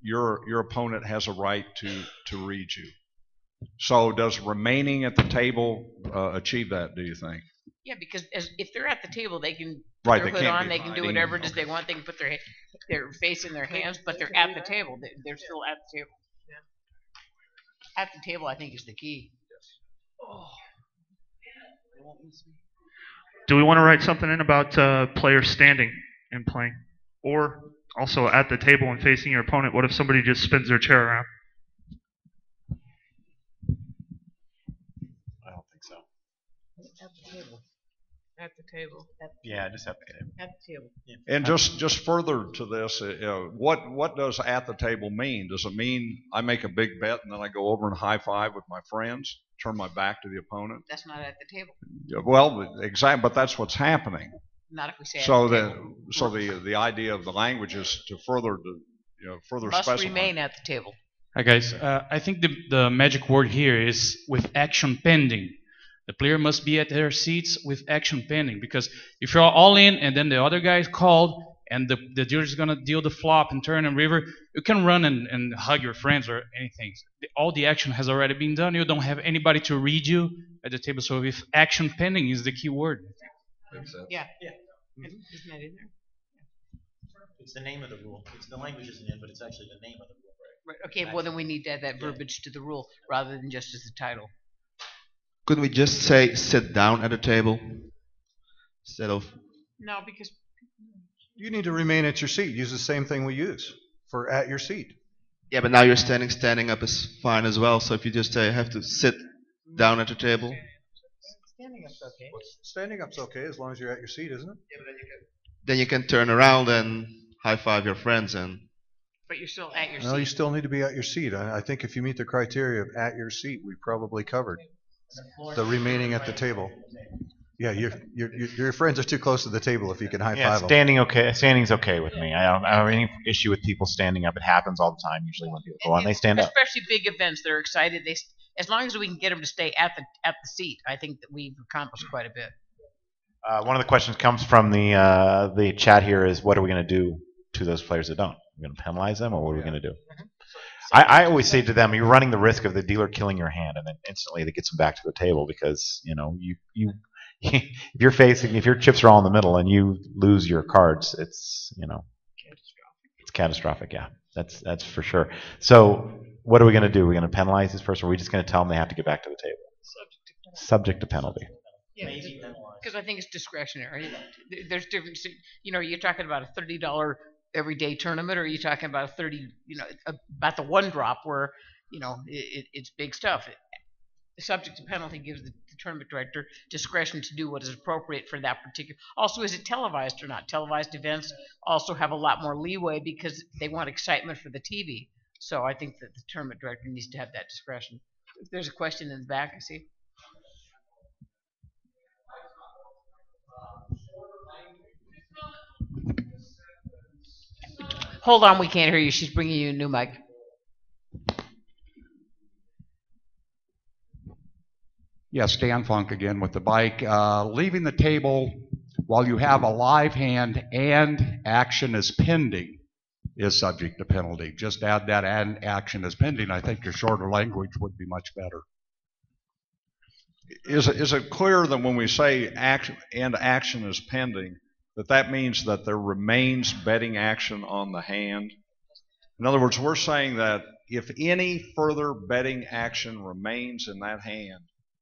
your opponent has a right to read you. So does remaining at the table achieve that, do you think? Yeah, because if they're at the table, they can put Right, their they hood can't on, be they can do hiding. whatever it is they want. They can put their face in their hands, but they're at the table. They're still at the table. Yeah. At the table, I think, is the key. Oh. Do we want to write something in about players standing and playing, or also at the table and facing your opponent? What if somebody just spins their chair around? I don't think so. At the table. At the table. Yeah, just at the table. At the table. And just further to this, what does at the table mean? Does it mean I make a big bet and then I go over and high five with my friends, turn my back to the opponent? That's not at the table. Yeah, well, exactly, but that's what's happening. Not if we say So at the table. the idea of the language is to further Must specify. remain at the table. Hi guys, I think the magic word here is with action pending. The player must be at their seats with action pending, because if you're all in and then the other guy is called and the dealer is going to deal the flop and turn and river, you can run and hug your friends or anything. All the action has already been done. You don't have anybody to read you at the table. So if action pending is the key word. Yeah. Isn't that in there? It's the name of the rule. It's the language isn't in, but it's actually the name of the rule. Right. Okay, well then we need to add that verbiage to the rule rather than just as a title. Could we just say sit down at a table instead of? No, because You need to remain at your seat. Use the same thing we use for at your seat. Yeah, but now you're standing. Standing up is fine as well. So if you just say I have to sit down at the table. Standing up's okay. Standing up's okay as long as you're at your seat, isn't it? Then you can turn around and high five your friends and. But you're still at your No, seat. you still need to be at your seat. I think if you meet the criteria of at your seat, we probably covered the remaining at the table. Yeah, your friends are too close to the table if you can high five them. Standing's okay with me. I don't have any issue with people standing up. It happens all the time usually when people go on. They stand up. Especially big events, they're excited. As long as we can get them to stay at the seat, I think that we've accomplished quite a bit. One of the questions comes from the chat here is, what are we going to do to those players that don't? Are we going to penalize them, or what are we going to do? I always say to them, you're running the risk of the dealer killing your hand, and then instantly that gets them back to the table, because if your chips are all in the middle and you lose your cards, it's catastrophic. Yeah, that's for sure. So what are we going to do? Are we going to penalize this person, or are we just going to tell them they have to get back to the table? Subject to penalty. Yeah, because I think it's discretionary. There's different. You're talking about a $30 everyday tournament, or are you talking about a 30? About the one drop where it's big stuff. The subject to penalty gives the tournament director discretion to do what is appropriate for that particular. Also, is it televised or not? Televised events also have a lot more leeway because they want excitement for the TV. So I think that the tournament director needs to have that discretion. There's a question in the back, I see. Hold on, we can't hear you. She's bringing you a new mic. Yes, Dan Funk again with the bike. Leaving the table while you have a live hand and action is pending is subject to penalty. Just add that and action is pending. I think your shorter language would be much better. Is it clear that when we say action and action is pending, that means that there remains betting action on the hand? In other words, we're saying that if any further betting action remains in that hand,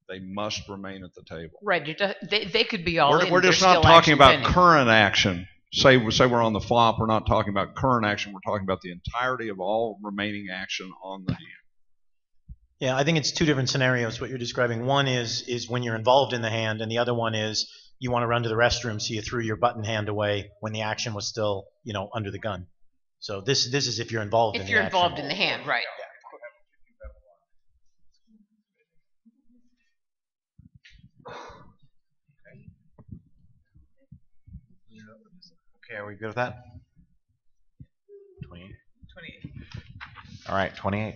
they must remain at the table. Right. They could be all in. We're just not talking about current action. Say we're on the flop. We're not talking about current action. We're talking about the entirety of all remaining action on the hand. Yeah, I think it's two different scenarios, what you're describing. One is when you're involved in the hand, and the other one is you want to run to the restroom, so you threw your button hand away when the action was still, under the gun. So this is if you're involved in the action. If you're involved in the hand, right. Okay, are we good with that? 28. All right, 28.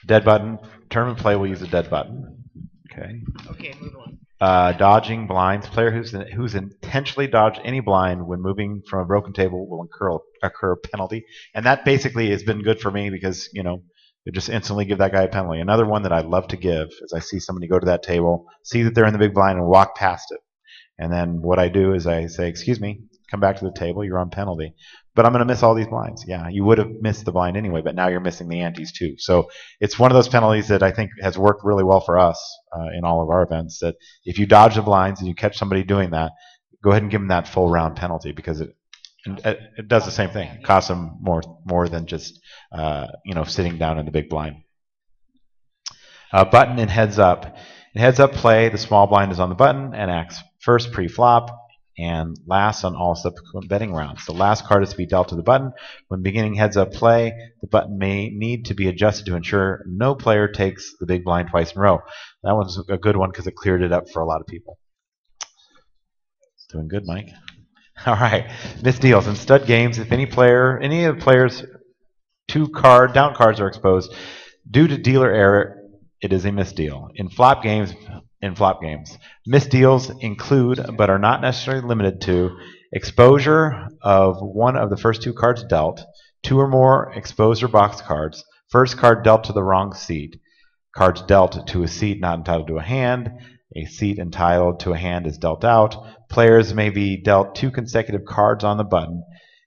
Dead button. Tournament play will use a dead button. Okay. Okay, move on. Dodging blinds. Player who's intentionally dodged any blind when moving from a broken table will incur a penalty. And that basically has been good for me because, you just instantly give that guy a penalty. Another one that I love to give is I see somebody go to that table, see that they're in the big blind, and walk past it. And then what I do is I say, excuse me, come back to the table, you're on penalty. But I'm going to miss all these blinds. Yeah, you would have missed the blind anyway, but now you're missing the antes too. So it's one of those penalties that I think has worked really well for us in all of our events, that if you dodge the blinds and you catch somebody doing that, go ahead and give them that full round penalty because And it does the same thing. It costs them more than just sitting down in the big blind. Button and heads up. In heads up play, the small blind is on the button and acts first pre-flop and last on all subsequent betting rounds. The last card is to be dealt to the button. When beginning heads up play, the button may need to be adjusted to ensure no player takes the big blind twice in a row. That one's a good one because it cleared it up for a lot of people. It's doing good, Mike. All right, misdeals. In stud games, if any of the players' down cards are exposed due to dealer error, it is a misdeal. In flop games, misdeals include, but are not necessarily limited to, exposure of one of the first two cards dealt, two or more exposed or boxed cards, first card dealt to the wrong seat, cards dealt to a seat not entitled to a hand, a seat entitled to a hand is dealt out, players may be dealt two consecutive cards on the button.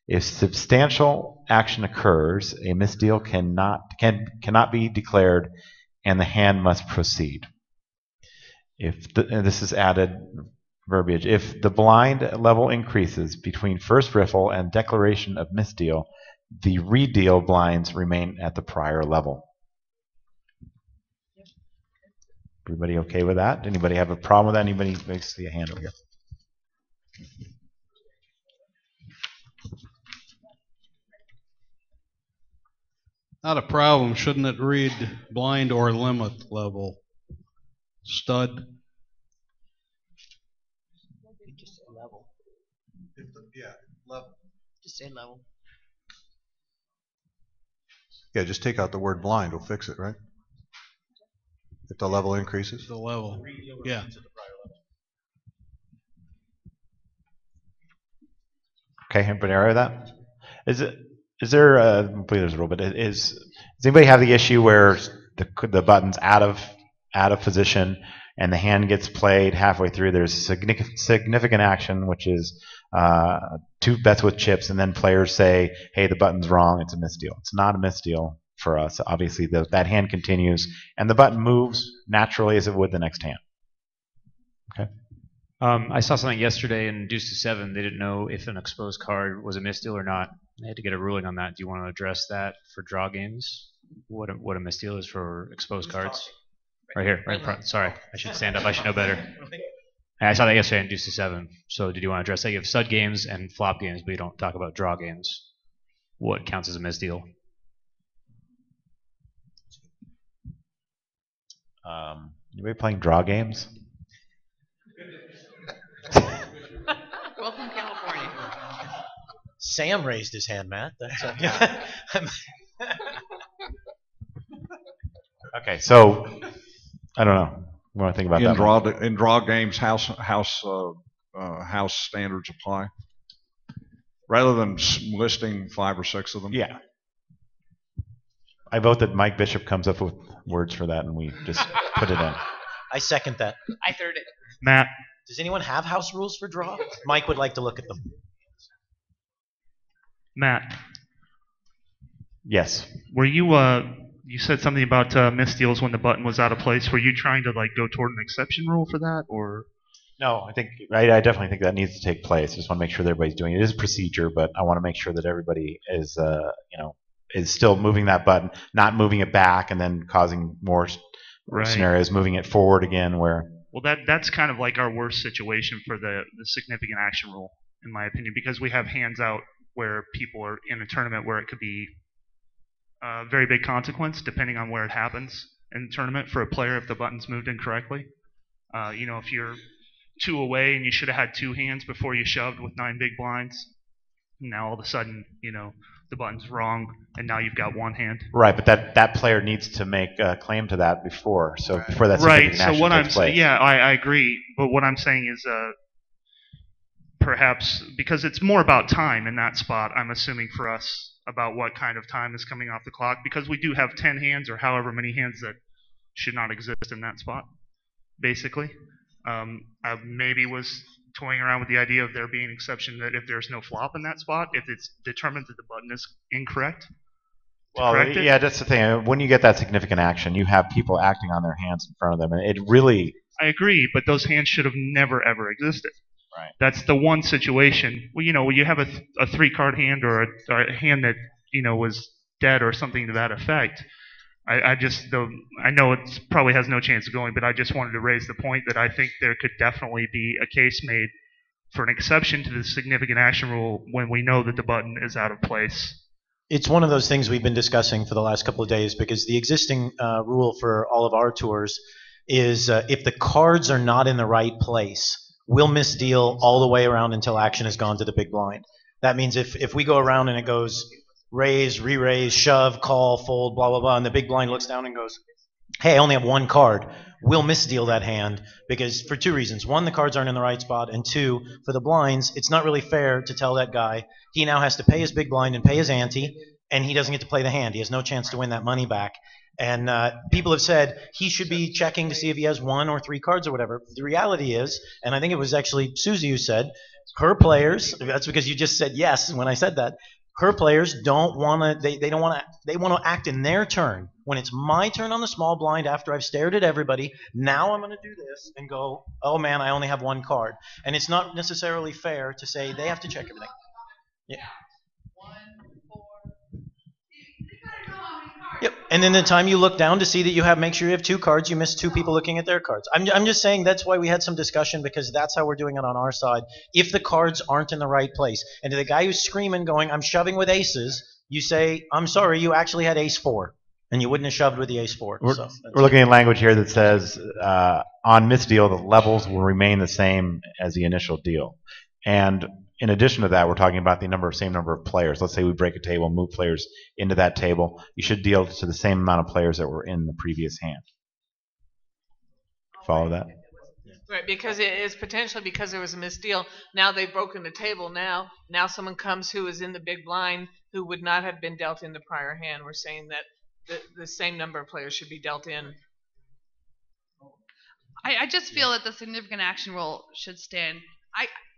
If substantial action occurs, a misdeal cannot be declared and the hand must proceed. And this is added verbiage. If the blind level increases between first riffle and declaration of misdeal, the redeal blinds remain at the prior level. Everybody okay with that? Anybody have a problem with that? Anybody see a hand over here? Not a problem. Shouldn't it read blind or limit level? Stud. Just say level. Level. Just say level. Yeah, just take out the word blind. We'll fix it, right? If the level increases. The level. Yeah. Okay, everybody all right with that? Is there a, there's a rule, but does anybody have the issue where the button's out of position and the hand gets played halfway through? There's significant action, which is two bets with chips, and then players say, "Hey, the button's wrong. It's a misdeal." It's not a misdeal for us. Obviously, that hand continues, and the button moves naturally as it would the next hand. Okay. I saw something yesterday in Deuce to 7. They didn't know if an exposed card was a misdeal or not. They had to get a ruling on that. Do you want to address that for draw games? What a misdeal is for exposed cards? Right here, right in front. Sorry, I should stand up. I should know better. I saw that yesterday in Deuce to 7. So did you want to address that? You have stud games and flop games, but you don't talk about draw games. What counts as a misdeal? Anybody playing draw games? Welcome, California. Sam raised his hand, Matt. That's Okay, so I don't know. What do I think about that? In draw games, house standards apply, rather than listing 5 or 6 of them. Yeah. I vote that Mike Bishop comes up with words for that, and we just put it in. I second that. I third it. Matt. Does anyone have house rules for draw? Mike would like to look at them. Matt. Yes. Were you you said something about misdeals when the button was out of place. Were you trying to go toward an exception rule for that, or? No, I definitely think that needs to take place. I just want to make sure that everybody's doing it. It is a procedure, but I want to make sure that everybody is is still moving that button, not moving it back and then causing more scenarios, moving it forward again where. Well, that's kind of like our worst situation for the significant action rule, in my opinion, because we have hands out where people are in a tournament where it could be a very big consequence depending on where it happens in the tournament for a player if the button's moved incorrectly. If you're 2 away and you should have had 2 hands before you shoved with 9 big blinds, now all of a sudden, the button's wrong, and now you've got 1 hand. Right, but that player needs to make a claim to that before that significant right. So action what takes I'm place. saying, yeah, I agree. But what I'm saying is, perhaps because it's more about time in that spot, I'm assuming for us about what kind of time is coming off the clock, because we do have 10 hands or however many hands that should not exist in that spot, basically. I maybe was toying around with the idea of there being an exception that if there's no flop in that spot, if it's determined that the button is incorrect. Well, yeah, that's the thing. When you get that significant action, you have people acting on their hands in front of them, and it really. I agree, but those hands should have never ever existed. Right. That's the one situation. Well, when you have a 3-card hand or a hand that was dead or something to that effect. I know it probably has no chance of going, but I just wanted to raise the point that I think there could definitely be a case made for an exception to the significant action rule when we know that the button is out of place. It's one of those things we've been discussing for the last couple of days because the existing rule for all of our tours is if the cards are not in the right place, we'll misdeal all the way around until action has gone to the big blind. That means if we go around and it goes raise, re-raise, shove, call, fold, blah, blah, blah, and the big blind looks down and goes, hey, I only have one card, we'll misdeal that hand because for two reasons. One, the cards aren't in the right spot, and two, for the blinds, it's not really fair to tell that guy he now has to pay his big blind and pay his ante, and he doesn't get to play the hand. He has no chance to win that money back. And people have said he should be checking to see if he has 1 or 3 cards or whatever. The reality is, and I think it was actually Susie who said, her players, that's because you just said yes when I said that, her players don't want to, they don't want to, they want to act in their turn. When it's my turn on the small blind after I've stared at everybody, now I'm going to do this and go, oh man, I only have 1 card. And it's not necessarily fair to say they have to check everything. Yeah. Yep. And then the time you look down to see that you have, make sure you have 2 cards, you miss 2 people looking at their cards. I'm just saying that's why we had some discussion because that's how we're doing it on our side. If the cards aren't in the right place, and to the guy who's screaming, going, I'm shoving with aces, you say, I'm sorry, you actually had ace 4, and you wouldn't have shoved with the ace 4. We're looking at language here that says on misdeal, the levels will remain the same as the initial deal. And in addition to that, we're talking about the same number of players. Let's say we break a table, move players into that table. You should deal to the same amount of players that were in the previous hand. Follow that? Right, because it is potentially because there was a misdeal. Now they've broken the table. Now someone comes who is in the big blind who would not have been dealt in the prior hand. We're saying that the same number of players should be dealt in. I just feel that the significant action rule should stand.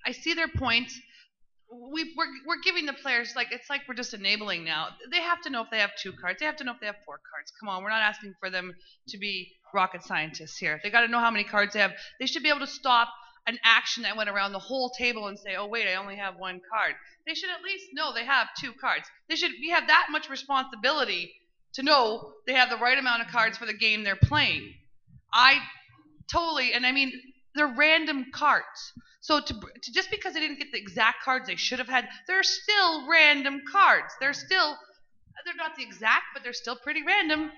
I see their point. We're giving the players it's like we're just enabling now. They have to know if they have 2 cards. They have to know if they have 4 cards. Come on, we're not asking for them to be rocket scientists here. They got to know how many cards they have. They should be able to stop an action that went around the whole table and say, oh wait, I only have 1 card. They should at least know they have 2 cards. We have that much responsibility to know they have the right amount of cards for the game they're playing. And I mean, they're random cards. So to just because they didn't get the exact cards they should have had, they're still random cards. They're not the exact, but they're still pretty random.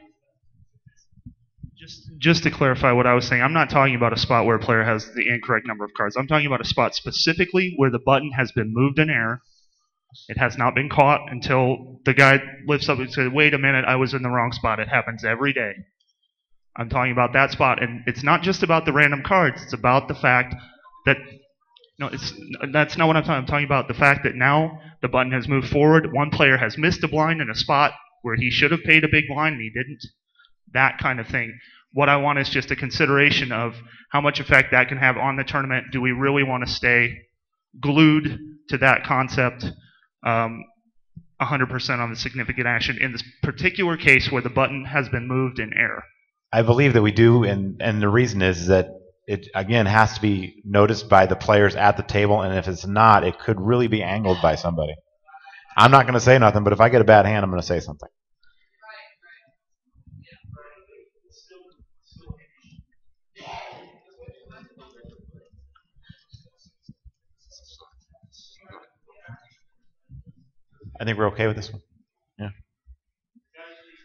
Just to clarify what I was saying, I'm not talking about a spot where a player has the incorrect number of cards. I'm talking about a spot specifically where the button has been moved in error. It has not been caught until the guy lifts up and says, wait a minute, I was in the wrong spot. It happens every day. I'm talking about that spot. And it's not just about the random cards. It's about the fact that that's not what I'm talking. I'm talking about the fact that now the button has moved forward. One player has missed a blind in a spot where he should have paid a big blind and he didn't. That kind of thing. What I want is just a consideration of how much effect that can have on the tournament. Do we really want to stay glued to that concept 100% on the significant action in this particular case where the button has been moved in error? I believe that we do, and the reason is that it, again, has to be noticed by the players at the table, and if it's not, it could really be angled by somebody. I'm not going to say nothing, but if I get a bad hand, I'm going to say something. I think we're okay with this one. Yeah.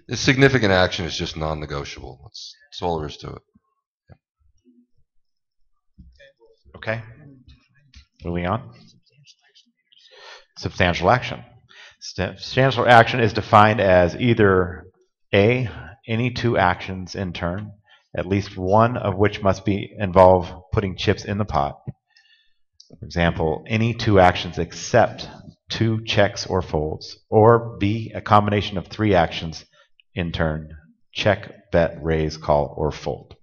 The significant action is just non-negotiable. That's all there is to it. Okay. Moving on. Substantial action. Substantial action is defined as either A, any 2 actions in turn, at least one of which must involve putting chips in the pot. For example, any 2 actions except 2 checks or folds. Or B, a combination of 3 actions in turn, check, bet, raise, call, or fold.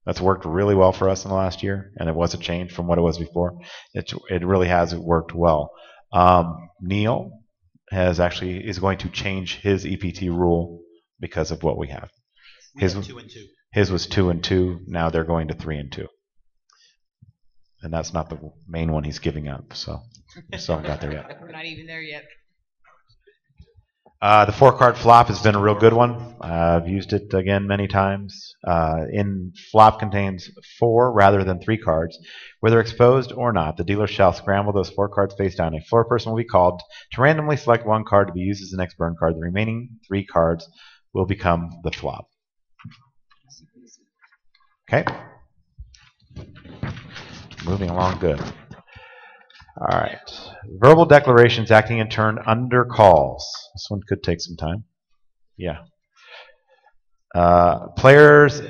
That's worked really well for us in the last year, and it was a change from what it was before. It really has worked well. Neil is going to change his EPT rule because of what we have. His was 2 and 2. Now they're going to 3 and 2. And that's not the main one he's giving up, so we still haven't got there yet. We're not even there yet. The 4-card flop has been a real good one. I've used it again many times. In flop contains 4 rather than 3 cards. Whether exposed or not, the dealer shall scramble those 4 cards face down. A floor person will be called to randomly select 1 card to be used as the next burn card. The remaining 3 cards will become the flop. Okay. Moving along good. All right. Verbal declarations acting in turn under calls. This one could take some time. Yeah. Players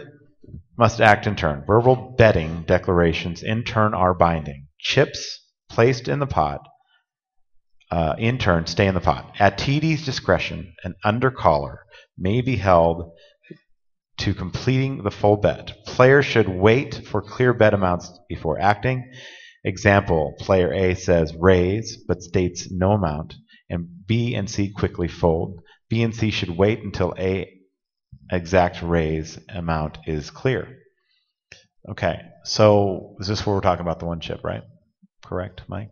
must act in turn. Verbal betting declarations in turn are binding. Chips placed in the pot in turn stay in the pot. At TD's discretion, an undercaller may be held to completing the full bet. Players should wait for clear bet amounts before acting. Example, player A says raise, but states no amount, and B and C quickly fold. B and C should wait until A exact raise amount is clear. Okay, so is this where we're talking about the 1 chip, right? Correct, Mike?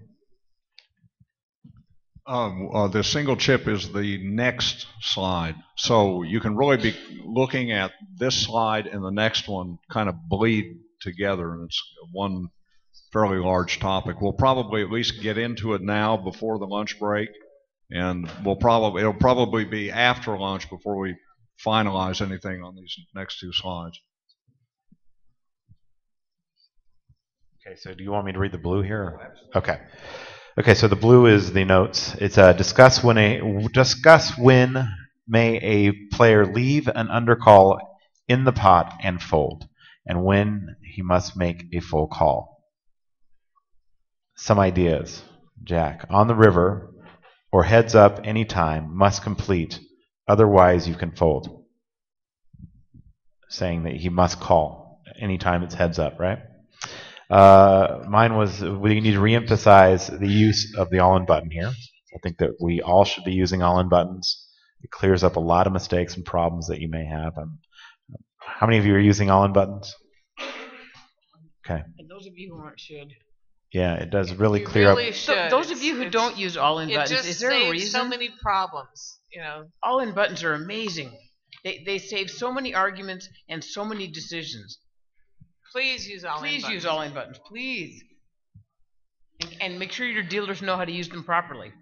The single chip is the next slide. So you can really be looking at this slide and the next one kind of bleed together, and it's one fairly large topic. We'll probably at least get into it now before the lunch break, and it'll probably be after lunch before we finalize anything on these next 2 slides. Okay, so do you want me to read the blue here? Okay. Okay, so the blue is the notes. It's discuss when may a player leave an undercall in the pot and fold, and when he must make a full call. Some ideas. Jack, on the river or heads up anytime, must complete, otherwise you can fold. Saying that he must call anytime it's heads up, right? Mine was we need to reemphasize the use of the all-in button here. I think that we all should be using all-in buttons. It clears up a lot of mistakes and problems that you may have. How many of you are using all-in buttons? Okay. And those of you who aren't should. Yeah, it does really You clear really up. should. Those of you who don't use all-in It buttons, just is there a saves reason? so many problems, you know. All-in buttons are amazing. They save so many arguments and so many decisions. Please use all-in buttons. Please use all-in buttons, please. And make sure your dealers know how to use them properly.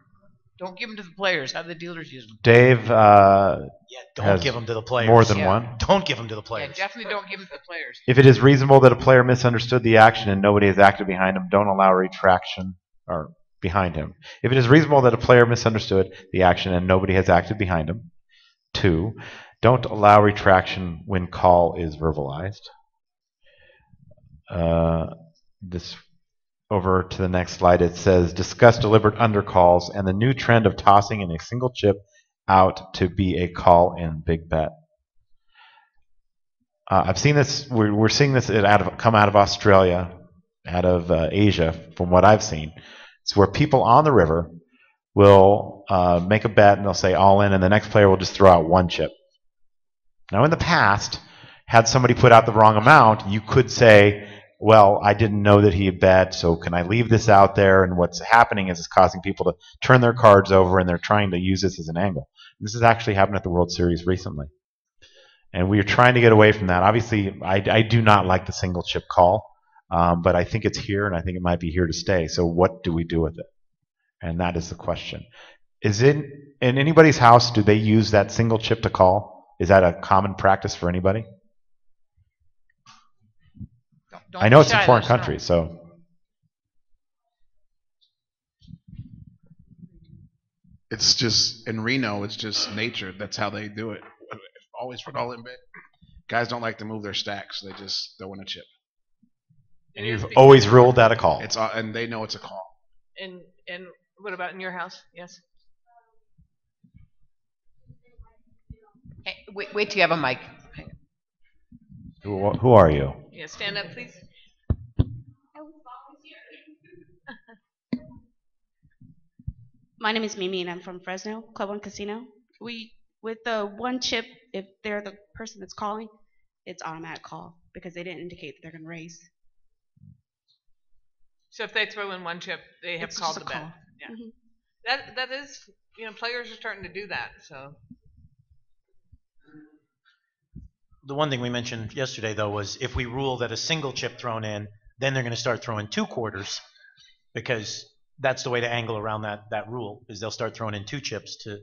Don't give them to the players. Have the dealers use them. Dave don't has give them to the players. more than one. Don't give them to the Yeah, players. definitely don't give them to the players. If it is reasonable that a player misunderstood the action and nobody has acted behind him, don't allow retraction or behind him. If it is reasonable that a player misunderstood the action and nobody has acted behind him, 2, don't allow retraction when call is verbalized. This over to the next slide, it says discuss deliberate undercalls and the new trend of tossing in a single chip out to be a call in big bet. I've seen this. We're seeing this come out of Australia, out of Asia, from what I've seen. It's where people on the river will make a bet and they'll say all in, and the next player will just throw out 1 chip. Now, in the past, had somebody put out the wrong amount, you could say, well, I didn't know that he had bet, so can I leave this out there? And what's happening is it's causing people to turn their cards over, and they're trying to use this as an angle. This has actually happened at the World Series recently. And we are trying to get away from that. Obviously, I do not like the single chip call, but I think it's here, and I think it might be here to stay. So what do we do with it? And that is the question. Is it in anybody's house, do they use that single chip to call? Is that a common practice for anybody? I know it's in foreign countries, so. It's just, in Reno, it's just nature. That's how they do it. Always for all in bet. Guys don't like to move their stacks. They just throw in a chip. And you've always ruled that a call. And they know it's a call. And what about in your house? Yes. Hey, wait till you have a mic. Who are you? Yeah, stand up, please. My name is Mimi, and I'm from Fresno, Club One Casino. With the 1 chip, if they're the person that's calling, it's automatic call because they didn't indicate that they're going to raise. So if they throw in one chip, they have It's called just the a bet. call. Yeah. Mhm. That is, players are starting to do that. So The one thing we mentioned yesterday, though, was if we rule that a single chip thrown in, then they're going to start throwing 2 quarters, because that's the way to angle around that rule, is they'll start throwing in 2 chips to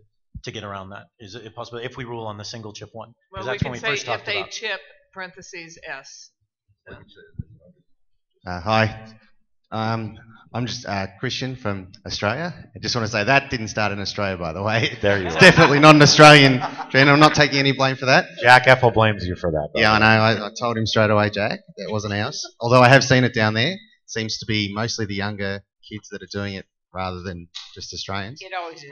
get around that. Is it possible if we rule on the single chip one? well, Because we that's when can we say first if talked they about. chip parentheses S. Hi. I'm just Christian from Australia. I just want to say that didn't start in Australia, by the way. There you It's are. definitely not an Australian trend. I'm not taking any blame for that. Jack Ethel blames you for that. Yeah, I know. I told him straight away, Jack. That wasn't ours. Although I have seen it down there. Seems to be mostly the younger kids that are doing it rather than just Australians. It always is.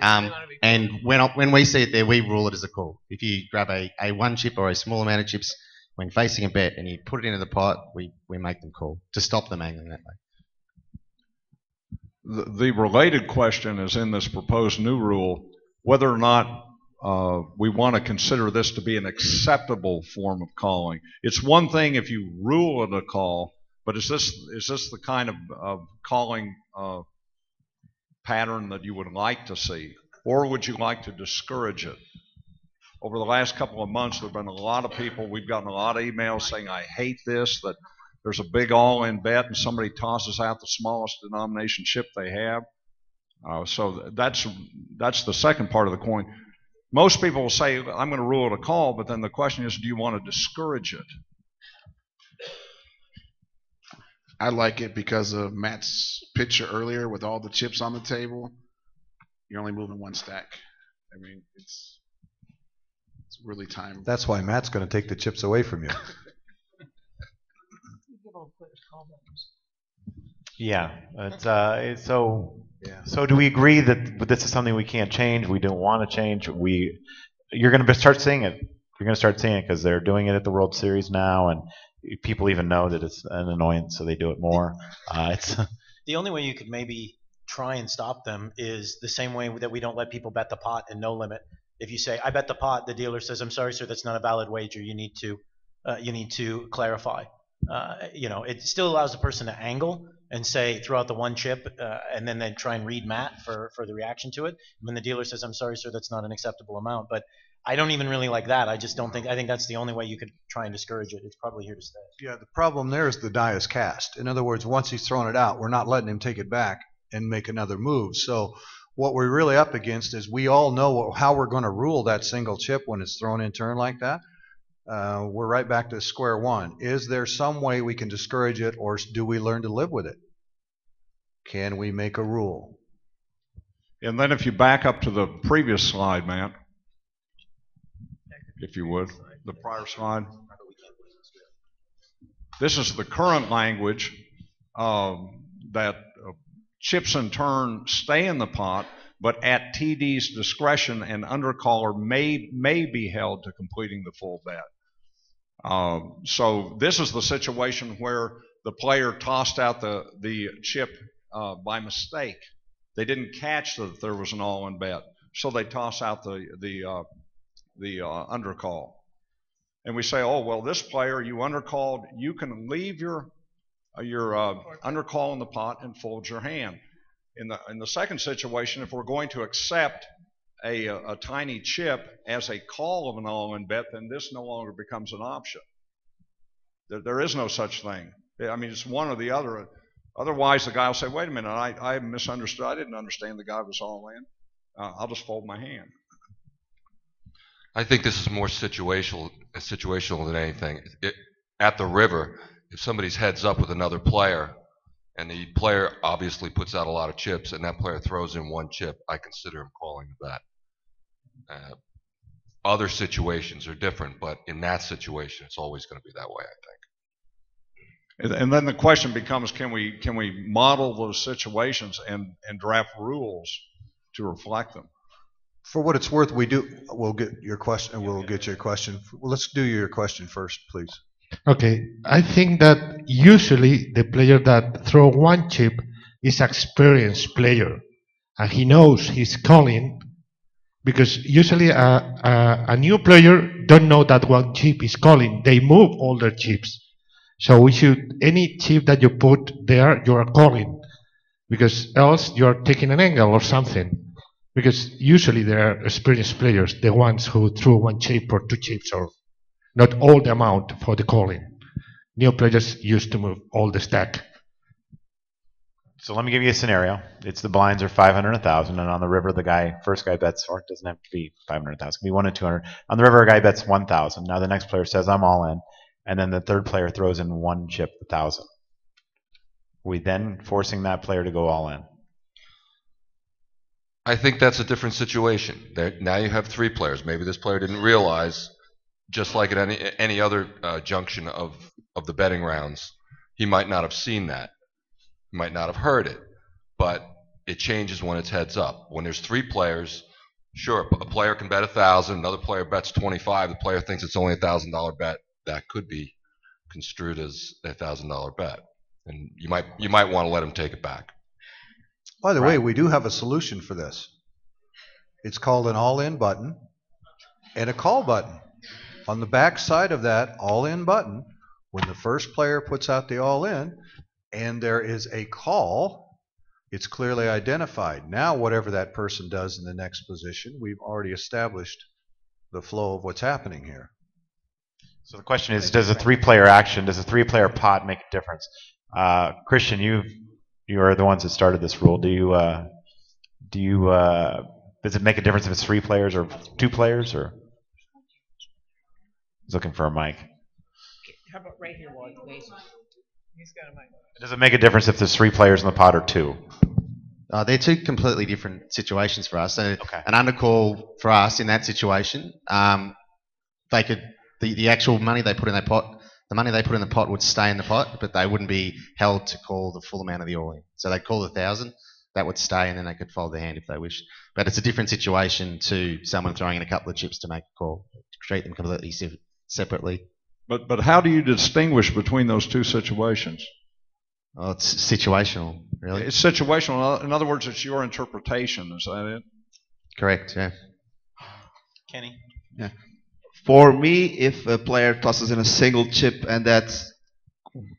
And when we see it there, we rule it as a call. If you grab a one chip or a small amount of chips when facing a bet and you put it into the pot, we make them call to stop them angling that way. The related question is in this proposed new rule, whether or not we want to consider this to be an acceptable form of calling. It's one thing if you rule it a call, but is this the kind of calling pattern that you would like to see, or would you like to discourage it? Over the last couple of months, there have been a lot of people, we've gotten a lot of emails saying, I hate this, that there's a big all-in bet and somebody tosses out the smallest denomination chip they have. So that's the second part of the coin. Most people will say, I'm going to rule it a call, but then the question is, do you want to discourage it? I like it because of Matt's picture earlier with all the chips on the table. You're only moving one stack. I mean, it's really time. That's why Matt's going to take the chips away from you. Yeah. So do we agree that this is something we can't change? We don't want to change. You're going to start seeing it. You're going to start seeing it because they're doing it at the World Series now, and people even know that it's an annoyance, so they do it more. The only way you could maybe try and stop them is the same way that we don't let people bet the pot and no limit. If you say, I bet the pot, the dealer says, I'm sorry, sir, that's not a valid wager. You need to clarify. It still allows the person to angle and say, throw out the one chip, and then they try and read Matt for the reaction to it. When the dealer says, I'm sorry, sir, that's not an acceptable amount. But I don't even really like that. I think that's the only way you could try and discourage it. It's probably here to stay. Yeah, the problem there is the die is cast. In other words, once he's thrown it out, we're not letting him take it back and make another move. So what we're really up against is we all know how we're going to rule that single chip when it's thrown in turn like that. We're right back to square one. Is there some way we can discourage it, or do we learn to live with it? Can we make a rule? And then if you back up to the previous slide, Matt, if you would, the prior slide. This is the current language that chips in turn stay in the pot, but at TD's discretion, an undercaller may be held to completing the full bet. So this is the situation where the player tossed out the chip by mistake. They didn't catch that there was an all-in bet, so they toss out the undercall. And we say, oh, well, this player, you undercalled, you can leave your undercall in the pot and fold your hand. In the second situation, if we're going to accept a tiny chip as a call of an all-in bet, then this no longer becomes an option. There is no such thing. I mean, it's one or the other. Otherwise, the guy will say, wait a minute, I misunderstood. I didn't understand the guy was all in. I'll just fold my hand. I think this is more situational than anything. At the river, if somebody's heads up with another player, and the player obviously puts out a lot of chips, and that player throws in one chip, I consider him calling the bet. Other situations are different, but in that situation, it's always going to be that way, I think. And then the question becomes, can we model those situations and draft rules to reflect them? For what it's worth, we'll get your question. We'll get your question. Well, let's do your question first, please. Okay, I think that usually the player that throw one chip is an experienced player, and he knows he's calling, because usually a new player don't know that one chip is calling. They move all their chips. So any chip that you put there, you are calling. because else you're taking an angle or something. Because usually they are experienced players, the ones who threw one chip or two chips or not all the amount for the calling. New players used to move all the stack. So let me give you a scenario. It's the blinds are 500 and 1,000, and on the river, first guy bets, or it doesn't have to be 500, 1,000, it can be 1 and 200. On the river, a guy bets 1,000. Now the next player says, I'm all in, and then the third player throws in one chip, 1,000. We then forcing that player to go all in. I think that's a different situation. Now you have three players. Maybe this player didn't realize, just like at any other junction of the betting rounds, he might not have seen that. He might not have heard it. But it changes when it's heads up. When there's three players, sure, a player can bet 1,000, another player bets 25. The player thinks it's only $1,000 bet. That could be construed as a $1,000 bet, and you might want to let him take it back. By the way, we do have a solution for this. It's called an all-in button and a call button. On the back side of that all-in button, when the first player puts out the all-in and there is a call, it's clearly identified. Now, whatever that person does in the next position, we've already established the flow of what's happening here. So the question is, does a three-player pot make a difference? Christian, you are the ones that started this rule. Does it make a difference if it's 3 players or 2 players? Or he's looking for a mic. How about right here, Walt? He's got a mic. Does it make a difference if there's 3 players in the pot or 2? They're two completely different situations for us. So an undercall for us in that situation, they could the actual money they put in their pot, the money they put in the pot would stay in the pot, but they wouldn't be held to call the full amount of the all-in. So they'd call 1,000, that would stay, and then they could fold their hand if they wish. But it's a different situation to someone throwing in a couple of chips to make a call. Treat them completely separately. But how do you distinguish between those two situations? Well, it's situational, really. It's situational. In other words, it's your interpretation. Is that it? Correct, yeah. Kenny? Yeah. For me, if a player tosses in a single chip and that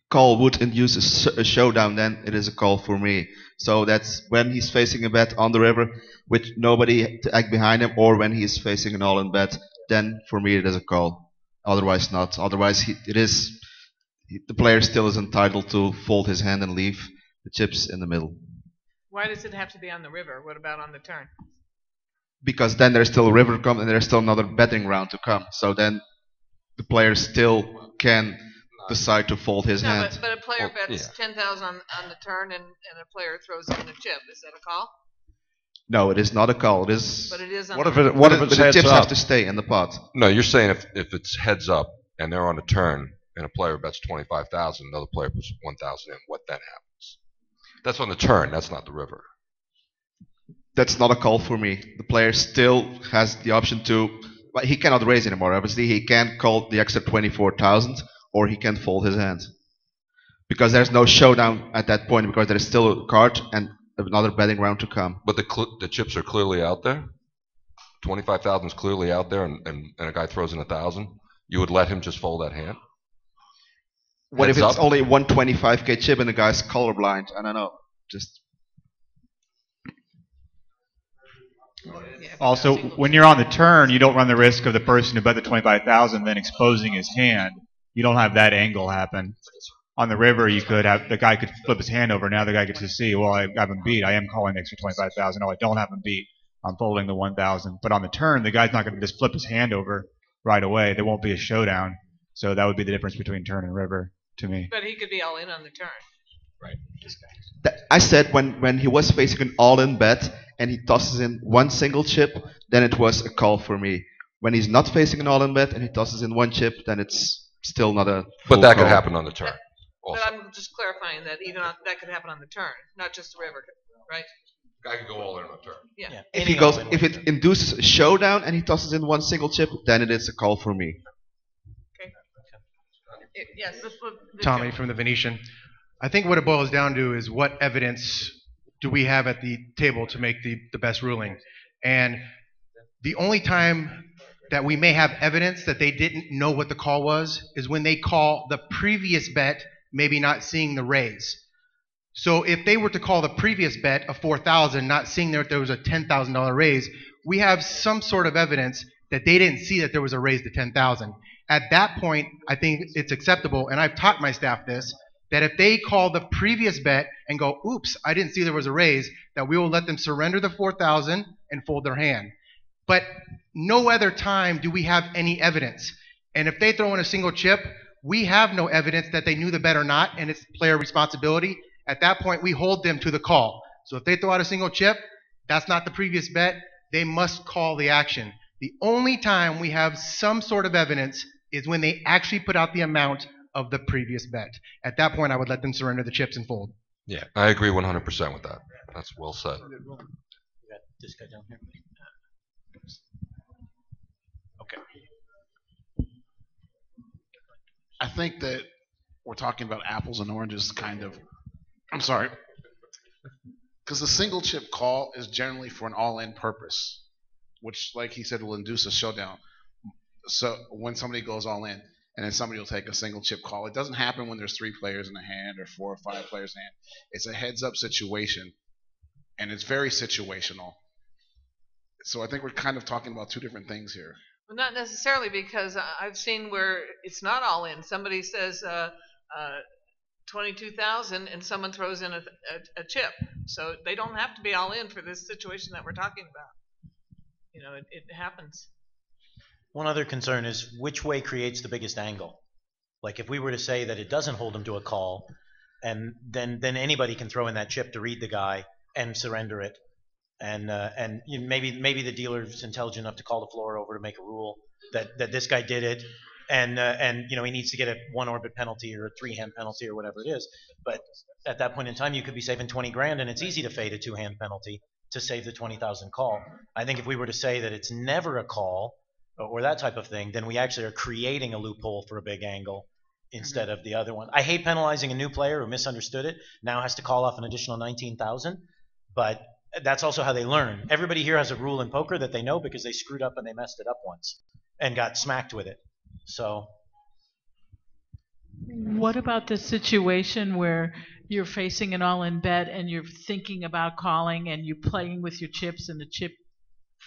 call would induce a showdown, then it is a call for me. So that's when he's facing a bet on the river with nobody to act behind him, or when he's facing an all-in bet, then for me it is a call. Otherwise not. Otherwise the player still is entitled to fold his hand and leave the chips in the middle. Why does it have to be on the river? What about on the turn? Because then there's still a river to come and there's still another betting round to come. So then the player still can decide to fold his hand. But a player bets 10,000 on the turn and a player throws in a chip. Is that a call? No, it is not a call. It is. But it is. What if it's the heads chips up? have to stay in the pot. No, you're saying if it's heads up and they're on a turn and a player bets 25,000, another player puts 1,000 in, what then happens? That's on the turn. That's not the river. That's not a call for me. The player still has the option to. But he cannot raise anymore. Obviously, he can call the extra 24,000, or he can fold his hand. Because there's no showdown at that point, because there is still a card and another betting round to come. But the chips are clearly out there. 25,000 is clearly out there, and a guy throws in 1,000. You would let him just fold that hand? What Heads if it's up? only 125k chip and the guy's colorblind? I don't know. Just. Also, when you're on the turn, you don't run the risk of the person who bet the 25,000 then exposing his hand. You don't have that angle happen. On the river, you could have the guy could flip his hand over. Now the guy gets to see, well, I have him beat. I am calling the extra 25,000. No, I don't have him beat. I'm folding the 1,000. But on the turn, the guy's not going to just flip his hand over right away. There won't be a showdown. So that would be the difference between turn and river to me. But he could be all in on the turn. Right. I said when he was facing an all-in bet and he tosses in one single chip, then it was a call for me. When he's not facing an all-in bet and he tosses in one chip, then it's still not a. But that call. could happen on the turn. But I'm just clarifying that that could happen on the turn, not just the river, right? Guy could go all in on a turn. Yeah. If it induces a showdown and he tosses in one single chip, then it is a call for me. Yes. Tommy from the Venetian. I think what it boils down to is what evidence do we have at the table to make the best ruling? And the only time that we may have evidence that they didn't know what the call was is when they call the previous bet, maybe not seeing the raise. So if they were to call the previous bet of 4,000, not seeing that there was a $10,000 raise, we have some sort of evidence that they didn't see that there was a raise to 10,000. At that point, I think it's acceptable, and I've taught my staff this, that if they call the previous bet and go, oops, I didn't see there was a raise, that we will let them surrender the 4,000 and fold their hand. But no other time do we have any evidence. And if they throw in a single chip, we have no evidence that they knew the bet or not, and it's player responsibility. At that point, we hold them to the call. So if they throw out a single chip, that's not the previous bet. They must call the action. The only time we have some sort of evidence is when they actually put out the amount of the previous bet. At that point, I would let them surrender the chips and fold. Yeah, I agree 100% with that. That's well said. We got this guy down here. Okay. I think that we're talking about apples and oranges, kind of. I'm sorry. Because the single chip call is generally for an all-in purpose, which, like he said, will induce a showdown. So when somebody goes all in, and then somebody will take a single chip call. It doesn't happen when there's 3 players in a hand or 4 or 5 players in a hand. It's a heads-up situation, and it's very situational. So I think we're kind of talking about 2 different things here. Well, not necessarily, because I've seen where it's not all in. Somebody says 22,000, and someone throws in a chip. So they don't have to be all in for this situation that we're talking about. You know, it happens. One other concern is which way creates the biggest angle. Like if we were to say that it doesn't hold him to a call, and then anybody can throw in that chip to read the guy and surrender it, and you know, maybe the dealer's intelligent enough to call the floor over to make a rule that this guy did it, and you know he needs to get a 1 orbit penalty or a 3-hand penalty or whatever it is. But at that point in time, you could be saving 20 grand, and it's easy to fade a 2-hand penalty to save the 20,000 call. I think if we were to say that it's never a call or that type of thing, then we actually are creating a loophole for a big angle instead of the other one. I hate penalizing a new player who misunderstood it, now has to call off an additional 19,000, but that's also how they learn. Everybody here has a rule in poker that they know because they screwed up and they messed it up once and got smacked with it. So what about the situation where you're facing an all-in bet and you're thinking about calling and you're playing with your chips and the chip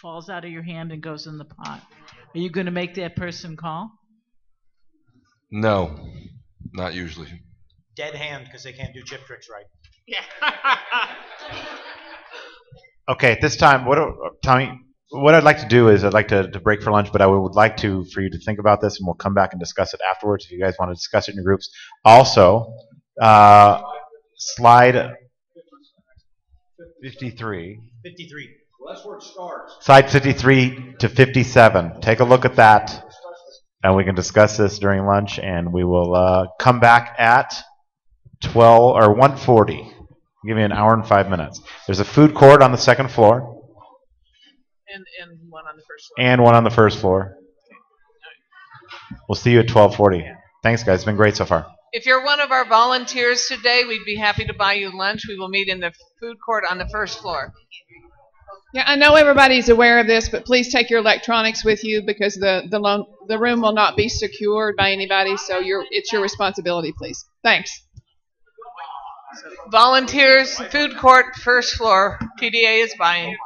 falls out of your hand and goes in the pot? Are you going to make that person call? No, not usually. dead hand because they can't do chip tricks right. Yeah. Okay, at this time, Tommy, what I'd like to do is I'd like to break for lunch, but I would like for you to think about this, and we'll come back and discuss it afterwards if you guys want to discuss it in your groups. Also, slide 53. 53. Well, that's where it starts. Slide 53 to 57. Take a look at that, and we can discuss this during lunch, and we will come back at 12 or 1:40. Give me an hour and 5 minutes. There's a food court on the second floor. And one on the first floor. And one on the first floor. We'll see you at 12:40. Thanks, guys. It's been great so far. If you're one of our volunteers today, we'd be happy to buy you lunch. We will meet in the food court on the first floor. Yeah, I know everybody's aware of this, but please take your electronics with you because the room will not be secured by anybody, so it's your responsibility, please. Thanks. Volunteers, food court, first floor. TDA is buying.